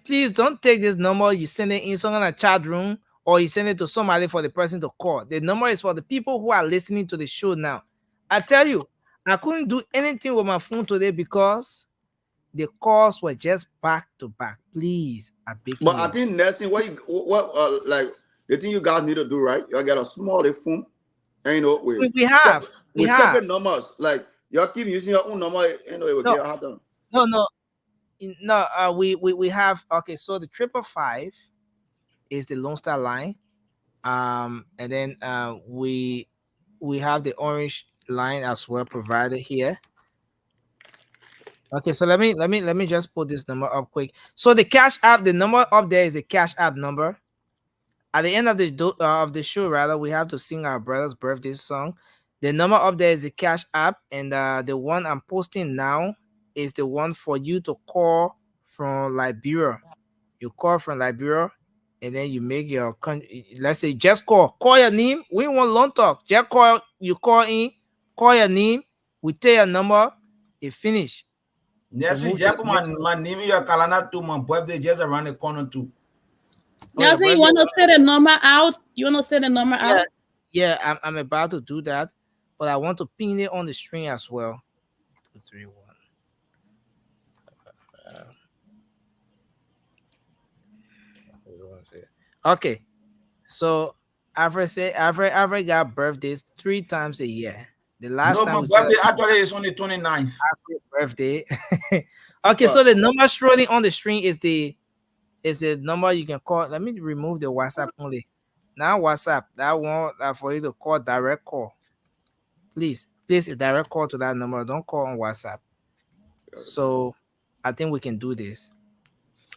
please don't take this number, you send it in some kind of chat room, or you send it to somebody for the person to call. The number is for the people who are listening to the show now. I tell you, I couldn't do anything with my phone today because the calls were just back to back. Please, I beg you. But I think next thing, like the thing you guys need to do, right? You get a small phone, and you know, we have separate numbers. Like you keep using your own number, you know, it will get hard done. No, we have, okay, so the 555 is the Lone Star line, and then we have the orange line as well provided here. Okay, so let me just put this number up quick. So the Cash App, the number up there is the Cash App number. At the end of the show, rather, we have to sing our brother's birthday song. The number up there is the Cash App, and the one I'm posting now is the one for you to call from Liberia. You call from Liberia, and then you make your country. Let's say just call your name. We want long talk. Just call. You call in, call your name. We tell your number. It finish. Yes, my name in your calendar too. My birthday just around the corner too. Now, so you want to set a number out? You want to set a number out? Yeah, I'm about to do that, but I want to pin it on the screen as well. 2, 3, 1. Okay, so Alfred got birthdays 3 times a year. The last time my birthday actually is on the 29th. Happy birthday. Okay, so the number scrolling on the screen is the number you can call. Let me remove the WhatsApp only. Now WhatsApp. That one for you to call direct call. Please place a direct call to that number. Don't call on WhatsApp. So I think we can do this.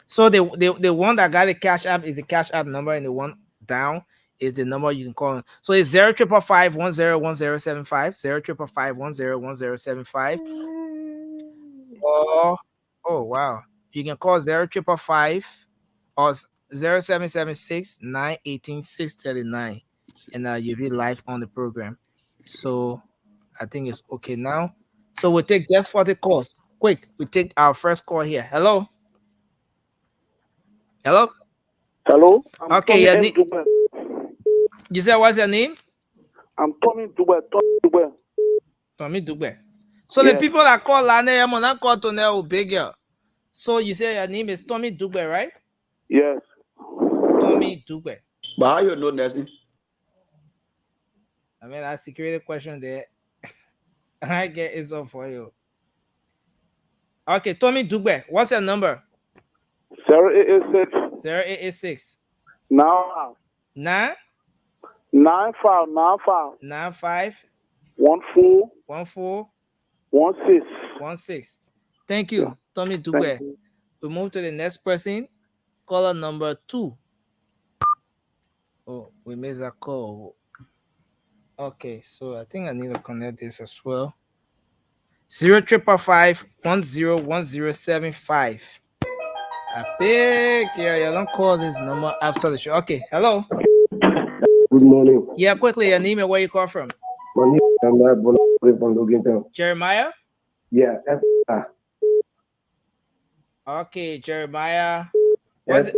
So the one that got the cash app is the cash app number, and the one down is the number you can call. So it's 0555101075, 0555101075. Or oh wow, you can call 0555 or 0776 918 639, and you'll be live on the program. So I think it's okay now. So we'll take just 40 calls. Quick, we take our first call here. Hello. Hello. Hello. Okay, your name. You said what's your name? I'm Tommy Dube. Tommy Dube. Tommy Dube. So the people that call Lane, I'm not call to know big girl. So you say your name is Tommy Dube, right? Yes. Tommy Dube. But how you know Nelson? I mean, that's a security question there. I get it all for you. Okay, Tommy Dube. What's your number? 0886. 0886. Now. 9 95 95 95 14 14 16 16. Thank you, Tommy Dube. We move to the next person. Caller number 2. Oh, we missed that call. Okay, so I think I need to connect this as well. 0555 101075. I pick. Yeah, don't call this number after the show. Okay, hello. Good morning. Yeah, quickly, your name and where you call from. My name is Jeremiah Bola from Logan. Jeremiah? Yeah. Okay, Jeremiah. What's it?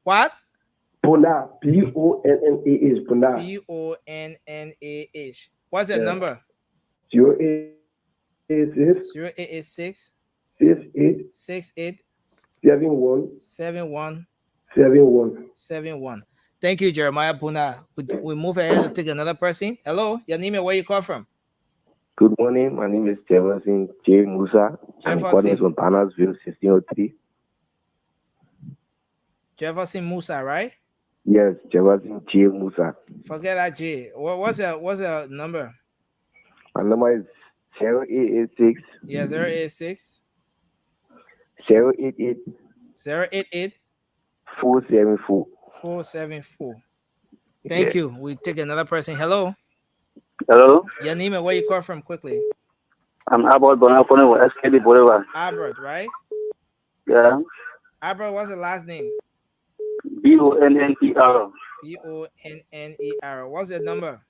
What? Pona. P-O-N-N-A-H. Pona. P-O-N-N-A-H. What's your number? 0886 0886 68 68 71 71 71 71. Thank you, Jeremiah Puna. We move ahead to take another person. Hello, your name and where you call from? Good morning. My name is Jefferson J. Musa. I'm calling from Bannersville, 1603. Jefferson Musa, right? Yes, Jefferson J. Musa. Forget that J. What's your number? My number is 0886. Yeah, 086 088 088 474 474. Thank you. We take another person. Hello. Hello. Your name and where you call from quickly. I'm Albert Bonner calling from SKB Boulevard. Albert, right? Yeah. Albert, what's the last name? Bonner. Bonner. What's your number?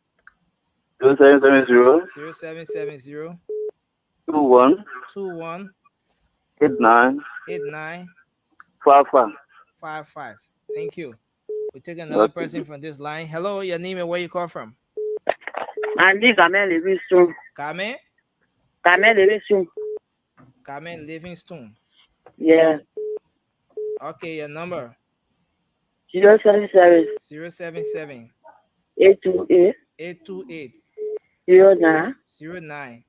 0770 0770 21 21 89 89 55. 55. Thank you. We take another person from this line. Hello, your name and where you call from? My name is Carmen Livingstone. Carmen? Carmen Livingstone. Carmen Livingstone. Yeah. Okay, your number? 077 077 828 828 09 09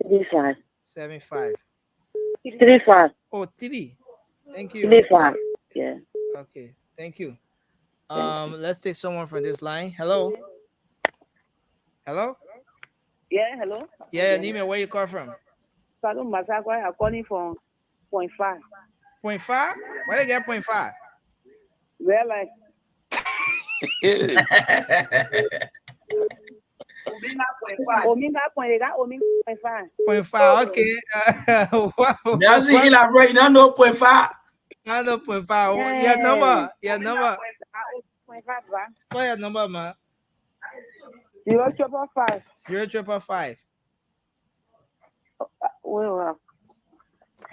35 75 35. Oh, TV. Thank you. 35. Yeah. Okay, thank you. Let's take someone from this line. Hello. Hello. Yeah, hello. Yeah, name and where you call from? Pardon, Masakwa. I'm calling from 0.5. 0.5? Why they get 0.5? Well, like. Ominga 0.5. 0.5. Okay. Wow. That's the hill I'm right now. No 0.5. I know 0.5. Your number. Your number. 0.5. What's your number, man? 0.5. 0.5.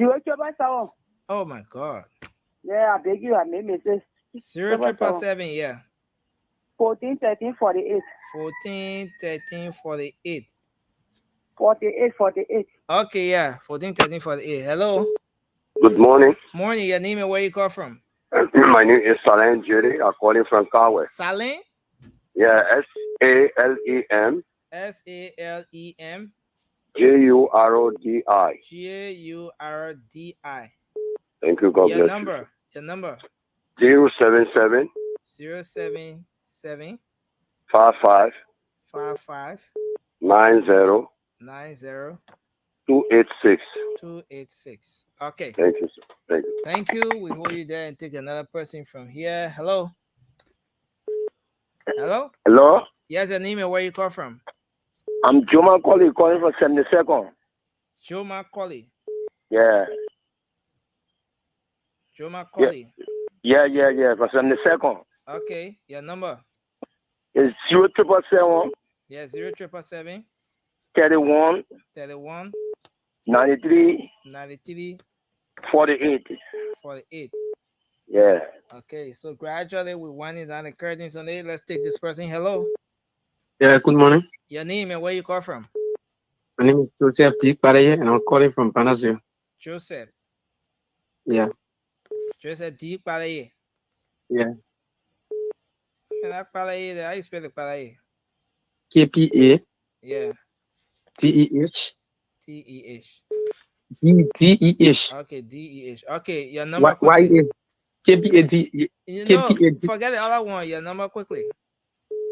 0.7. Oh my God. Yeah, I beg you. I made mistake. 0.777. Yeah. 14 13 48. 14 13 48. 48 48. Okay, yeah. 14 13 48. Hello. Good morning. Morning. Your name and where you call from? My name is Salem Judy. I'm calling from Kawe. Salem? Yeah, SALEM. SALEM. JURODI. JURDI. Thank you. God Your bless number. Your number. 077 077 7 55 55 90 90 286. 286. Okay. Thank you, sir. Thank you. Thank you. We hold you there and take another person from here. Hello. Hello. Hello? Yes, your name and where you call from? I'm Juma Colley calling from 72nd. Joe Macaulay. Yeah. Joe Macaulay. Yeah, from 72nd. Okay. Your number? It's 0777 Yeah, 0777 31 31 93 93 48. 48. Yeah. Okay, so gradually we're winding down the curtains on it. Let's take this person. Hello. Yeah, good morning. Your name and where you call from? My name is Joseph D. Paraye, and I'm calling from Panasville. Joseph. Yeah. Joseph D. Palaye. Yeah. And that Palaye, how you spell the Palaye? KPA. Yeah. TEH. TEH. DEH. Okay, DEH. Okay, your number Why quickly. is KPA You know, KPA forget the other one. Your number quickly.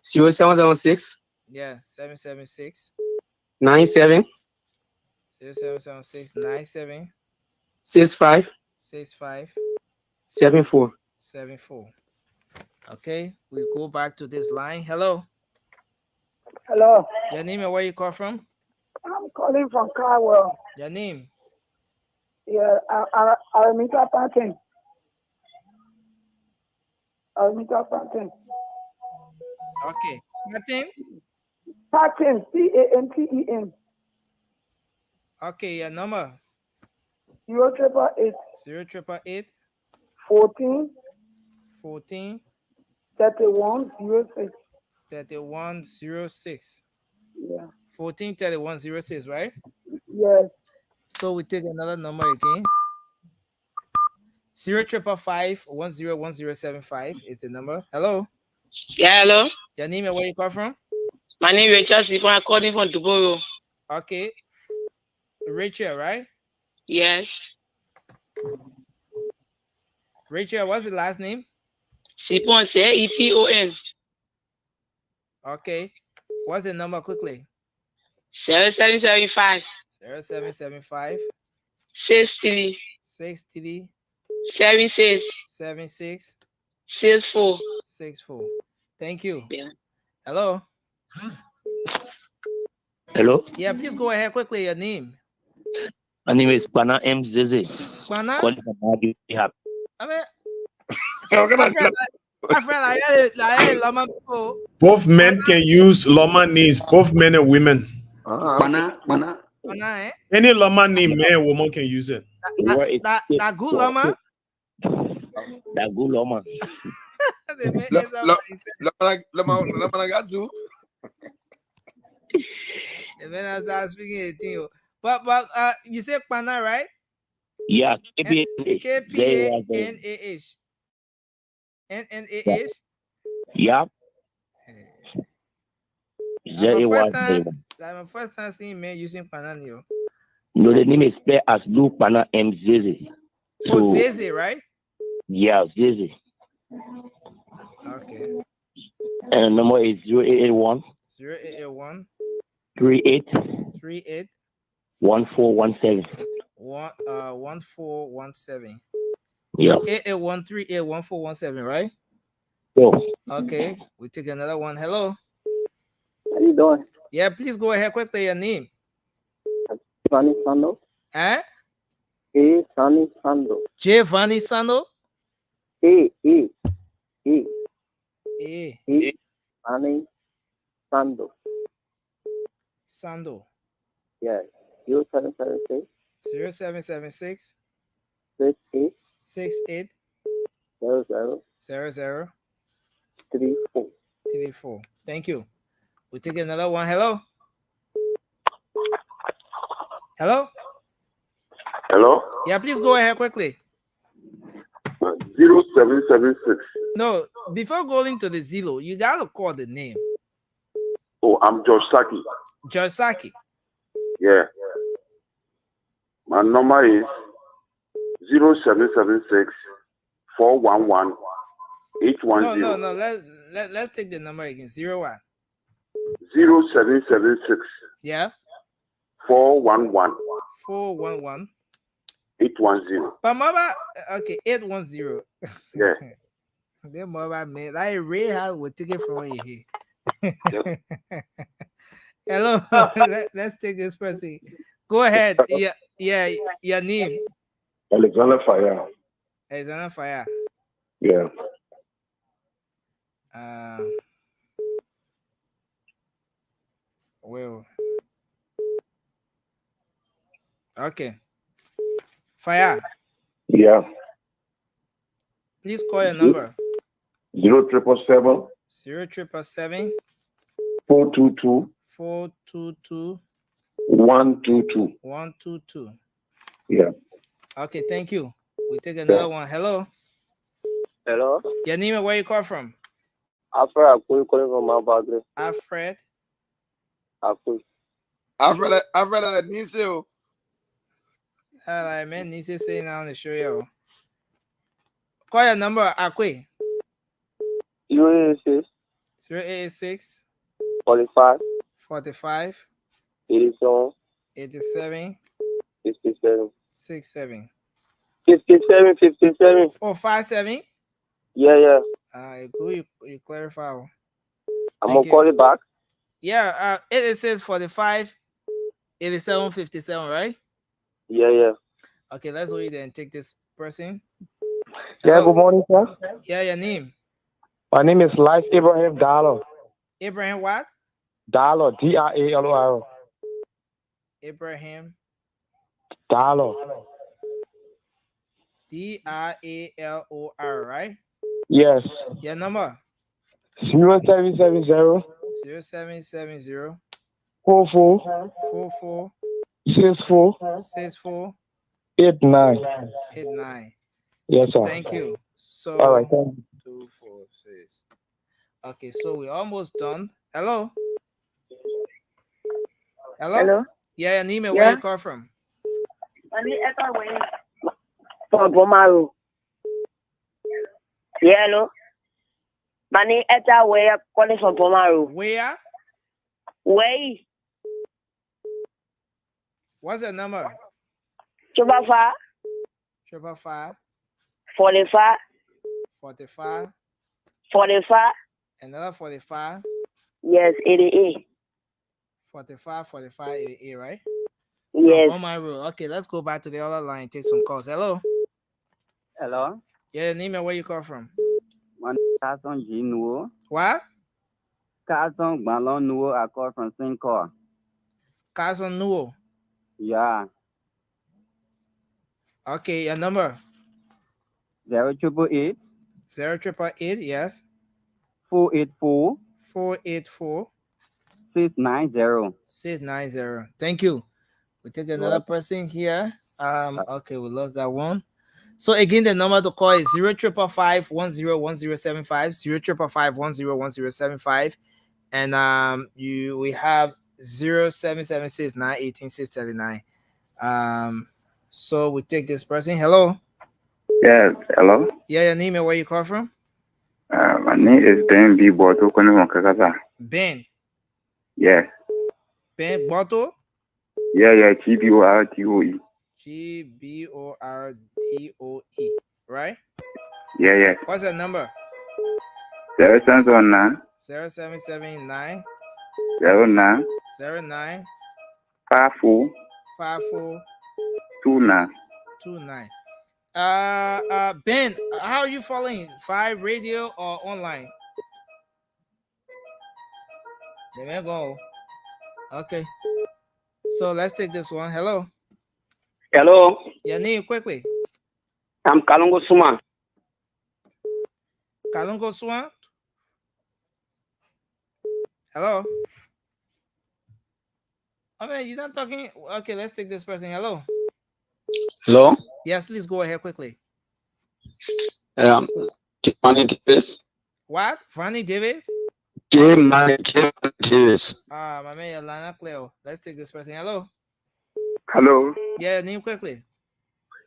0776 Yeah, 776 97 0776 97 65 65 74. 74. Okay, we go back to this line. Hello. Hello. Your name and where you call from? I'm calling from Carwell. Your name? Yeah, Aramita Pantin. Aramita Pantin. Okay. Martin? Pantin. Panten. Okay, your number? 0888 0888 14 14 3106. 3106. Yeah. 14 3106, right? Yes. So we take another number again. 0555 101075 is the number. Hello. Yeah, hello. Your name and where you come from? My name is Rachel Sifon. I'm calling from Duboro. Okay. Rachel, right? Yes. Rachel, what's the last name? Sipon, Epon. Okay. What's the number quickly? 0775 0775 63 63 76 76 64 64. Thank you. Yeah. Hello. Hello. Yeah, please go ahead quickly. Your name. My name is Pana M. Zeze. Pana? Calling from Madu. Yeah. I mean, I Both men can use Loma names, both men and women. Mana. Any Loma name, man and woman can use it. That good Loma? That good Loma. The man I speaking 18. But you said Pana, right? Yeah, KPANAH. NNAH. Yeah. I'm my first time seeing men using Pananio. No, the name is spelled as Lu Pana M. Zeze. So, Zeze, right? Yeah, Zeze. Okay. And the number is 0881 0881 38 38 1417. 1417. Yeah. 8813811417, right? Yo. Okay. We take another one. Hello. How you doing? Yeah, please go ahead quickly. Your name. Vani Sando. Eh? Vani Sando. J. Vani Sando? Vani Sando. Sando. Yes. 0776 0776 68 68 00 00 34. 34. Thank you. We take another one. Hello. Hello. Hello? Yeah, please go ahead quickly. 0776. No, before going to the Zillow, you gotta call the name. Oh, I'm George Saki. George Saki. Yeah. My number is 0776 411 810. No. let's take the number again. 01. 0776 Yeah. 411 411. 810. But mama, okay, 810. Yeah. Then mama man, I really have we take it from here. Hello. Let's take this person. Go ahead. Yeah, your name. Alexander Fire. Alexander Fire. Yeah. Well. Okay. Fire. Yeah. Please call your number. 0777 0777 422 422 122. 122. Yeah. Okay, thank you. We take another one. Hello. Hello. Your name and where you call from? Alfred, I'm calling from Mount Bagre. Alfred. Alfred, Nisio. I man needs to say now on the show, yo. Call your number, Akwe. 086 086 45 45 87 87 57 67 57. Oh, 57? Yeah. Good, you clarify. I'm gonna call it back. Yeah, it says 45 87 57, right? Yeah. Okay, let's go there and take this person. Yeah, Hello. good morning, sir. Yeah, your name? My name is Life Abraham Dollar. Abraham what? Dollar, D-I-A-L-O-R. Abraham Dollar. D-I-A-L-O-R, right? Yes. Your number? 0770 0770 44 44 64 64 89. 89. Yes, sir. Thank you. So All right, thank you. 2 4 6. Okay, so we're almost done. Hello. Hello? Yeah, your name and Yeah. where you call from? From Bomaro. Yeah, hello. My name is Way. I'm calling from Bomaro. Where? Way. What's the number? 555 555 45 45 45. another 45 Yes, 88. 45 45 88, right? Yes. On my rule. Okay, let's go back to the other line. Take some calls. Hello. Hello. Yeah, name and where you call from? One Carson G Nuo. What? Carson Balon Nuo. I call from St. Cor. Cousin Nuo. Yeah. Okay, your number? 0888 0888, yes. 484 484 690. 690. Thank you. We take another person here. Okay, we lost that one. So again, the number to call is 0555 101075, 0555 101075, and we have 0776 918 639. So we take this person. Hello. Yes, hello. Yeah, your name and where you call from? My name is Ben B. Boto from Kakasa. Ben. Yes. Ben Boto? Yeah, GBORTOE. GBORDOE, right? Yeah. What's the number? 0779 0779 09 09 54 54 29. 29. Ben, how are you following? 5 radio or online? There we go. Okay. So let's take this one. Hello. Hello. Your name quickly. I'm Kalungo Suma. Kalungo Swan. Hello. I mean, you're not talking. Okay, let's take this person. Hello. Hello. Yes, please go ahead quickly. Money Davis. What? Fanny Davis? Money Davis. My man, Lana Cleo. Let's take this person. Hello. Hello. Yeah, name quickly.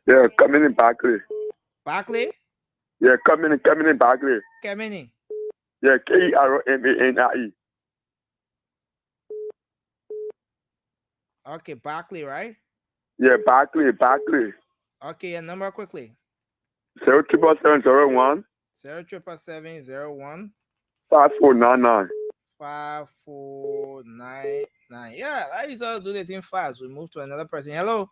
Yeah, Kamini Bakri. Barkley? Yeah, Kamini Bakri. Kamini. Yeah, KERMANIE. Okay, Barkley, right? Yeah, Barkley. Okay, your number quickly. 07701 07701 5499. 5499. Yeah, I used to do the thing fast. We move to another person. Hello.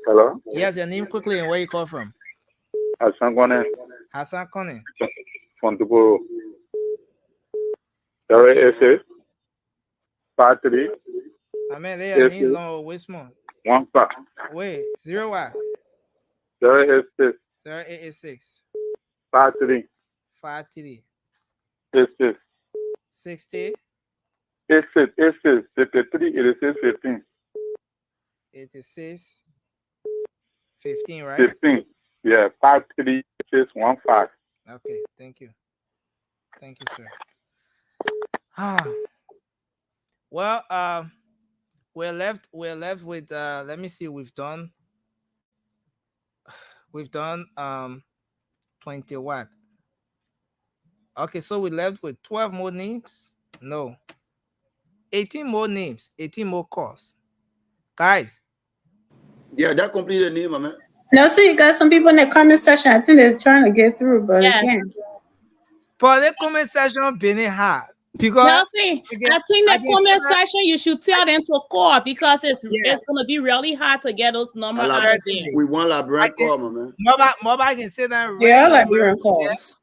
Hello? Yes, your name quickly and where you call from. Hassan Kone Hassan Kone. from Tuporo. 086 53 I mean, they are name long way small. 15. Wait, 0 what? 086 0886 53 53 86 60 86 53 86 15. 86 15, right? 15. Yeah, 53615. Okay, thank you. Thank you, sir. Well, we're left with let me see, we've done 20 what? Okay, so we left with 12 more names. No, 18 more names, 18 more calls, guys. Yeah, that completed the name, man. Now, see, you got some people in the comment section. I think they're trying to get through, but again. But the comment section being hard because Nelson, I think the comment section you should tell them to call because it's gonna be really hard to get those numbers out of them. We want Labrador call, man. Mobile can sit down. Yeah, Liberian calls.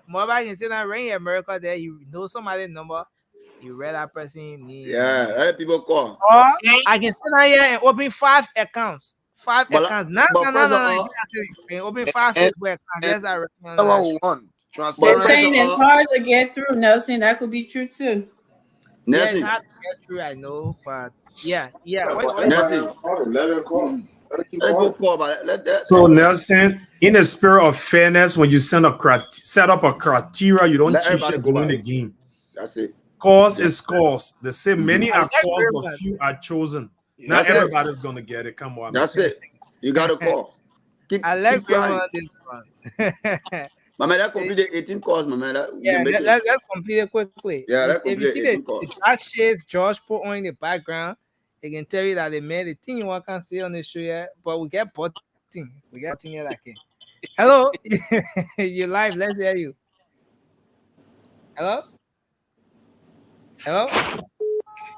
Mobile can sit down, ring America there. You know somebody's number. You read that person name. Yeah, let people call. Or I can sit down here and open 5 accounts. 5 But accounts. No. Open 5 Facebook accounts. Yes, I recommend. They're saying it's hard to get through, Nelson. That could be true too. Yeah, it's hard to get through, I know, but yeah. So Nelson, in the spirit of fairness, when you set up a criteria, you don't cheat during the game. That's it. Cause is cause. They say many are called, but few are chosen. Not everybody's gonna get it. Come on. That's it. You gotta call. I like this one. My man, that completed 18 calls, my man. Let's complete it quickly. Yeah, if you see the track shades George put on in the background, it can tell you that they made the thing you can't see on the show yet, but we get botting. We get thing here like it. Hello, you live. Let's hear you. Hello.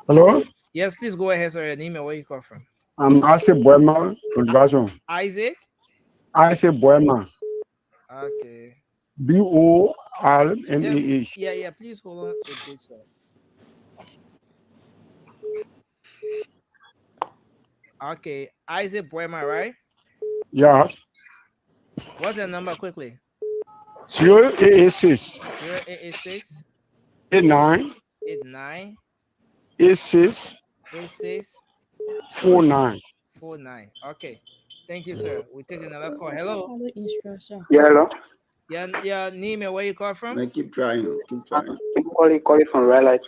Hello. Yes, please go ahead, sir. Your name and where you come from. I'm Isaac Boema from Division. Isaac Boema. Okay. BORMAH. Yeah. Please hold on a bit, sir. Okay, Isaac Boema, right? Yeah. What's your number quickly? 0886 0886 89 89 86 49. Okay. Thank you, sir. We take another call. Hello. Yeah, hello. Your name and where you call from? Man, keep trying. Keep calling from Red Light.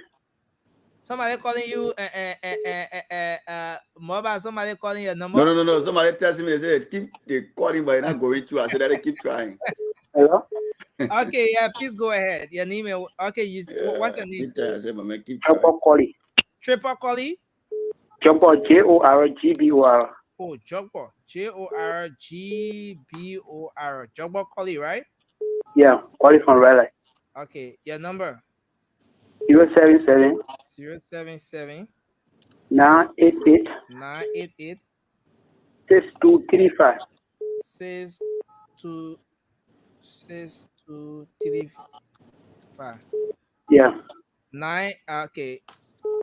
Somebody calling you mobile. Somebody calling your number. No. Somebody tells me they say keep calling, but you're not going through. I said that keep trying. Hello. Okay, yeah, please go ahead. Your name. Okay, what's your name? Triple Collie. Triple Collie. Jumper JORGBOR. Oh, Jogbo. JORGBOR. Jogbo Collie, right? Yeah, calling from Red Light. Okay, your number. 077 077 988 988 6235. 6235. Yeah.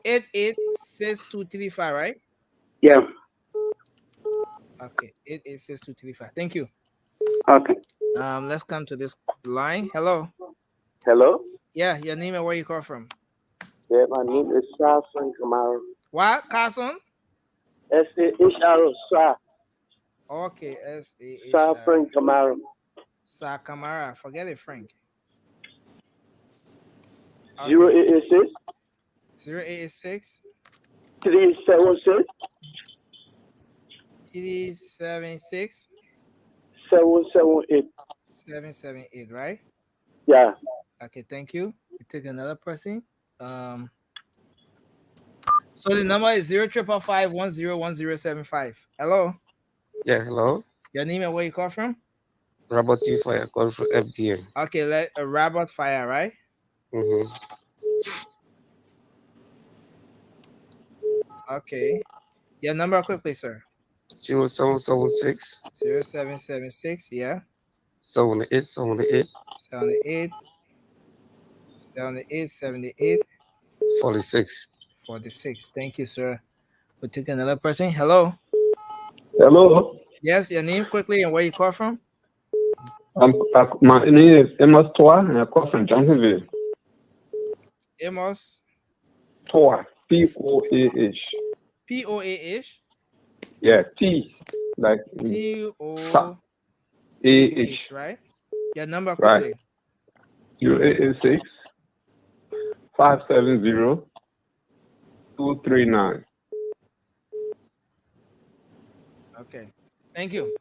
886235, right? Yeah. Okay, 886235. Thank you. Okay. Let's come to this line. Hello. Hello. Yeah, your name and where you call from? Yeah, my name is Shah Frank Kamara. What, Carson? S-A-H-R-O, Shah. Okay, S-A-H-R. Shah Frank Kamara. Shah Kamara. Forget it, Frank. 0886 0886 376 376 778. 778, right? Yeah. Okay, thank you. We take another person. So the number is 0555101075. Hello. Yeah, hello. Your name and where you call from? Robert T. Fire, call from FDN. Okay, let a Robert Fire, right? Mm-hmm. Okay. Your number quickly, sir. 0776 0776, yeah. 7878 78 78 78 46. 46. Thank you, sir. We'll take another person. Hello. Hello. Yes, your name quickly and where you call from? My name is Amos Toa, and I call from Johnsonville. Amos. Toa. Poah. Poah. Yeah, T like T-O-A-H, right? Your number quickly. Right. 0886 570 239. Okay. Thank you.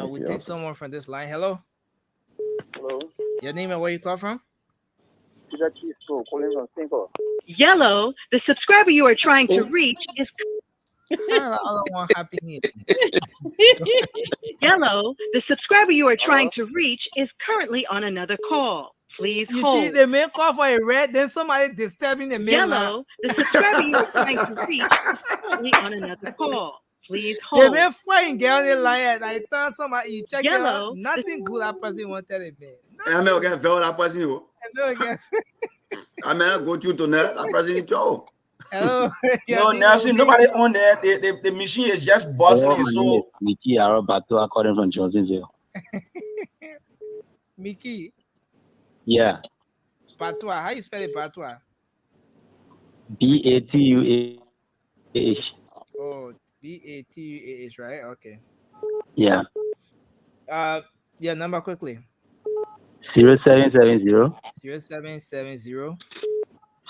We you. take someone from this line. Hello. Hello. Your name and where you call from? Calling from Singapore. Yellow, the subscriber you are trying to reach is I don't want happy news. Yellow, the subscriber you are trying to reach is currently on another call. Please You hold. see, the main call for a red, then somebody disturbing the main Yellow, line. the subscriber you are trying to reach is currently on another call. Please The hold. main flying girl on the line, and I thought somebody, you check it out, Yellow. nothing good that person won't tell it, man. I'm not going to fail that person. I'm not go to that person. Hello. No, Nelson, nobody on there. The machine is just bustling. My name is Mickey Arobato, according from Johnsonville. Mickey. Yeah. Patois. How you spell it, Patois? Batuah. Oh, Batuah, right? Okay. Yeah. Your number quickly. 0770 0770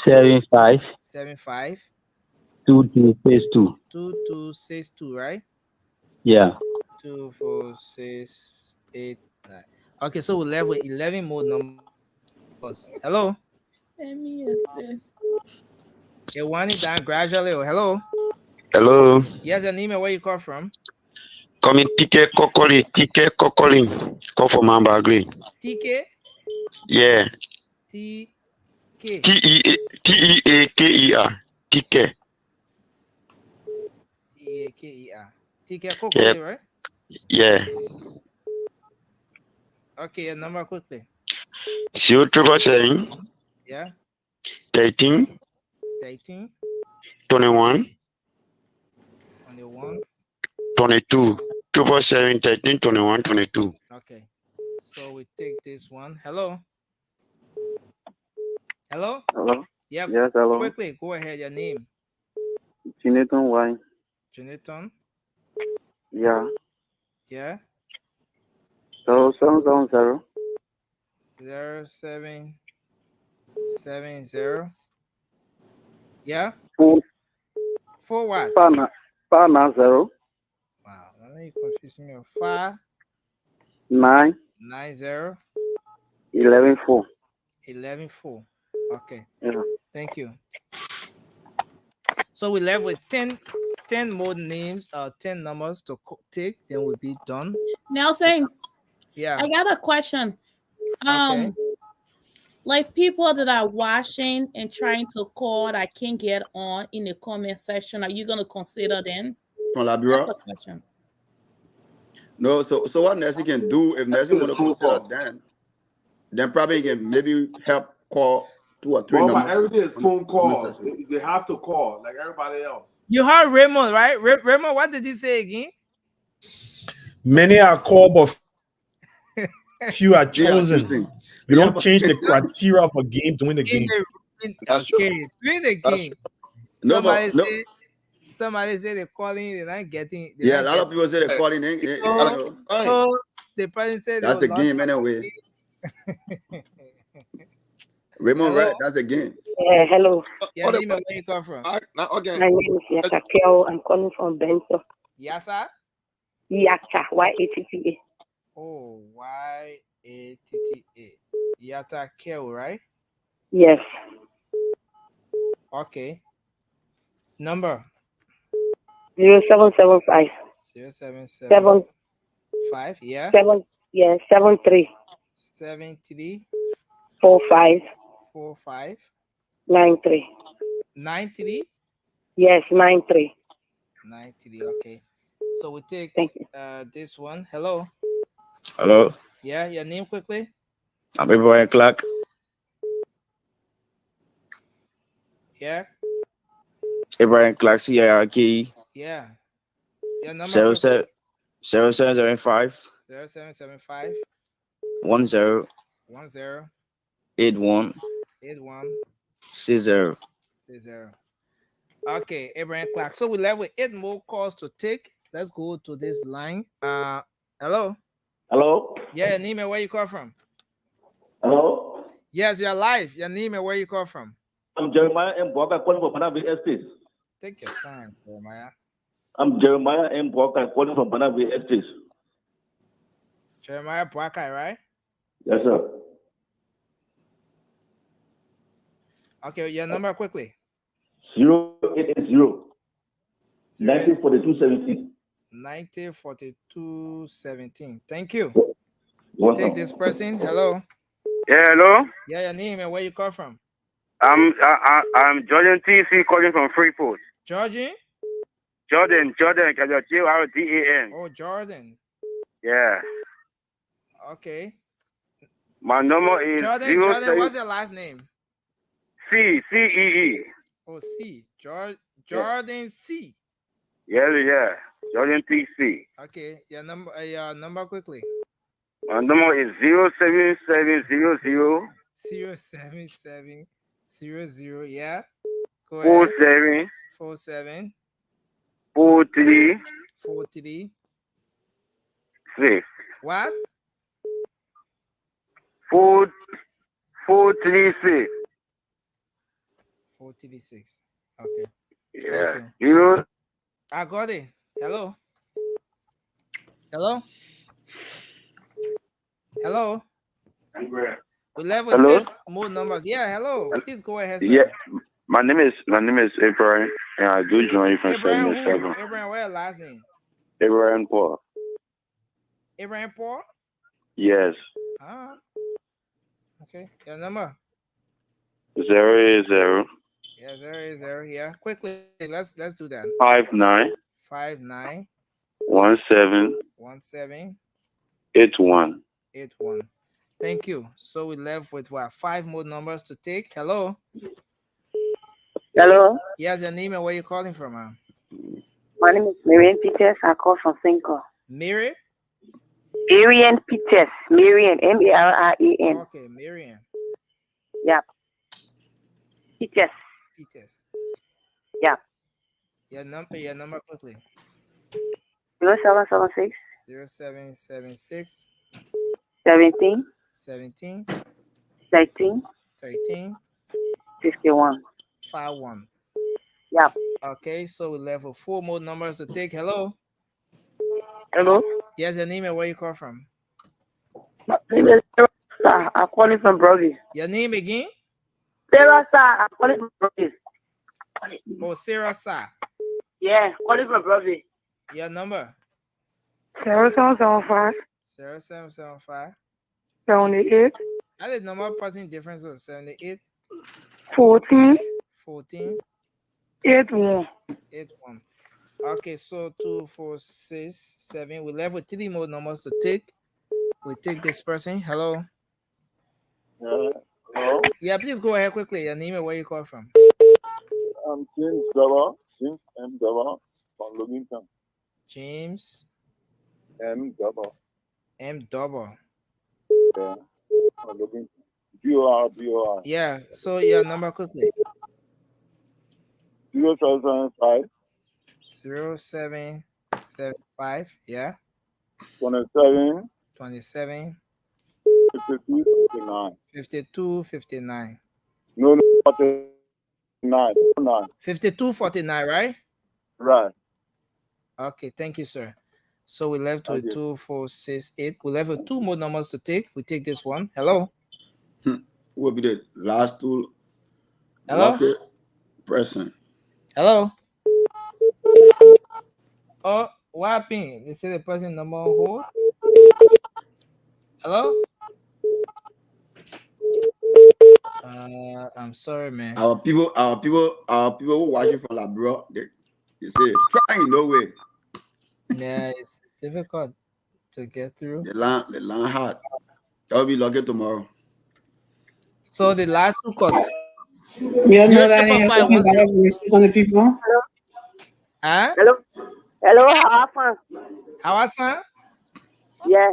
75 75 2262. 2262, right? Yeah. 24689. Okay, so we're left with 11 more numbers. Hello. You want it down gradually. Or hello. Hello. Yes, your name and where you call from? Coming TK Kokoli. TK Kokoli. Call from Ambagri. TK? Yeah. TK. Teaker. TK. TAKER. TK Kokoli, right? Yeah. Okay, your number quickly. 0777 Yeah. 13 18 21 21. 22. 777 13 21 22. Okay. So we take this one. Hello. Hello? Hello? Yeah. Yes, hello. Quickly, go ahead. Your name. Jonathan Y. Jonathan. Yeah. Yeah. So 770 0770. Yeah. 4 For what? 590 Wow, now you confuse me. 5 9 90 11 4. 11 4. Okay. Yeah. Thank you. So we left with 10 more names, 10 numbers to take, then we'll be done. Nelson. Yeah. I got a question. Okay. Like people that are watching and trying to call that can't get on in the comment section, are you gonna consider them? From La Bureau? That's a question. No, so what Nelson can do if Nelson want to consider then probably he can maybe help call 2 or 3 But numbers. everything is phone call. They have to call like everybody else. You heard Raymond, right? Raymond, what did he say again? Many are called, but few are chosen. You don't change the criteria of a game to win the game. Win the game. Somebody say they're calling, they're not getting. A lot of people say they're calling in. So the person said That's the game anyway. Raymond, right? That's the game. Hello. Your name and where you come from? My name is Yatakel. I'm calling from Benson. Yasa? Yacha, Y-A-T-T-A. Oh, Y A-T-T-A. Yata Keo, right? Yes. Okay. Number 0775 0775. Yeah. 73 73 45 45 93. 93. Yes, 93. 93. Okay. So we take Thank you. this one. Hello. Hello, Yeah, your name quickly. I'm Abraham Clark. Yeah. Abraham Clark, CIRK, Yeah. Your number quickly. 0775 0775 10 10 81 81 60. 60. Okay, Abraham Clark. So we left with 8 more calls to take. Let's go to this line. Hello. Hello. Yeah, your name and where you call from? Hello. Yes, we are live. Your name and where you call from? I'm Jeremiah M. Walker calling from Banana Estate. Take your time, Jeremiah. I'm Jeremiah M. Walker calling from Banana Estate. Jeremiah Brakai, right? Yes, sir. Okay, your number quickly. 0880 1942 194217. Thank you. We'll take this person. Hello. Yeah, hello. Yeah, your name and where you call from? I'm Jordan TC calling from Freeport. Georgian? Jordan, Jordan. Oh, Jordan. Yeah. Okay. My number is Jordan, what's your last name? CEE. Oh, C. Jordan C. Yeah. Jordan TC. Okay, your number quickly. My number is 07700 07700. Yeah. Go ahead. 47 43 6. What? 436. 436. Okay. Yeah. Thank You. I got it. Hello. Hello. Hello. We level Hello? 6 more numbers. Yeah. Hello. Please go ahead, sir. Yeah, my name is Abraham, and I do join you from Abraham 77. who? Abraham, what's your last name? Abraham Paul. Abraham Paul? Yes. Ah. Okay. Your number? 080 Yeah, 080. Yeah. Quickly. Let's do that. 59 59 17 17 81. 81. Thank you. So we left with what? 5 more numbers to take. Hello. Hello. Yes, your name and where you calling from, ma'am? My name is Marian Peters. I call from Cinco. Mary? Marian Peters. Marian. Marian. Okay, Marian. Yeah. Peters. Peters. Yeah. Your number quickly. 0776 0776 17 17 13 13 51. 51. Yeah. Okay, so we left with 4 more numbers to take. Hello. Hello. Yes, your name and where you call from? My name is Sarah. I'm calling from Brody. Your name again? Sarah. I'm calling from Brody. Oh, Sarah Sa. Yeah, calling from Brody. Your number? 0775 0775 78 How did number passing difference of 78 14 14 81. 81. Okay, so 2 4 6 7. We left with 3 more numbers to take. We take this person. Hello. Hello? Yeah, please go ahead quickly. Your name and where you call from? I'm James Daba, James M. Daba from Loganton. James M. Daba. M. Double. Yeah, from Loganton. BOR. Yeah, so your number quickly. 0775 0775. Yeah. 27 27 52 59. 52 59. No, 49. 52 49, right? Right. Okay, thank you, sir. So we left with Okay. 2, 4, 6, 8. We left with 2 more numbers to take. We take this one. Hello. Will be the last two Hello. lucky person. Hello. Oh, what happened? They say the person number on hold. Hello. I'm sorry, man. Our people who watching from Labrador, they say trying no way. Yeah, it's difficult to get through. The line hard. I'll be lucky tomorrow. So the last 2 calls. You know that ain't talking about voices on the people. Huh? Hello. Hello, how are you? How are you? Yeah.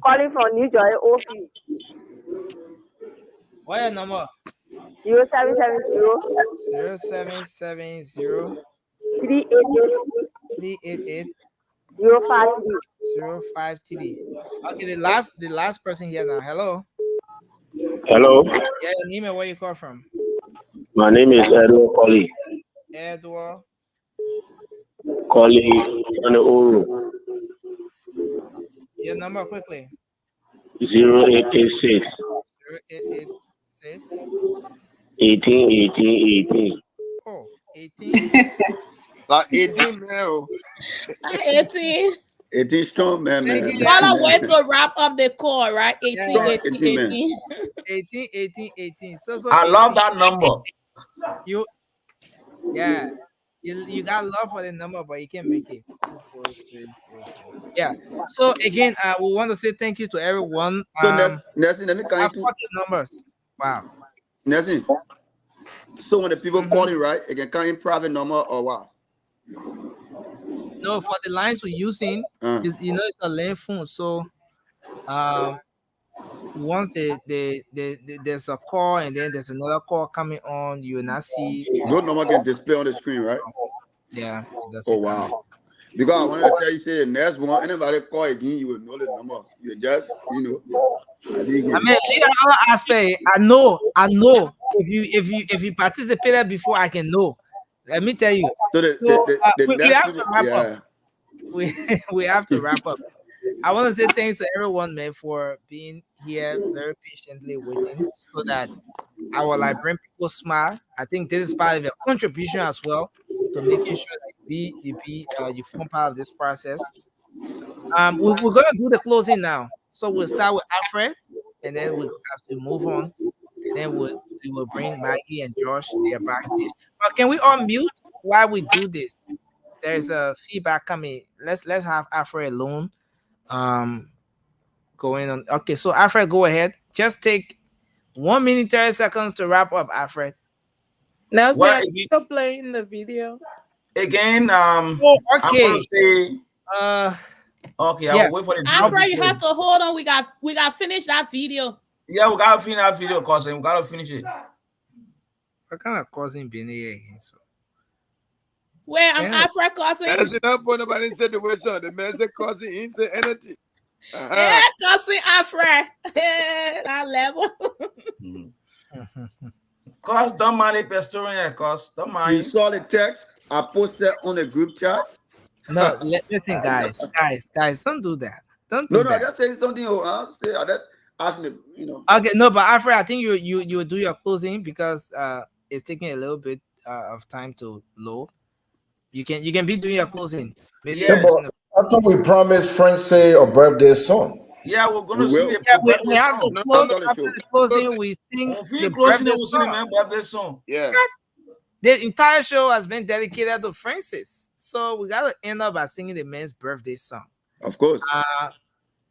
Calling from New Jersey office. What your number? 0770 0770 388 388 053. 053. Okay, the last person here now. Hello. Hello, Yeah, your name and where you call from? my name is Edward Colley. Edward. Colley on the Oro. Your number quickly. 0886 0886 18. Oh, 18. Like 18 now. 18. 18 strong, man. What a way to wrap up the call, right? 18, Yeah, 18, 18. 18. So I 18. love that number. You you got love for the number, but you can't make it. 2, 4, 6, 8, 10. Yeah. So again, we want to say thank you to everyone. So Nelson, let me I count you. numbers. Wow. Nelson. So when the people call you, right, you can count in private number or what? No, for the lines we're using, it's a land phone. So once there's a call and then there's another call coming on, you will not see. No number can display on the screen, right? Yeah. Oh wow. Because I wanted to tell you, say the next one, anybody call again, you will know the number. You just, I mean, see that other aspect. I know. If you participated before, I can know. Let me tell you. So We have to wrap up. We have to wrap up. I want to say thanks to everyone, man, for being here very patiently waiting so that I will bring people smile. I think this is part of your contribution as well to making sure that you form part of this process. We're gonna do the closing now. So we'll start with Alfred, and then as we move on, then we will bring Maggie and Josh. They are backstage. But can we all mute while we do this? There's a feedback coming. Let's have Alfred alone. Going on. Okay, so Alfred, go ahead. Just take 1 minute 30 seconds to wrap up, Alfred. Now, so are you still playing the video? Again, okay. I'm gonna say, okay, I'll wait for the video. Alfred, you have to hold on. We got finish that video. Yeah, we gotta finish that video, cousin. We gotta finish it. What kind of cousin been here again? So. Where I'm Alfred cousin. That's enough for nobody said the word. The man said cousin, he ain't say anything. Yeah, cousin Alfred. That level. Cause don't mind the pastoring, cause don't mind. You saw the text I posted on the group chat. No, listen, guys, don't do that. Don't do no, that. I just say something. I just ask me, Okay, no, but Alfred, I think you do your closing because it's taking a little bit of time to load. You can be doing your closing. Maybe Yeah, but I thought we promised Friends a birthday song. Yeah, we're gonna sing a we have to close after the closing. We sing the birthday song. Yeah. The entire show has been dedicated to Francis, so we gotta end up by singing the man's birthday song. Of course.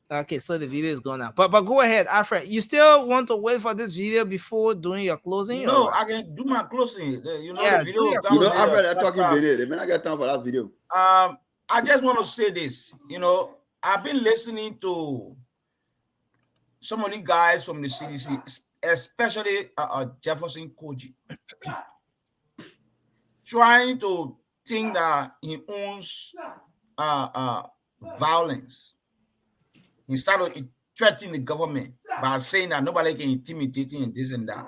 Okay, so the video is gone now. But go ahead, Alfred. You still want to wait for this video before doing your closing? No, I can do my closing. The video. Alfred, I talk in minute. They may not get time for that video. I just want to say this. I've been listening to some of the guys from the CDC, especially Jefferson Koji, trying to think that he owns violence. He started threatening the government by saying that nobody can intimidate him and this and that.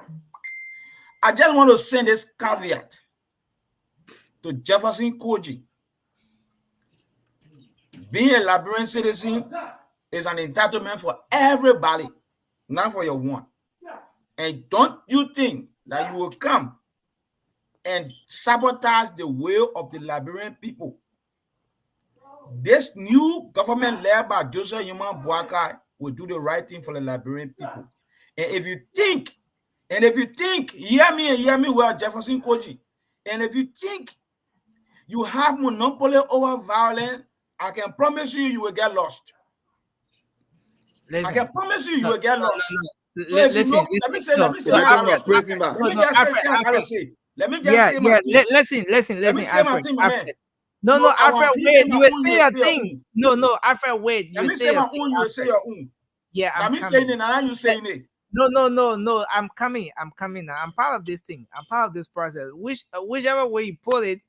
I just want to send this caveat to Jefferson Koji. Being a Liberian citizen is an entitlement for everybody, not for your one. And don't you think that you will come and sabotage the will of the Liberian people? This new government led by Joseph Yuma Boakai will do the right thing for the Liberian people. And if you think, hear me well, Jefferson Koji, and if you think you have monopoly over violence, I can promise you will get lost. Listen, I can promise you will get lost. No. So if Listen, you know, let me say, Alfred, No, Alfred, wait, you will say your thing. No, Alfred, wait, let me say my own, you will say your own. Yeah, I'm saying it, and you saying it. No, I'm coming now. I'm part of this thing. I'm part of this process. Whichever way you put it,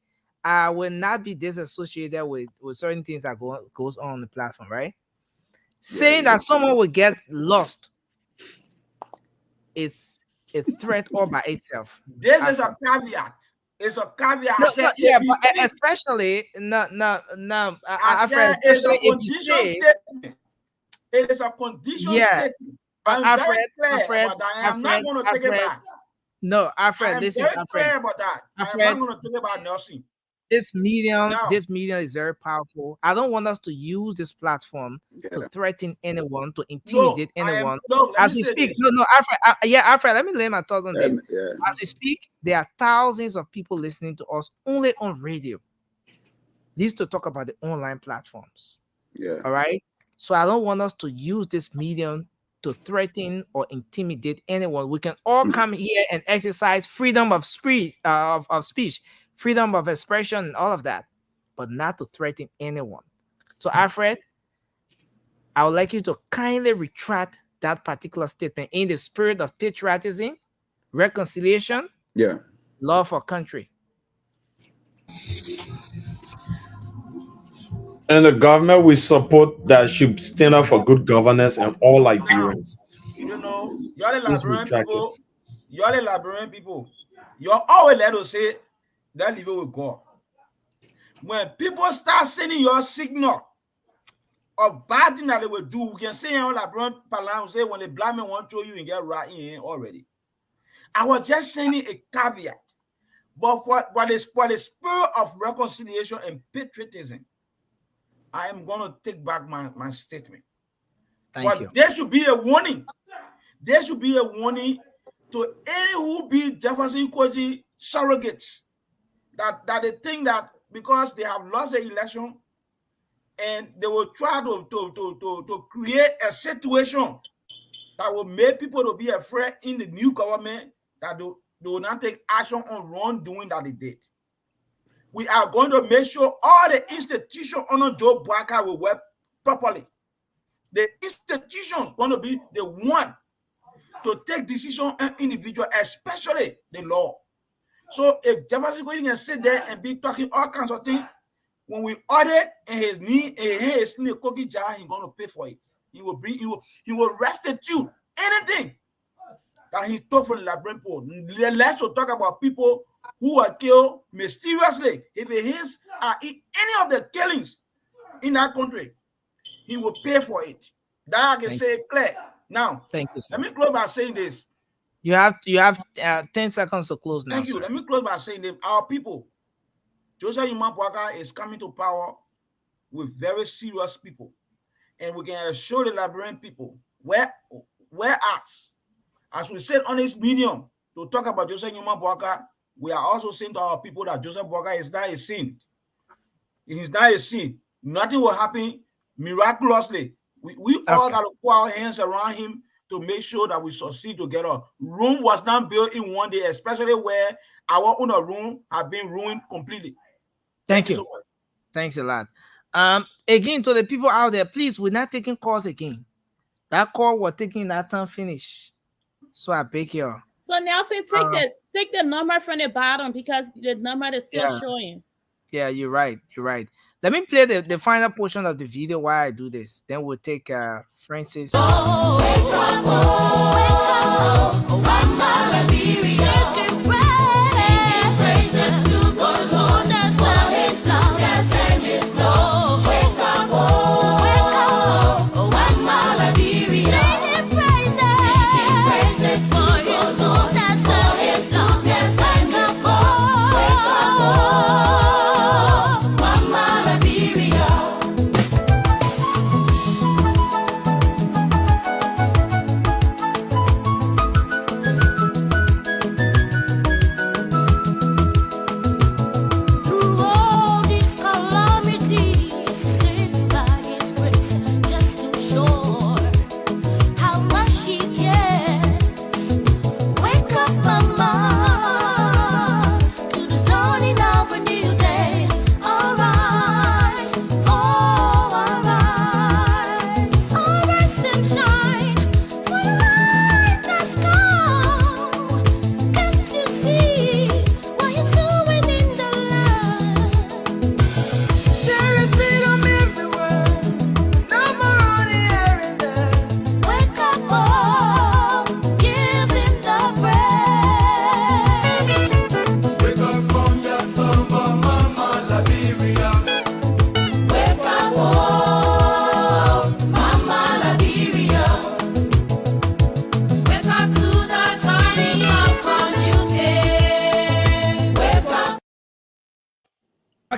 I will not be disassociated with certain things that goes on the platform, right? Saying that someone will get lost is a threat all by itself. This is a caveat. It's a caveat. Especially I said it's a condition statement. It is a condition statement. I'm very clear about that. I'm not going to take it back. No, Alfred, listen. I'm very clear about that. I'm not going to take it back, Nelson. This medium is very powerful. I don't want us to use this platform to threaten anyone, to intimidate anyone. As we speak, Alfred, let me lay my thoughts on this. As we speak, there are thousands of people listening to us only on radio. This to talk about the online platforms. All right. So I don't want us to use this medium to threaten or intimidate anyone. We can all come here and exercise freedom of speech, freedom of expression, and all of that, but not to threaten anyone. So, Alfred, I would like you to kindly retract that particular statement in the spirit of patriotism, reconciliation, love for country. And the government we support that should stand up for good governance and all Liberians. You know, you're the Liberian people. You're the Liberian people. You're always let us say that leave it with God. When people start sending your signal of bad thing that they will do, we can say all Liberian Palan say when the blind man want to you and get right in already. I was just saying a caveat, but for the spirit of reconciliation and patriotism, I am going to take back my statement. Thank you. There should be a warning. There should be a warning to any who be Jefferson Koji surrogates that they think that because they have lost the election and they will try to create a situation that will make people to be afraid in the new government that they will not take action on wrongdoing that they did. We are going to make sure all the institutions under Joe Boakai will work properly. The institutions going to be the one to take decisions on individual, especially the law. So if Jefferson can sit there and be talking all kinds of things, when we audit and his knee in the cookie jar, he's going to pay for it. He will restitute anything that he took from the Liberian people. Let's talk about people who were killed mysteriously. If it is any of the killings in that country, he will pay for it. That I can say clear. Now, thank you, sir. Let me close by saying this. You have 10 seconds to close now. Thank you. Sir. Let me close by saying that our people, Joseph Yuma Boakai is coming to power with very serious people. And we can assure the Liberian people, whereas, as we said on this medium, to talk about Joseph Yuma Boakai, we are also saying to our people that Joseph Boakai is not a sin. It is not a sin. Nothing will happen miraculously. We all got to put our hands around him to make sure that we succeed together. Rome was not built in one day, especially where our own room have been ruined completely. Thank you. So much. Thanks a lot. Again, to the people out there, please, we're not taking calls again. That call we're taking that time finish. So I beg you. So Nelson, take the number from the bottom because the number is still showing. Yeah, you're right. You're right. Let me play the final portion of the video while I do this. Then we'll take Francis.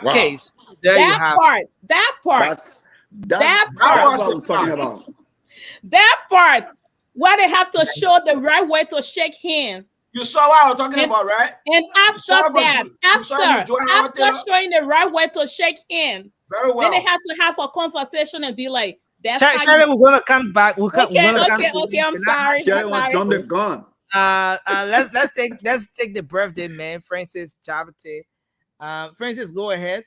Okay, Wow. so there you That have part, that part, that part, That's what we're talking about. that part, where they have to show the right way to shake hands. You saw what I was talking about, right? And after that, after showing the right way to shake hands, very well. Then they have to have a conversation and be like, "That's how Shelly, you." we're gonna come back. We're Okay, gonna come okay. I'm sorry. Shelly want to jump the gun. Let's take the birthday man, Francis Chavate. Francis, go ahead.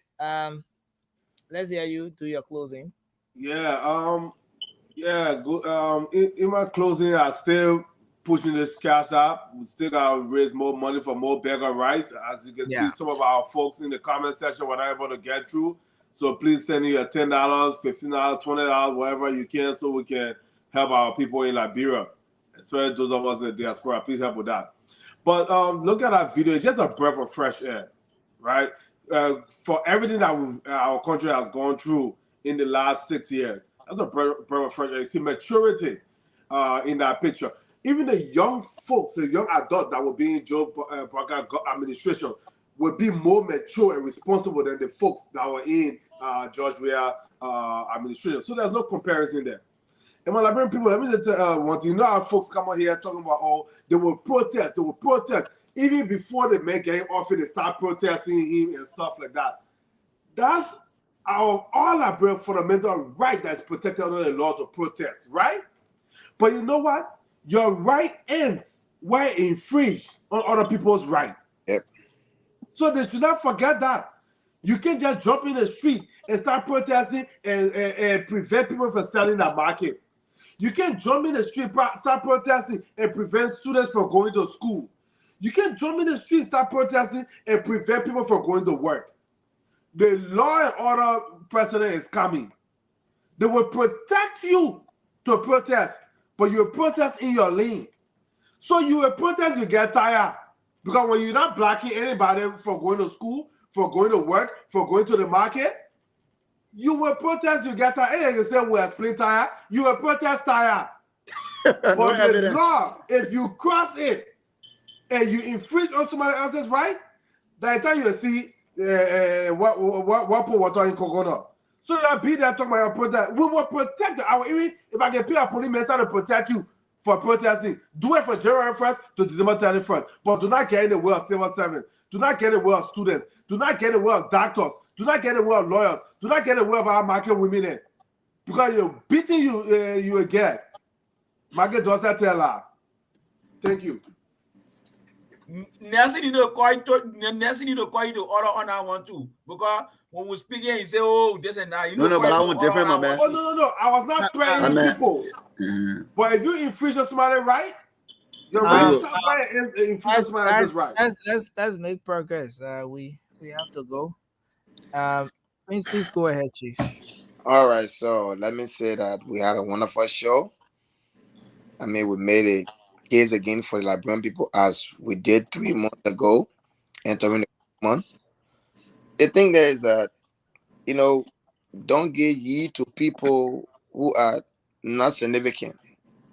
Let's hear you do your closing. Yeah, good. In my closing, I still pushing this cash up. We still gotta raise more money for more beggar rights. As you can see, some of our folks in the comment section were not able to get through. So please send me your $10, $15, $20, whatever you can, so we can help our people in Liberia, especially those of us in the diaspora. Please help with that. But look at that video; it's just a breath of fresh air, right? For everything that our country has gone through in the last 6 years, that's a breath of fresh air. You see maturity in that picture. Even the young folks, the young adults that will be in Joe Parker administration will be more mature and responsible than the folks that were in George Weah administration. So there's no comparison there. And my Liberian people, let me just want you know how folks come on here talking about, oh, they will protest. Even before the man getting off, they start protesting him and stuff like that. That's our all Liberian fundamental right that's protected under the law to protest, right? But you know what? Your right ends where it infringes on other people's right. Yep. So they should not forget that. You can't just jump in the street and start protesting and prevent people from selling that market. You can't jump in the street, start protesting and prevent students from going to school. You can't jump in the street, start protesting and prevent people from going to work. The law and order president is coming. They will protect you to protest, but you protest in your lane. So you will protest, you get tired. Because when you're not blocking anybody from going to school, for going to work, for going to the market, you will protest, you get tired. And you say, we are split tire, you will protest tired. But the law, if you cross it and you infringe on somebody else's right, by the time you see what put water in coconut. So you'll be there talking about your protest. We will protect you. Even if I can pay a policeman to protect you for protesting, do it from January 1st to December 31st. But do not get in the way of civil servants. Do not get in the way of students. Do not get in the way of doctors. Do not get in the way of lawyers. Do not get in the way of our market women. Because you're beating you again. Market does not tell her. Thank you. Nelson need to call you to order on that one too. Because when we speak here, you say, oh, this and that. No, but I want different, my man. Oh, no. I was not threatening people. But if you infringe on somebody's right, your right stop by and infringe somebody's right. Let's make progress. We have to go. Please go ahead, Chief. All right, so let me say that we had a wonderful show. I mean, we made a case again for the Liberian people as we did 3 months ago, entering the month. The thing there is that, don't give heed to people who are not significant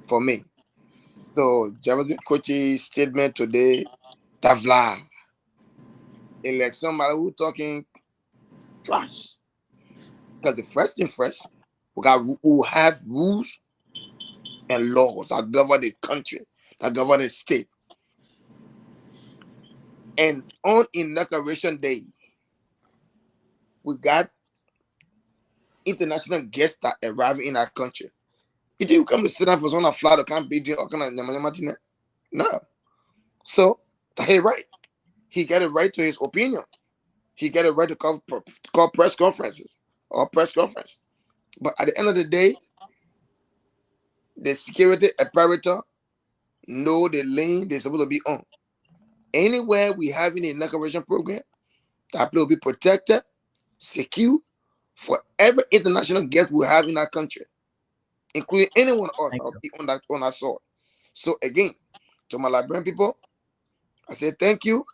for me. So, Jefferson Kochi's statement today, Davla, elect somebody who talking trash. Because the first thing first, we have rules and laws that govern the country, that govern the state. And on Inauguration Day, we got international guests that arrive in our country. If you come to sit down for someone to fly, can't be doing all kind of no. So, hey, right. He got a right to his opinion. He got a right to call press conferences or press conference. But at the end of the day, the security apparatus know the lane they're supposed to be on. Anywhere we have an inauguration program, that will be protected, secure for every international guest we have in our country, including anyone else that will be on our soil. So again, to my Liberian people, I say thank you.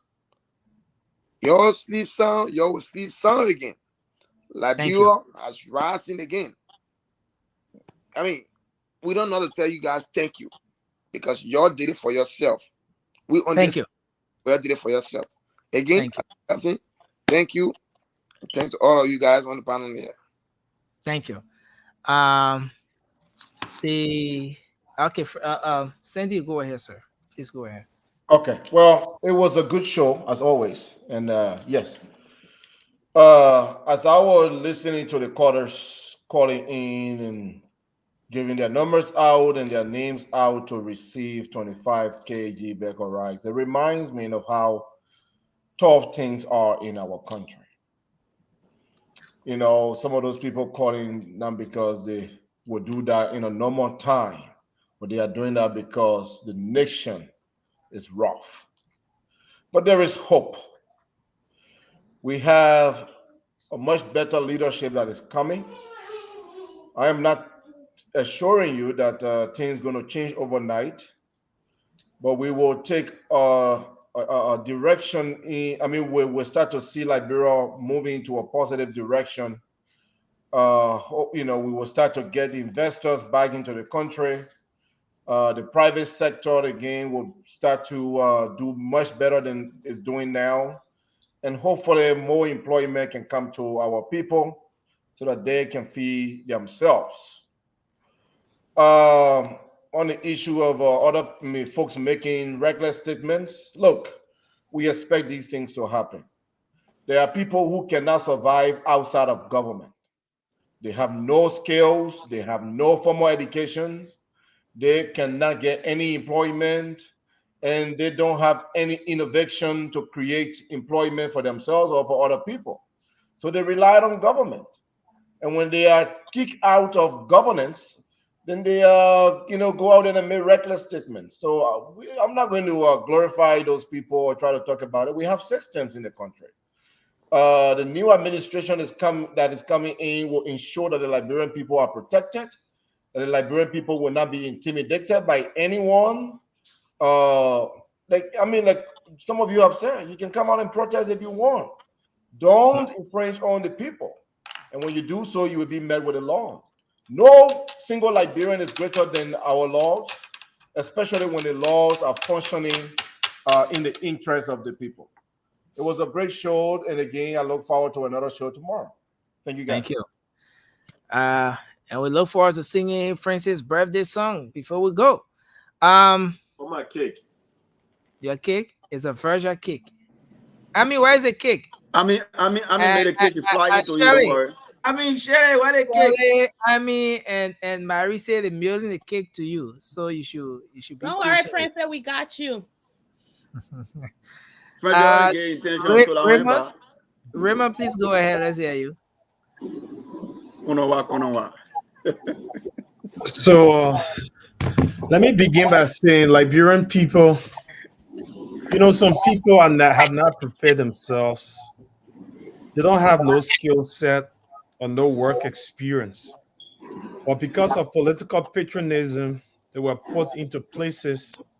Y'all sleep sound, y'all will sleep sound again. Liberia has rising again. I mean, we don't know how to tell you guys thank you because y'all did it for yourself. We all did it for yourself. Again, thank you. Thanks to all of you guys on the panel here. Thank you. Okay, Sandy, go ahead, sir. Please go ahead. Okay. Well, it was a good show as always, and yes, as I was listening to the callers calling in and giving their numbers out and their names out to receive 25 kg Becker rice, it reminds me of how tough things are in our country. You know, some of those people calling not because they would do that in a normal time, but they are doing that because the nation is rough. But there is hope. We have a much better leadership that is coming. I am not assuring you that things going to change overnight, but we will take a direction in. I mean, we'll start to see Liberia moving into a positive direction. You know, we will start to get investors back into the country. The private sector again will start to do much better than it's doing now, and hopefully more employment can come to our people so that they can feed themselves. On the issue of folks making reckless statements, look, we expect these things to happen. There are people who cannot survive outside of government. They have no skills, they have no formal education, they cannot get any employment, and they don't have any innovation to create employment for themselves or for other people. So they rely on government. And when they are kicked out of governance, then they go out and make reckless statements. So I'm not going to glorify those people or try to talk about it. We have systems in the country. The new administration that is coming in will ensure that the Liberian people are protected, that the Liberian people will not be intimidated by anyone. Like some of you have said, you can come out and protest if you want. Don't infringe on the people. And when you do so, you will be met with the law. No single Liberian is greater than our laws, especially when the laws are functioning in the interest of the people. It was a great show, and again, I look forward to another show tomorrow. Thank you, guys. Thank you. And we look forward to singing Francis' birthday song before we go. Oh, my cake. Your cake is a virgin cake. I mean, where is the cake? I mean, made a cake is flying to you. Don't worry. I mean, Sherry, what a cake. I mean, and Mary said they're mailing the cake to you, so you should be. Don't worry, Francis, we got you. Raymond, please go ahead. Let's hear you. So let me begin by saying, Liberian people, some people have not prepared themselves. They don't have no skill set or no work experience. But because of political patronism, they were put into places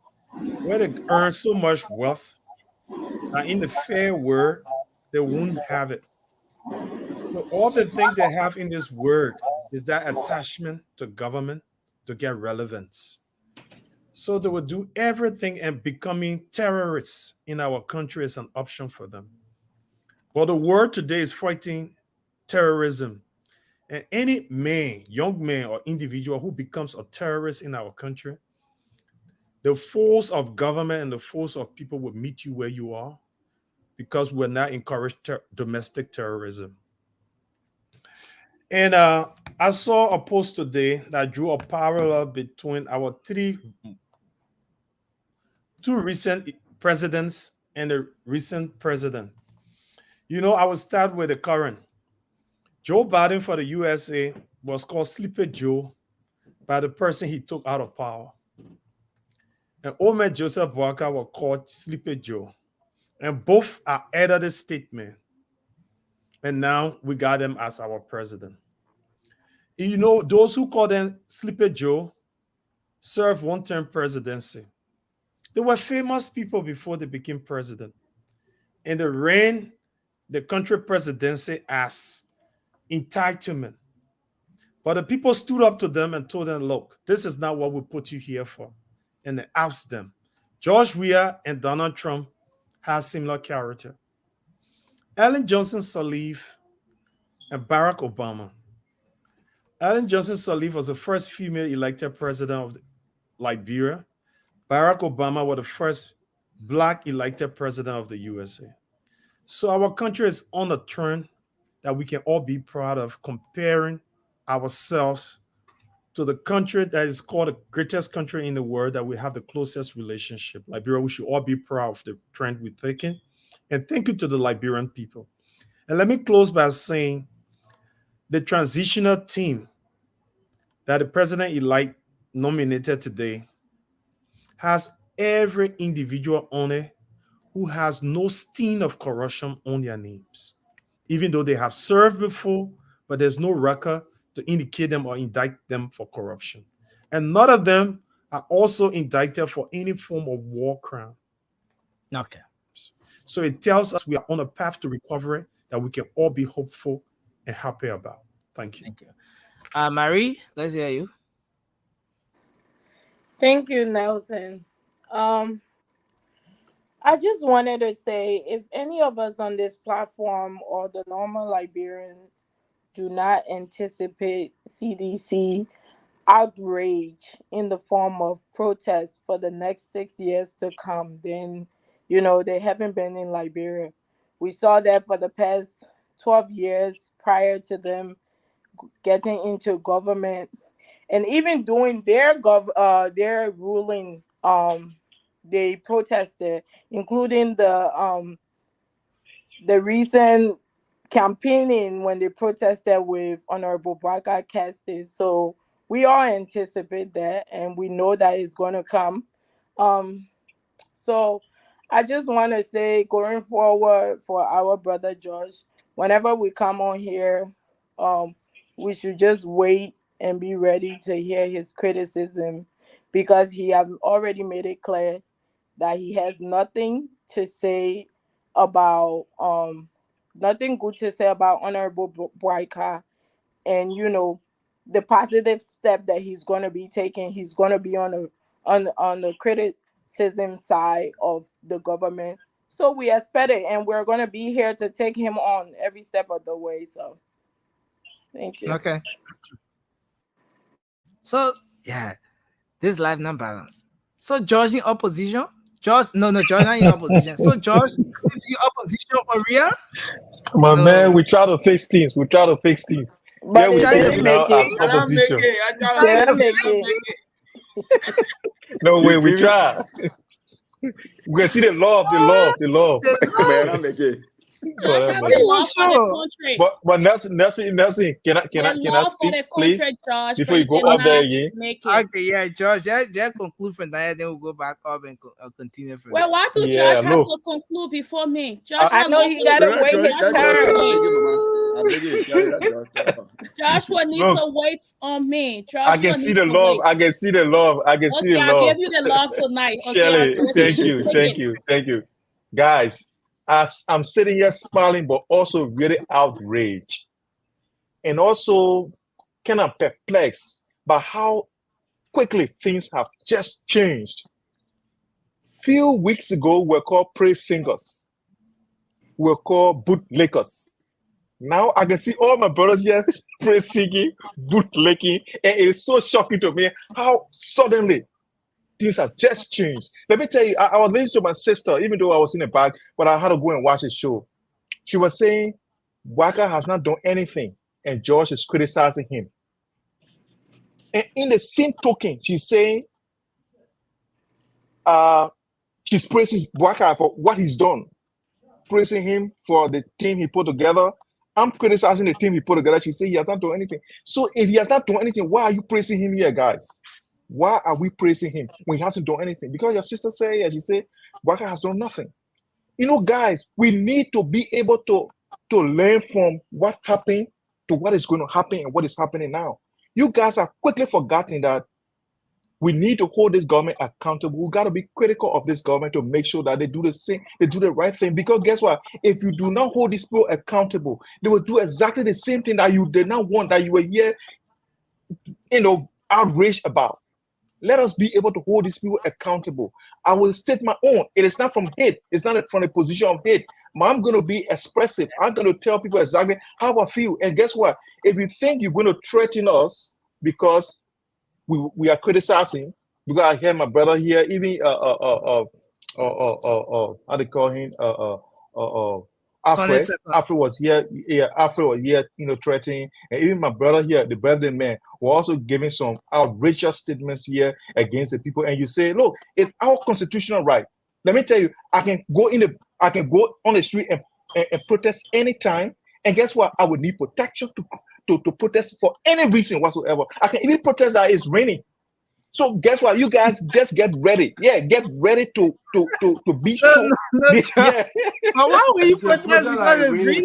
where they earn so much wealth that in the fair world, they won't have it. So all the things they have in this word is that attachment to government to get relevance. So they will do everything, and becoming terrorists in our country is an option for them. But the word today is fighting terrorism. And any man, young man, or individual who becomes a terrorist in our country, the force of government and the force of people will meet you where you are, because we're not encouraging domestic terrorism. And I saw a post today that drew a parallel between our two recent presidents and the recent president. I will start with the current. Joe Biden for the USA was called Sleepy Joe by the person he took out of power. And Ahmed Joseph Boakai was called Sleepy Joe. And both are edited statement. And now we got them as our president. Those who call them Sleepy Joe served one-term presidency. They were famous people before they became president. And they ran the country presidency as entitlement. But the people stood up to them and told them, look, this is not what we put you here for. And they ousted them. George Weah and Donald Trump have similar character. Ellen Johnson Sirleaf and Barack Obama. Ellen Johnson Sirleaf was the first female elected president of Liberia. Barack Obama was the first Black elected president of the USA. So our country is on a turn that we can all be proud of, comparing ourselves to the country that is called the greatest country in the world, that we have the closest relationship. Liberia, we should all be proud of the trend we're taking. And thank you to the Liberian people. And let me close by saying the transitional team that the president-elect nominated today has every individual on it who has no stain of corruption on their names, even though they have served before, but there's no record to indicate them or indict them for corruption. And none of them are also indicted for any form of war crime. Okay. So it tells us we are on a path to recovery that we can all be hopeful and happy about. Thank you. Thank you. Marie, let's hear you. Thank you, Nelson. I just wanted to say, if any of us on this platform or the normal Liberian do not anticipate CDC outrage in the form of protest for the next 6 years to come, then, they haven't been in Liberia. We saw that for the past 12 years prior to them getting into government, and even doing their ruling, they protested, including the recent campaigning when they protested with Honorable Baka Kestis. So we all anticipate that, and we know that it's going to come. So I just want to say, going forward for our brother George, whenever we come on here, we should just wait and be ready to hear his criticism, because he has already made it clear that he has nothing to say about nothing good to say about Honorable Boyka. And the positive step that he's going to be taking, he's going to be on the criticism side of the government. So we expect it, and we're going to be here to take him on every step of the way. So thank you. Okay. So yeah, this life not balance. So George in opposition. George not in opposition. So George in opposition for real? My man, we try to fix things. But we they say didn't now make as opposition. They didn't make it. No way, we try. We can see the love. Man, I'm again. Josh have the love for the country. But Nelson, can I speak, please? Josh, before you go up there again. Okay, yeah, George. Just conclude from there, then we'll go back up and continue from well, why do Josh have to conclude before me? Josh, I know he gotta wait his turn. Josh will need to wait on me. Josh, I can see the love. I can see the love. I'll give you the love tonight. Shelly, thank you. Guys, as I'm sitting here smiling, but also really outraged, and also kind of perplexed by how quickly things have just changed. Few weeks ago, we're called praise singers. We're called bootlickers. Now I can see all my brothers here praise singing, bootlicking, and it is so shocking to me how suddenly things have just changed. Let me tell you, I was listening to my sister, even though I was in the back, but I had to go and watch the show. She was saying, Waka has not done anything, and George is criticizing him. And in the same token, she's saying, she's praising Waka for what he's done, praising him for the team he put together. I'm criticizing the team he put together. She said he has not done anything. So if he has not done anything, why are you praising him here, guys? Why are we praising him when he hasn't done anything? Because your sister said, as you say, Waka has done nothing. Guys, we need to be able to learn from what happened to what is going to happen and what is happening now. You guys are quickly forgetting that we need to hold this government accountable. We got to be critical of this government to make sure that they do the same, they do the right thing. Because guess what? If you do not hold these people accountable, they will do exactly the same thing that you did not want, that you were here, outraged about. Let us be able to hold these people accountable. I will state my own. It is not from hate. It's not from a position of hate. I'm going to be expressive. I'm going to tell people exactly how I feel. And guess what? If you think you're going to threaten us because we are criticizing, because I hear my brother here, even how they call him, Alfred was here, yeah, Alfred was here, threatening, and even my brother here, the birthday man, were also giving some outrageous statements here against the people. And you say, look, it's our constitutional right. Let me tell you, I can go on the street and protest anytime. And guess what? I would need protection to protest for any reason whatsoever. I can even protest that it's raining. So guess what? You guys just get ready. Yeah, get ready to be so. Yeah. But why will you protest because it's raining?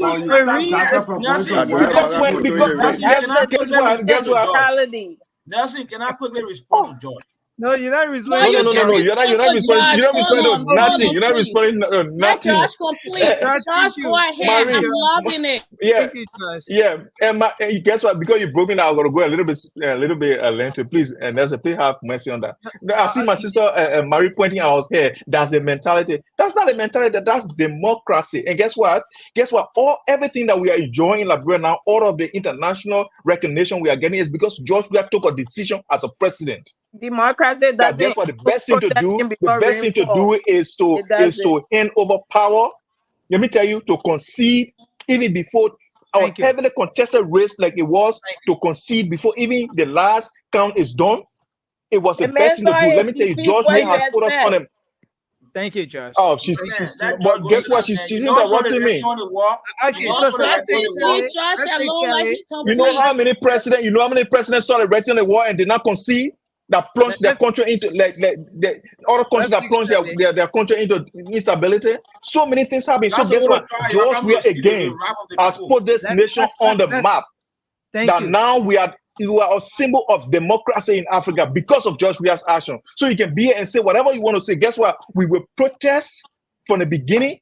Guess what? Nelson, can I quickly respond to George? No, you're not responding. No. You're not responding. You're not responding to nothing. You're not responding to nothing. Let Josh complete. Josh, go ahead. I'm loving it. Yeah. And guess what? Because you broke me down, I'm gonna go a little bit lengthy, please. And please have mercy on that. I see my sister Marie pointing out here. That's the mentality. That's not a mentality. That's democracy. And guess what? Everything that we are enjoying in Liberia now, all of the international recognition we are getting is because George Weah took a decision as a president. Democracy doesn't. Guess what? The best thing to do is to hand over power. Let me tell you, to concede even before our heavily contested race, like it was, to concede before even the last count is done. It was the best thing to do. Let me tell you, George Weah has put us on him. Thank you, Josh. Oh, she's but guess what? She's interrupting me. Okay, so you know how many presidents started writing the war and did not concede? That plunged their country into the other countries that plunged their country into instability. So many things happen. So guess what? George Weah again has put this nation on the map. Now we are a symbol of democracy in Africa because of George Weah's action. So you can be here and say whatever you want to say. Guess what? We will protest from the beginning.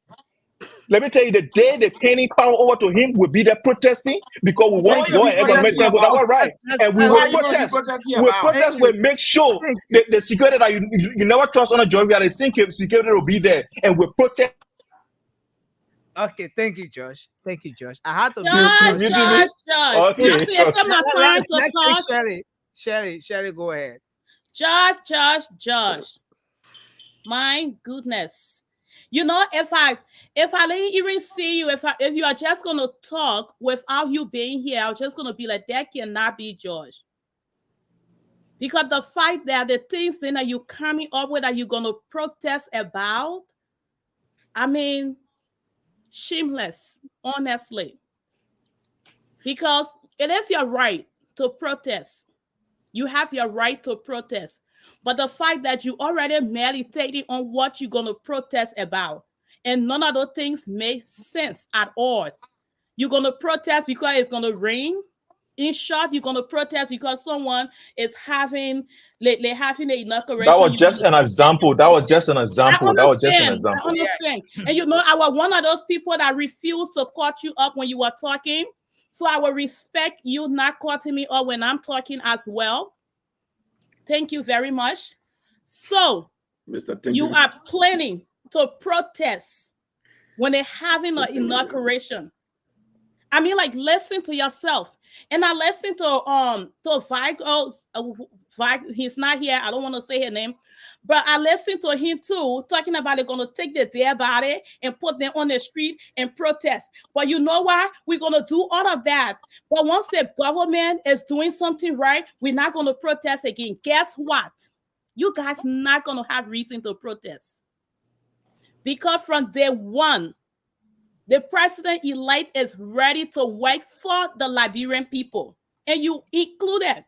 Let me tell you, the day they handing power over to him, will be there protesting because we want war and economic growth. That's all right. And we will protest. We'll make sure the security that you never trust on a job, the security will be there. And we'll protest. Okay, thank you, Josh. Thank you, Josh. I had to Josh. Okay. Shelly, go ahead. Josh. My goodness. You know, if I didn't even see you, if you are just gonna talk without you being here, I'm just gonna be like, that cannot be George. Because the fact that the things then that you coming up with that you're gonna protest about, I mean, shameless, honestly. Because it is your right to protest. You have your right to protest. But the fact that you already meditating on what you're going to protest about, and none of those things make sense at all. You're going to protest because it's going to rain. In short, you're going to protest because someone is having an inauguration. That was just an example. I understand. And you know, I was one of those people that refused to cut you up when you were talking. So I will respect you not cutting me up when I'm talking as well. Thank you very much. So, you are planning to protest when they're having an inauguration. I mean, like, listen to yourself. And I listened to Vigo. He's not here. I don't want to say his name. But I listened to him too, talking about they're going to take the dead body and put them on the street and protest. But you know what? We're going to do all of that. But once the government is doing something right, we're not going to protest again. Guess what? You guys not going to have reason to protest. Because from day one, the president-elect is ready to work for the Liberian people. And you included.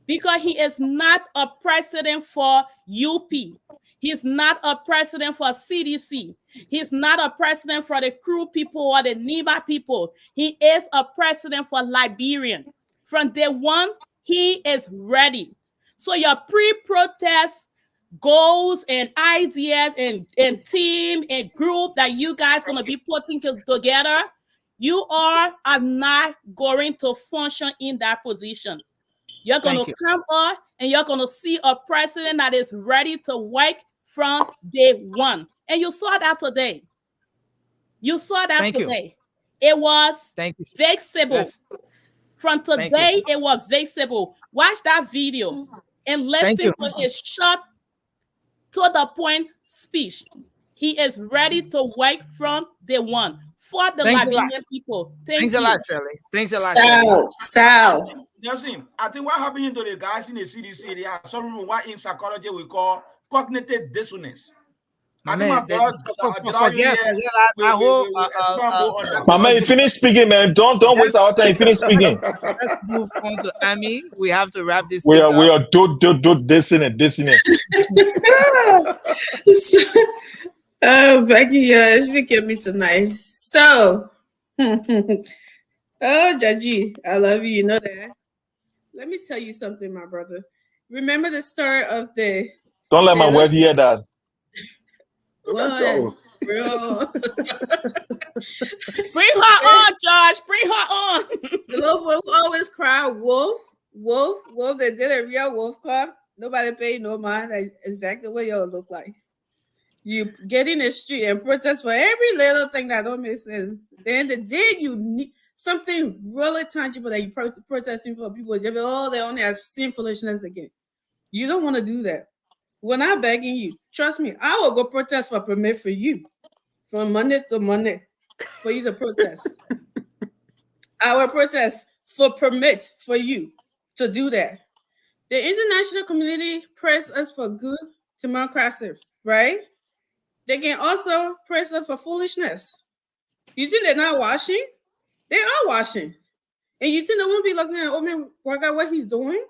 Because he is not a president for UP. He's not a president for CDC. He's not a president for the Crew people or the Niba people. He is a president for Liberian. From day one, he is ready. So your pre-protest goals and ideas and team and group that you guys going to be putting together, you are not going to function in that position. You're going to come up and you're going to see a president that is ready to work from day one. And you saw that today. You saw that Thank you. today. It was Thank you. visible. Yes. From Thank you. today, it was visible. Watch that video and Thank listen you. to his short, to the point speech. He is ready to work from day one for the Thanks a lot. Liberian people. Thank Thanks you. a lot, Shirley. Thanks a lot, Shirley. Sal. Listen, I think what happening to the guys in the CDC, they are suffering from what in psychology we call cognitive dissonance. I think my brothers, Forget that whole. expand more on that. My man, you finish speaking, man. Don't waste our time. Finish speaking. Let's move on to Amy. We have to wrap this We thing are up. dissing it. Oh, Becky, yeah, she get me tonight. So, oh, Jaji, I love you. You know that. Let me tell you something, my brother. Remember the story of the. Don't let my wife hear that. What? Bro. Bring her on, Josh. Bring her on. The little boy who always cry, wolf. They did a real wolf club. Nobody paid no mind. That's exactly what y'all look like. You get in the street and protest for every little thing that don't make sense. Then the day you need something really tangible that you protesting for, people just be, oh, they only have seen foolishness again. You don't want to do that. We're not begging you. Trust me, I will go protest for permit for you from Monday to Monday for you to protest. I will protest for permit for you to do that. The international community praise us for good democracy, right? They can also praise us for foolishness. You think they're not watching? They are watching. And you think they won't be looking at Omen Waka, what he's doing?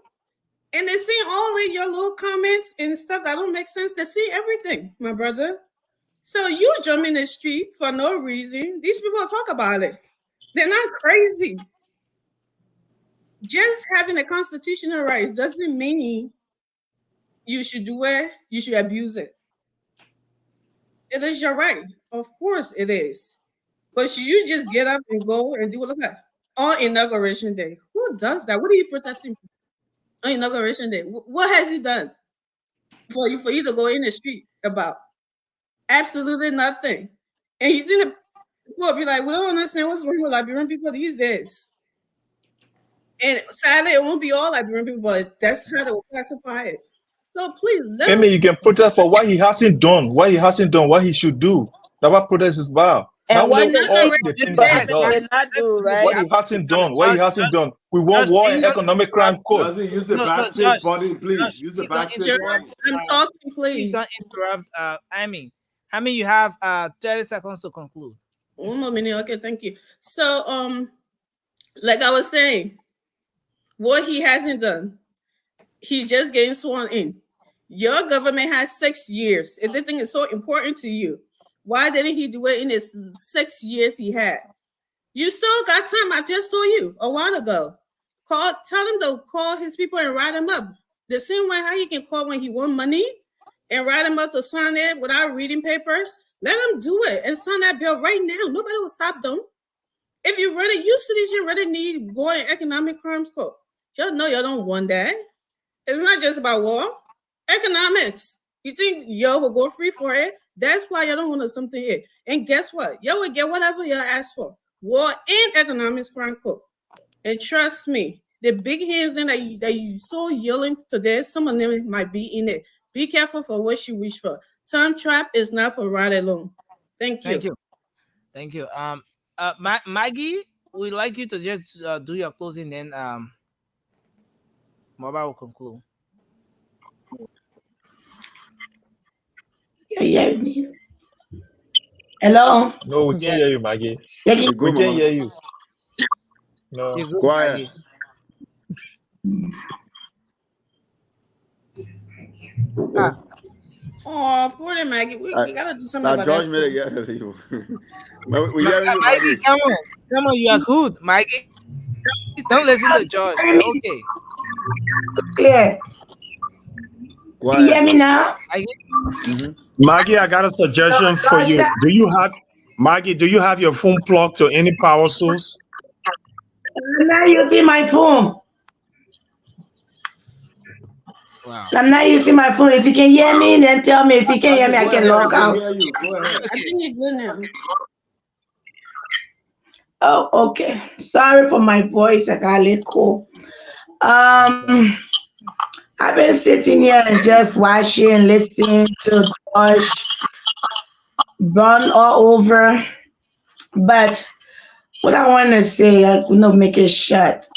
And they see all of your little comments and stuff that don't make sense. They see everything, my brother. So you jump in the street for no reason. These people talk about it. They're not crazy. Just having a constitutional right doesn't mean you should do it, you should abuse it. It is your right. Of course it is. But should you just get up and go and do what? Look at on Inauguration Day. Who does that? What are you protesting for? On Inauguration Day. What has he done for you to go in the street about? Absolutely nothing. And you think people will be like, we don't understand what's wrong with Liberian people these days. And sadly, it won't be all Liberian people, but that's how they will classify it. So please, Amy, you can protest for what he hasn't done, what he should do. That's what protest is about. And what Not all the things that he does. not do, right? What he hasn't done. We want war and economic crime code. Does he use the backstage button, please? Use the backstage button. I'm talking, please. Don't interrupt Amy. Amy, you have 30 seconds to conclude. 1 more minute. Okay, thank you. So, like I was saying, what he hasn't done, he's just getting sworn in. Your government has 6 years. If the thing is so important to you, why didn't he do it in his 6 years he had? You still got time. I just told you a while ago. Tell him to call his people and write him up. The same way how he can call when he want money and write him up to sign it without reading papers. Let him do it and sign that bill right now. Nobody will stop them. If you really used to this, you really need war and economic crimes code. Y'all know y'all don't want that. It's not just about war. Economics. You think y'all will go free for it? That's why y'all don't want something here. And guess what? Y'all will get whatever y'all ask for. War and economics crime code. And trust me, the big hands then that you so yelling today, some of them might be in it. Be careful for what you wish for. Time trap is not for right alone. Thank you. Thank you. Maggie, we'd like you to just do your closing, then Mobile will conclude. Yeah, me. Hello? No, we can't hear you, Maggie. Yeah, We can't hear you. No. You're good, Quiet. Maggie. Oh, poor little Maggie. We gotta do something about George that. made it get out of you. We hearing you, Maggie, Maggie. come on, you are good, Maggie. Don't listen to George. Okay. Clear. Quiet. You hear me now? Maggie, I got a suggestion for you. Do you have your phone plugged to any power source? I'm not using my phone. Wow. I'm not using my phone. If you can hear me, then tell me. If you can't hear me, I can log out. I think you're good now. Oh, okay. Sorry for my voice. I got a little cold. Um, I've been sitting here and just watching, listening to Josh run all over. But what I want to say, I will not make it short.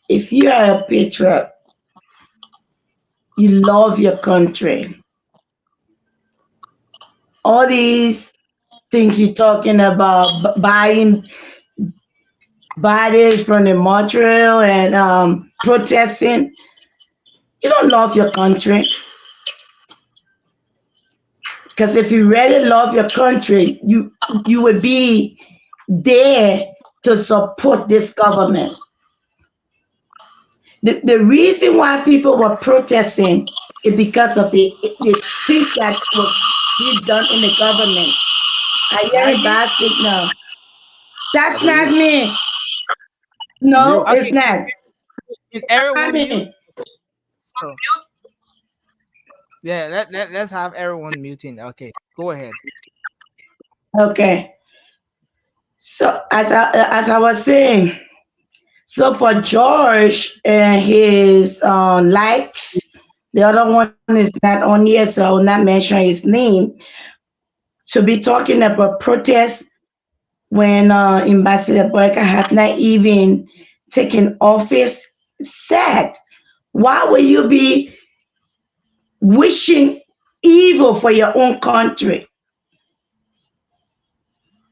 If you are a patriot, you love your country. All these things you're talking about, buying bodies from the Montreal and protesting, you don't love your country. Because if you really love your country, you would be there to support this government. The reason why people were protesting is because of the things that were being done in the government. I hear a bad signal. That's not me. No, Okay, it's not. can everyone mute? Me. So, yeah, let's have everyone muting. Okay, go ahead. Okay. So as I was saying, so for George and his likes, the other one is not on here, so I will not mention his name. To be talking about protests when Ambassador Boyka had not even taken office, sad. Why would you be wishing evil for your own country?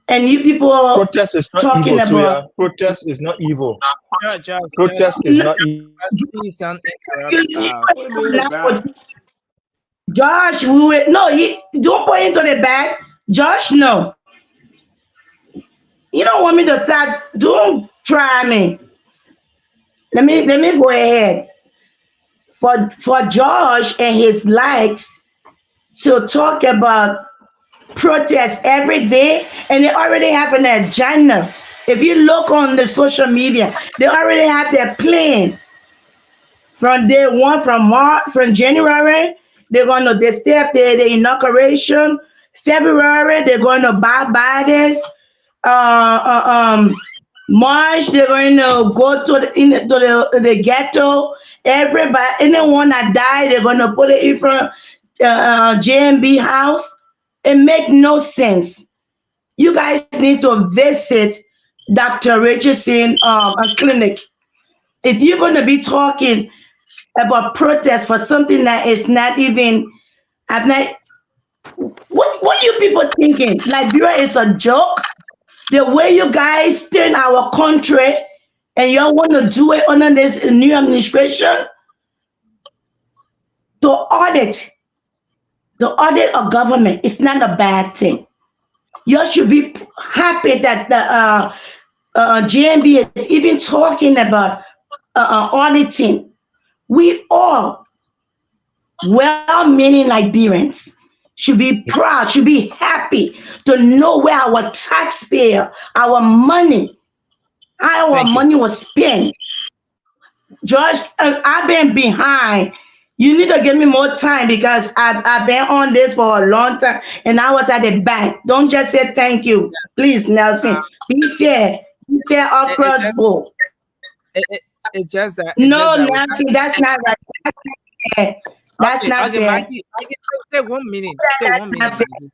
And you people protest is not talking evil, about Suya. Protest is not evil. Josh, Protest is not evil. please don't interrupt. Josh, we were no, you don't put into the bag. Josh, no. You don't want me to start. Don't try me. Let me go ahead. For Josh and his likes to talk about protests every day, and they already have an agenda. If you look on the social media, they already have their plan from day one, from March, from January. They're going to they step the inauguration. February, they're going to buy this. March, they're going to go to the ghetto. Everybody, anyone that died, they're going to put it in front JMB house. It make no sense. You guys need to visit Dr. Richardson clinic. If you're going to be talking about protest for something that is not even, I've not. What you people thinking? Liberia is a joke? The way you guys turn our country and you all want to do it under this new administration to audit a government, it's not a bad thing. You should be happy that the GMB is even talking about auditing. We all well-meaning Liberians should be proud, should be happy to know where our taxpayer, our money, how our money was spent. George, I've been behind. You need to give me more time because I've been on this for a long time and I was at the back. Don't just say thank you. Please, Nelson. Be fair. Be fair across board. It's just that. No, Nancy, that's not right. That's not fair. That's not fair. Maggie, take 1 minute. Take 1 minute, Maggie.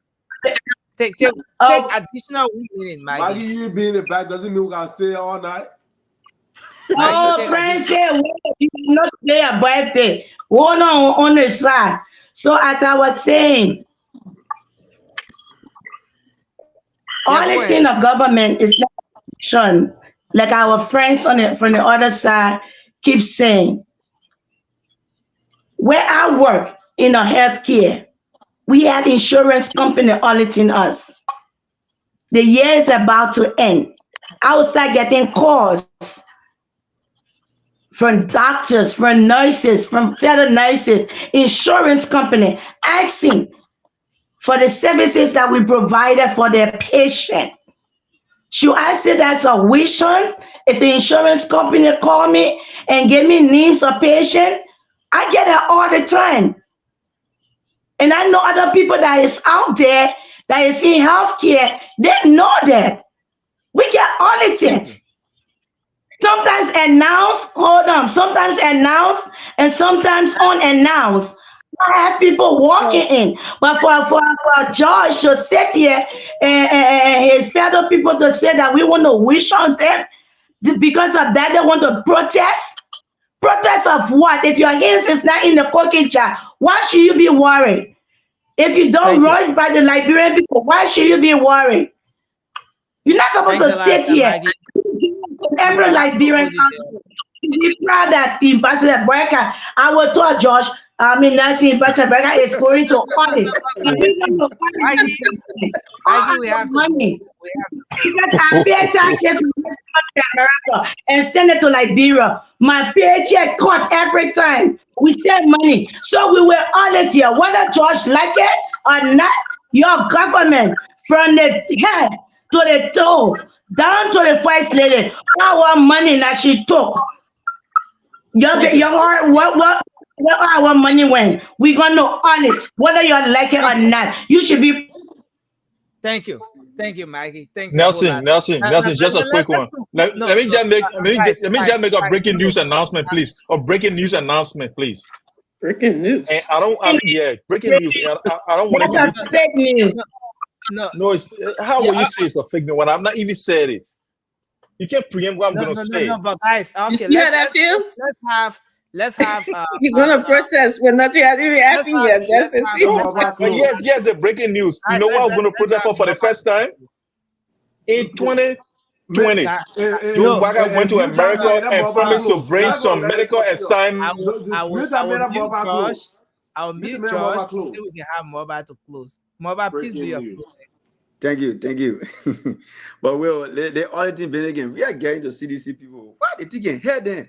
Take additional 1 minute, Maggie. Maggie, you being in the back doesn't mean we can stay all night. Oh, friends, you not stay a birthday. One on the side. So as I was saying, only thing of government is not action. Like our friends from the other side keep saying. Where I work in a healthcare, we have insurance company auditing us. The year is about to end. I will start getting calls from doctors, from nurses, from federal nurses, insurance company, asking for the services that we provided for their patient. Should I say that's a vision? If the insurance company call me and give me names of patient, I get it all the time. And I know other people that is out there that is in healthcare, they know that. politics. Sometimes announced, hold on, sometimes announced and sometimes unannounced. I have people walking in, but for George to sit here and his fellow people to say that we want to wish on them because of that they want to protest. Protest of what? If your hands is not in the cooking jar, why should you be worried? If you don't rush by the Liberian people, why should you be worried? You're not supposed Thanks a to lot, sit here. Maggie. Every We have to Liberian hold it there. be proud that the Ambassador Brecker, I will tell Josh, Nancy Ambassador Brecker is going to audit. Maggie, we have to money. go. We have to Because I pay taxes in America and send it to Liberia. My paycheck cut every time. We send money. So we will audit here. Whether Josh like it or not, your government from the head to the toe, down to the first lady, our money that she took. Where our money went? We're gonna audit whether you like it or not. You should be. Thank you, Maggie. Thanks Nelson, just a quick one. Let me just make a breaking news announcement, please. A breaking news announcement, please. Breaking news. And breaking news. I don't want it to be fake news. No, it's how will you say it's a fake news when I've not even said it? You can't preempt what I'm going to say. No, but guys, okay, you see how that feels? Let's have. You're gonna protest when nothing has even happened yet. Yes, the breaking news. You know what I'm going to protest for the first time in 2020. Joe Biden went to America and promised to bring some medical assignment. I will mute Josh so we can have Mobile to close. Mobile, please do your closing. Thank you. But the auditing been again. We are getting the CDC people. Why they taking head then?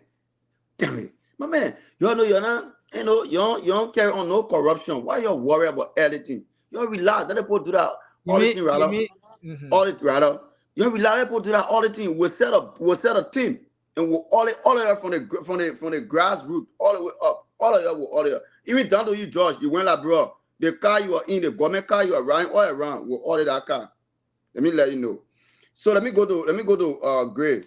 Damn it. My man, you know you're not, you don't carry on no corruption. Why you worry about editing? You relax. Let people do that auditing rather. Audit rather. You relax. Let people do that auditing. We'll set a team and we'll audit all of that from the grassroots all the way up. All of that will audit. Even down to you, George. You went like, bro, the car you are in, the government car you are riding all around, we'll audit that car. Let me let you know. So let me go to Gray.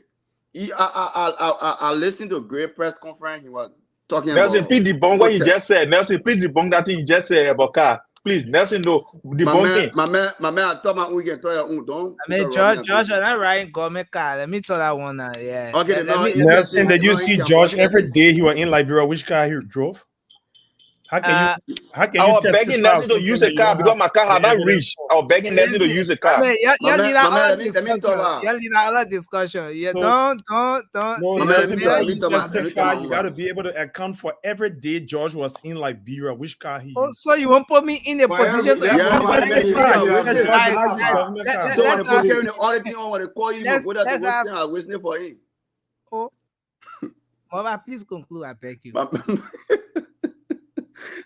I listened to a great press conference. He was talking Nelson, about. please debunk what you just said. Nelson, please debunk that thing you just said about car. Please, Nelson, no. Debunk it. My man, I thought my own can tell your own. Don't. I mean, George, you're not riding government car. Let me tell that one now. Yeah. Okay, Nelson, did you see George every day he was in Liberia? Which car he drove? How can you I was begging Nelson to use a car because my car had not reached. I was begging Nelson to use a car. Let me all that discussion. Yeah, don't. No, Nelson, you justify. You got to be able to account for every day George was in Liberia. Which car he used. Oh, so you won't put me in a position to. So when they carrying the other thing on, when they call you, whether they are listening for him. Oh, Mama, please conclude. I beg you.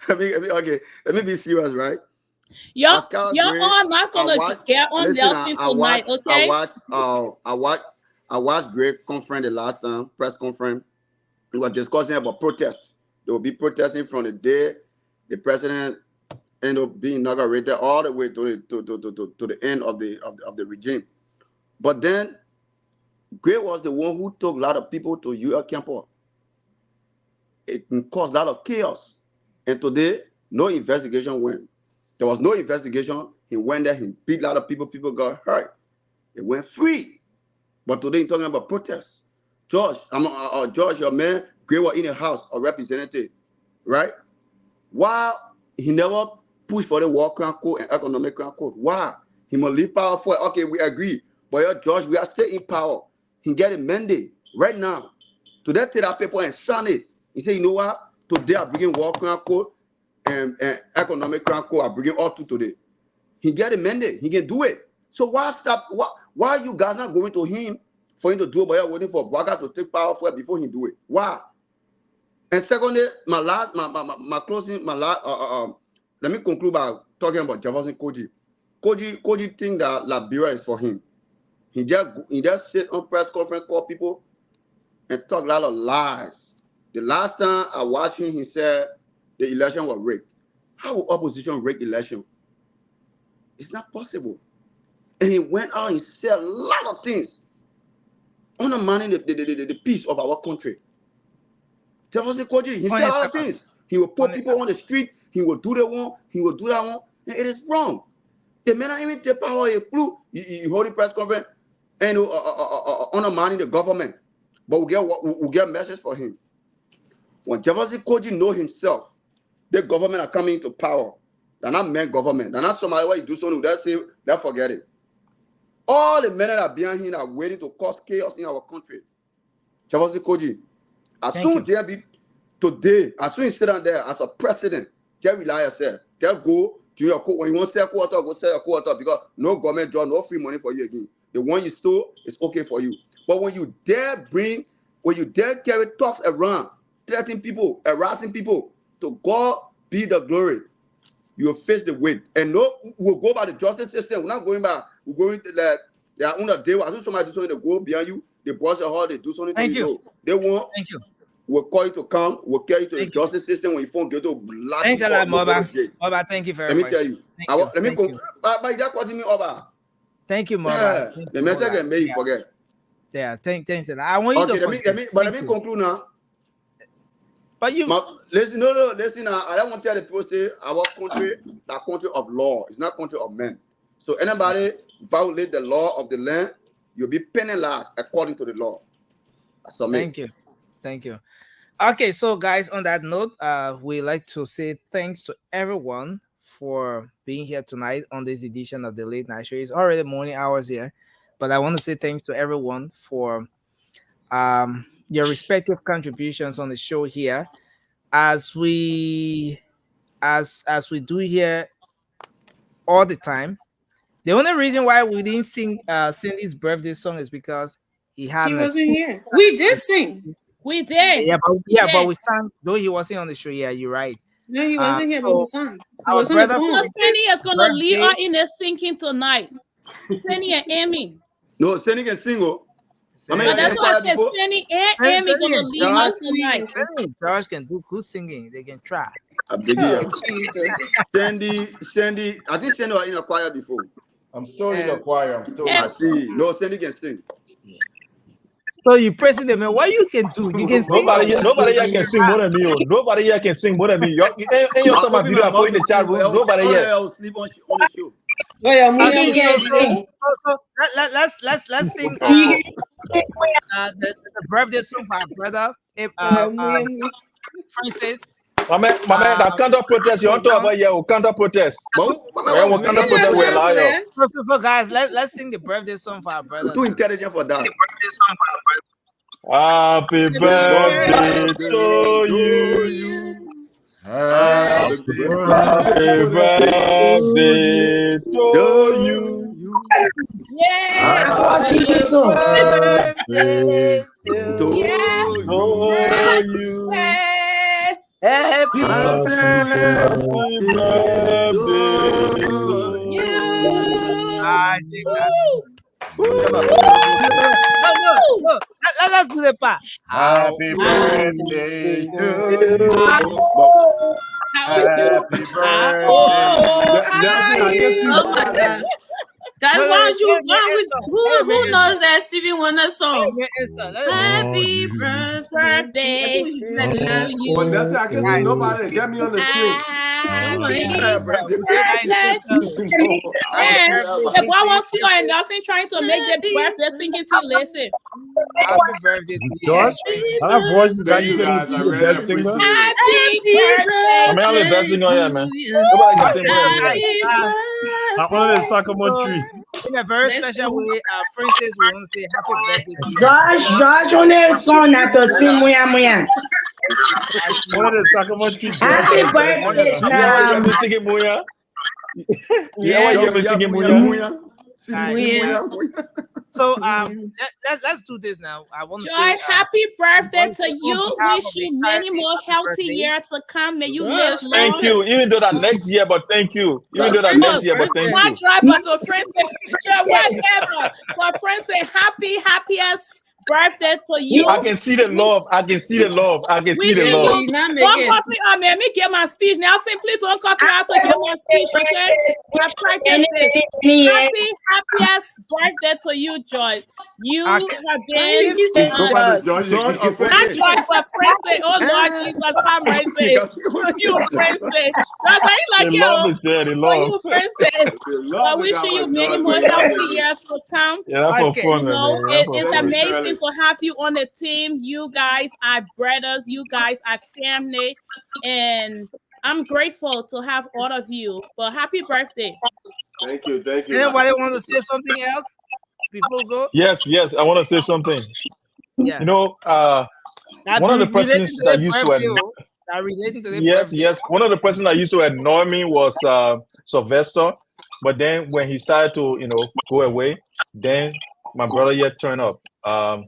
Let me be serious, right? You're all not gonna get on Nelson tonight, okay? I watched great conference the last time, press conference. We were discussing about protests. They will be protesting from the day the president ended up being inaugurated all the way to the end of the regime. But then Gray was the one who took a lot of people to UL campus. It caused a lot of chaos. And today, no investigation went. There was no investigation. He went there, he beat a lot of people. People got hurt. It went free. But today, he's talking about protests. George, your man, Gray was in a house, a representative, right? Why he never pushed for the war crime code and economic crime code? Why? He must leave power for it. Okay, we agree. But George, we are still in power. He get a mandate right now. Today, take that paper and sign it. He said, you know what? Today, I bring in war crime code and economic crime code. I bring in all two today. He get a mandate. He can do it. So why stop? Why you guys not going to him for him to do it, but you're waiting for Braga to take power for it before he do it? Why? And secondly, let me conclude by talking about Jefferson Koji. Koji think that Liberia is for him. He just sit on press conference, call people, and talk a lot of lies. The last time I watched him, he said the election was rigged. How will opposition rig election? It's not possible. And he went out and said a lot of things. undermining the peace of our country. Jefferson Koji, he said a lot of things. He will put people on the street. He will do that one. He will do that one. And it is wrong. The man not even take power a clue. You hold a press conference and undermining the government. But we get message for him. When Jefferson Koji know himself, the government are coming into power. They're not men government. They're not somebody where you do something that say that forget it. All the men that are behind him are waiting to cause chaos in our country. Jefferson Koji, as soon as JB today, as soon as you sit down there as a president, Jerry Lyle said, they'll go to your court. When you want to sell quarter, go sell your quarter because no government job, no free money for you again. The one you stole is okay for you. But when you dare carry talks around, threatening people, harassing people, to God be the glory. You will face the weight. And no, we'll go by the justice system. We're not going by, we're going to let, they are on a day. As soon as somebody do something, they go behind you, they brush your heart, they do something to you. They want, we'll call you to come, we'll carry you to the justice system. When you phone, get to blast. Thanks a lot, Moba. Moba, thank you very much. Let me tell you. Let me go. But you calling me over. Thank you, Moba. Yeah. The message can make you forget. Yeah, thanks a lot. I want you to let me conclude now. But you listen, listen. I don't want to tell the people say our country, that country of law, it's not country of men. So anybody violate the law of the land, you'll be penalized according to the law. Thank you. Okay, so guys, on that note, we like to say thanks to everyone for being here tonight on this edition of the Late Night Show. It's already morning hours here, but I want to say thanks to everyone for your respective contributions on the show here, as we do here all the time. The only reason why we didn't sing Cindy's birthday song is because he wasn't here. We did sing. We did. But we sang, though he wasn't on the show. Yeah, you're right. No, he wasn't here, but we sang. Our brother Cindy is gonna lead us in the singing tonight. Cindy and Amy. No, Cindy can sing. That's why I said Cindy and Amy gonna lead us tonight. Josh can do good singing. They can try. Jesus. Sandy, I think Sandy was in a choir before. I'm still in the choir. I see. No, Sandy can sing. So you pressing them, man. What you can do? You can sing. Nobody here can sing more than me. Nobody here can sing more than me. And your summer video I put in the chat room. Nobody here. Sleep on the show. So let's sing the birthday song for our brother Francis. My man, that counter protest you want to talk about here? Counter protest. So guys, let's sing the birthday song for our brother. Too intelligent for that. Happy birthday to you. Happy birthday to you. Happy birthday to you. Happy birthday No. Let's do the part. Happy birthday to you. Happy birthday. Oh my God. Guys, who knows that Stevie Wonder song? Happy birthday to you. But that's I can see nobody get me on the street. The boy wants to and nothing trying to make the birthday singing to listen. Happy birthday, George. That voice you got, you said you're the best singer. Happy birthday. I'm the best singer here, man. Nobody can sing more than me. I'm on the Sacramento tree. In a very special way, Francis, we want to say happy birthday to you. George, on the song that to sing muya. One of the Sacramento tree. Happy birthday. Yeah, you singing muya. Yeah, you singing muya. So let's do this now. I want to Joy, say, happy birthday to you. Wish you many more healthy years to come. May you live long. Thank you. Even though that next year, but thank you. Even though that next year, but thank you. Try but to friends say whatever. But friends say happiest birthday to you. I can see the love. I can see the love. I can see the Wishing love. you. Don't cut me out, man. Me give my speech now. Simply don't cut me out to give my speech, okay? I practice this. Happiest birthday to you, Joy. You have been Nobody George. not Joy, but Francis. Oh Lord Jesus, have mercy. You Francis. That's how you like The love it. is there. The For love. you, Francis. I wishing you many more healthy years to come. Yeah, that's for fun, You know, man. That's for it's fun. amazing to have you on the team. You guys are brothers. You guys are family. And I'm grateful to have all of you. But happy birthday. Thank you. Thank you. Anybody want to say something else before we go? Yes, I want to say something. Yeah. You know, one of the persons that used to one of the persons that used to annoy me was Sylvester. But then when he started to, go away, then my brother yet turned up. I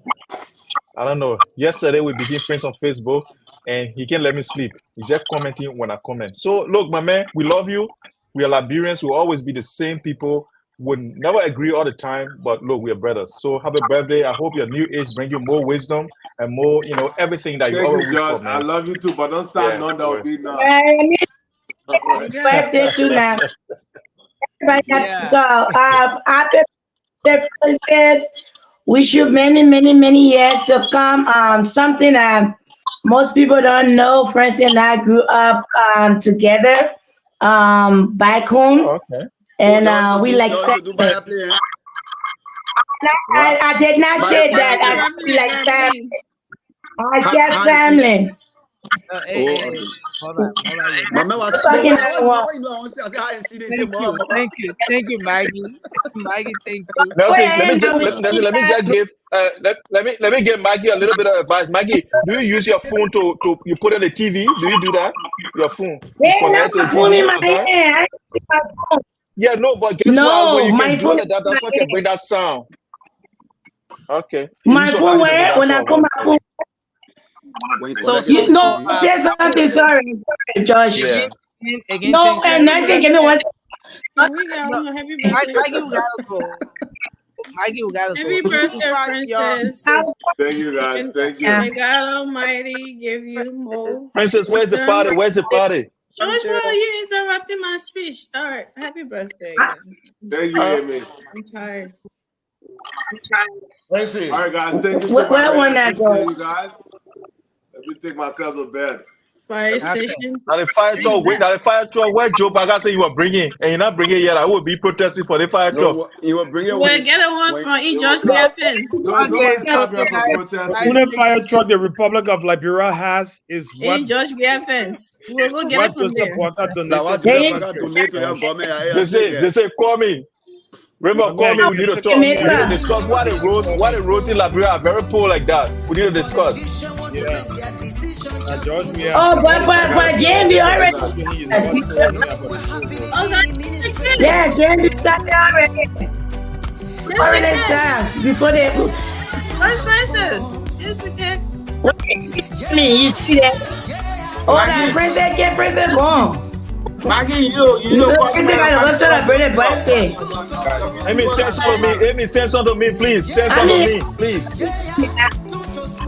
don't know. Yesterday we became friends on Facebook, and he can't let me sleep. He's just commenting when I comment. So look, my man, we love you. We are Liberians. We'll always be the same people. We'll never agree all the time, but look, we are brothers. So happy birthday. I hope your new age bring you more wisdom and more, everything that you Thank always you, wish George. for, man. I love you too, but don't start none that will be now. Birthday too now. So happy birthday, Princess. Wish you many, many, many years to come. Something that most people don't know. Francie and I grew up together back home. Okay. And we like family. I did not say that. I feel like family. I get family. Hold on. Mama was Talking Thank you, Maggie. Maggie, thank you. Nelson, let me just give let me give Maggie a little bit of advice. Maggie, do you use your phone to you put on the TV? Do you do that? Your phone? You connect to the TV? Yeah, no, but guess what? When you can do it like that, that's what can bring that sound. Okay. My phone when I come back home. Say something. Sorry, Josh. Yeah. Again, no, and Nancy, give me one. We got happy birthday. Maggie, we gotta go. Maggie, we gotta Happy go. birthday, Princess. Thank you, guys. Thank you. May God Almighty give you more. Princess, where's the party? Where's the party? George, well, you interrupting my speech. All right, happy birthday. Thank you, Amy. I'm tired. All right, guys. Thank you so much. I appreciate you guys. Let me take myself to bed. Fire station. Now the fire truck where Joe Baga said you were bringing, and you're not bringing it yet. I will be protesting for the fire truck. You will bring it. We'll get a one from each George Griffins. The fire truck the Republic of Liberia has is what in George Griffins. We'll go get it from there. They say call me. Remember, call me. We need to talk. We need to discuss why the roads in Liberia are very poor like that. We need to discuss. Yeah. But Jamie already. Yeah, Jamie started already. Already started before they. What's Francis? Here's the cake. Me, you see that? Oh, that Princess get Princess home. Maggie, you know what's celebrated birthday. Amy, send something to me. Amy, send something to me, please. Send something to me, please.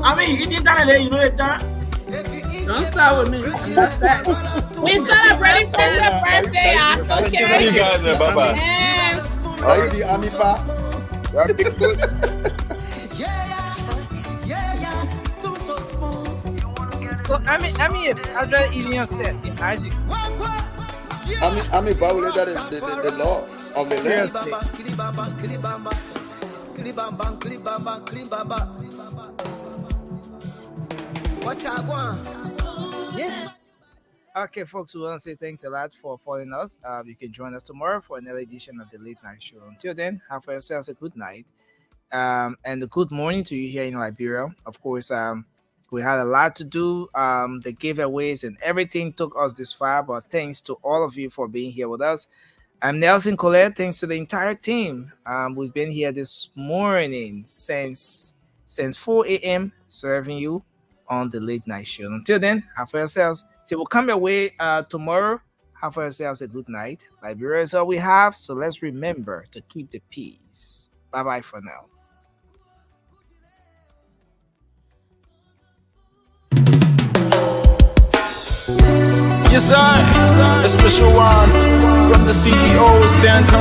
I mean, you did that, you know that. Don't start with me. We celebrating Princess' birthday. Okay. See you guys, bye bye. Are you the army pa? You are big good. So I mean, if I'd rather eat your set, imagine. I mean, violate the law of the land. What I want? Yes. Okay, folks, we want to say thanks a lot for following us. You can join us tomorrow for another edition of the Late Night Show. Until then, have yourselves a good night and a good morning to you here in Liberia. Of course, we had a lot to do. The giveaways and everything took us this far, but thanks to all of you for being here with us. I'm Nelson Colette. Thanks to the entire team. We've been here this morning since 4 a.m. serving you on the Late Night Show. Until then, have yourselves. Till we'll come your way tomorrow. Have yourselves a good night. Liberia is all we have, so let's remember to keep the peace. Bye-bye for now. Yes, I, a special one from the CEO, Stan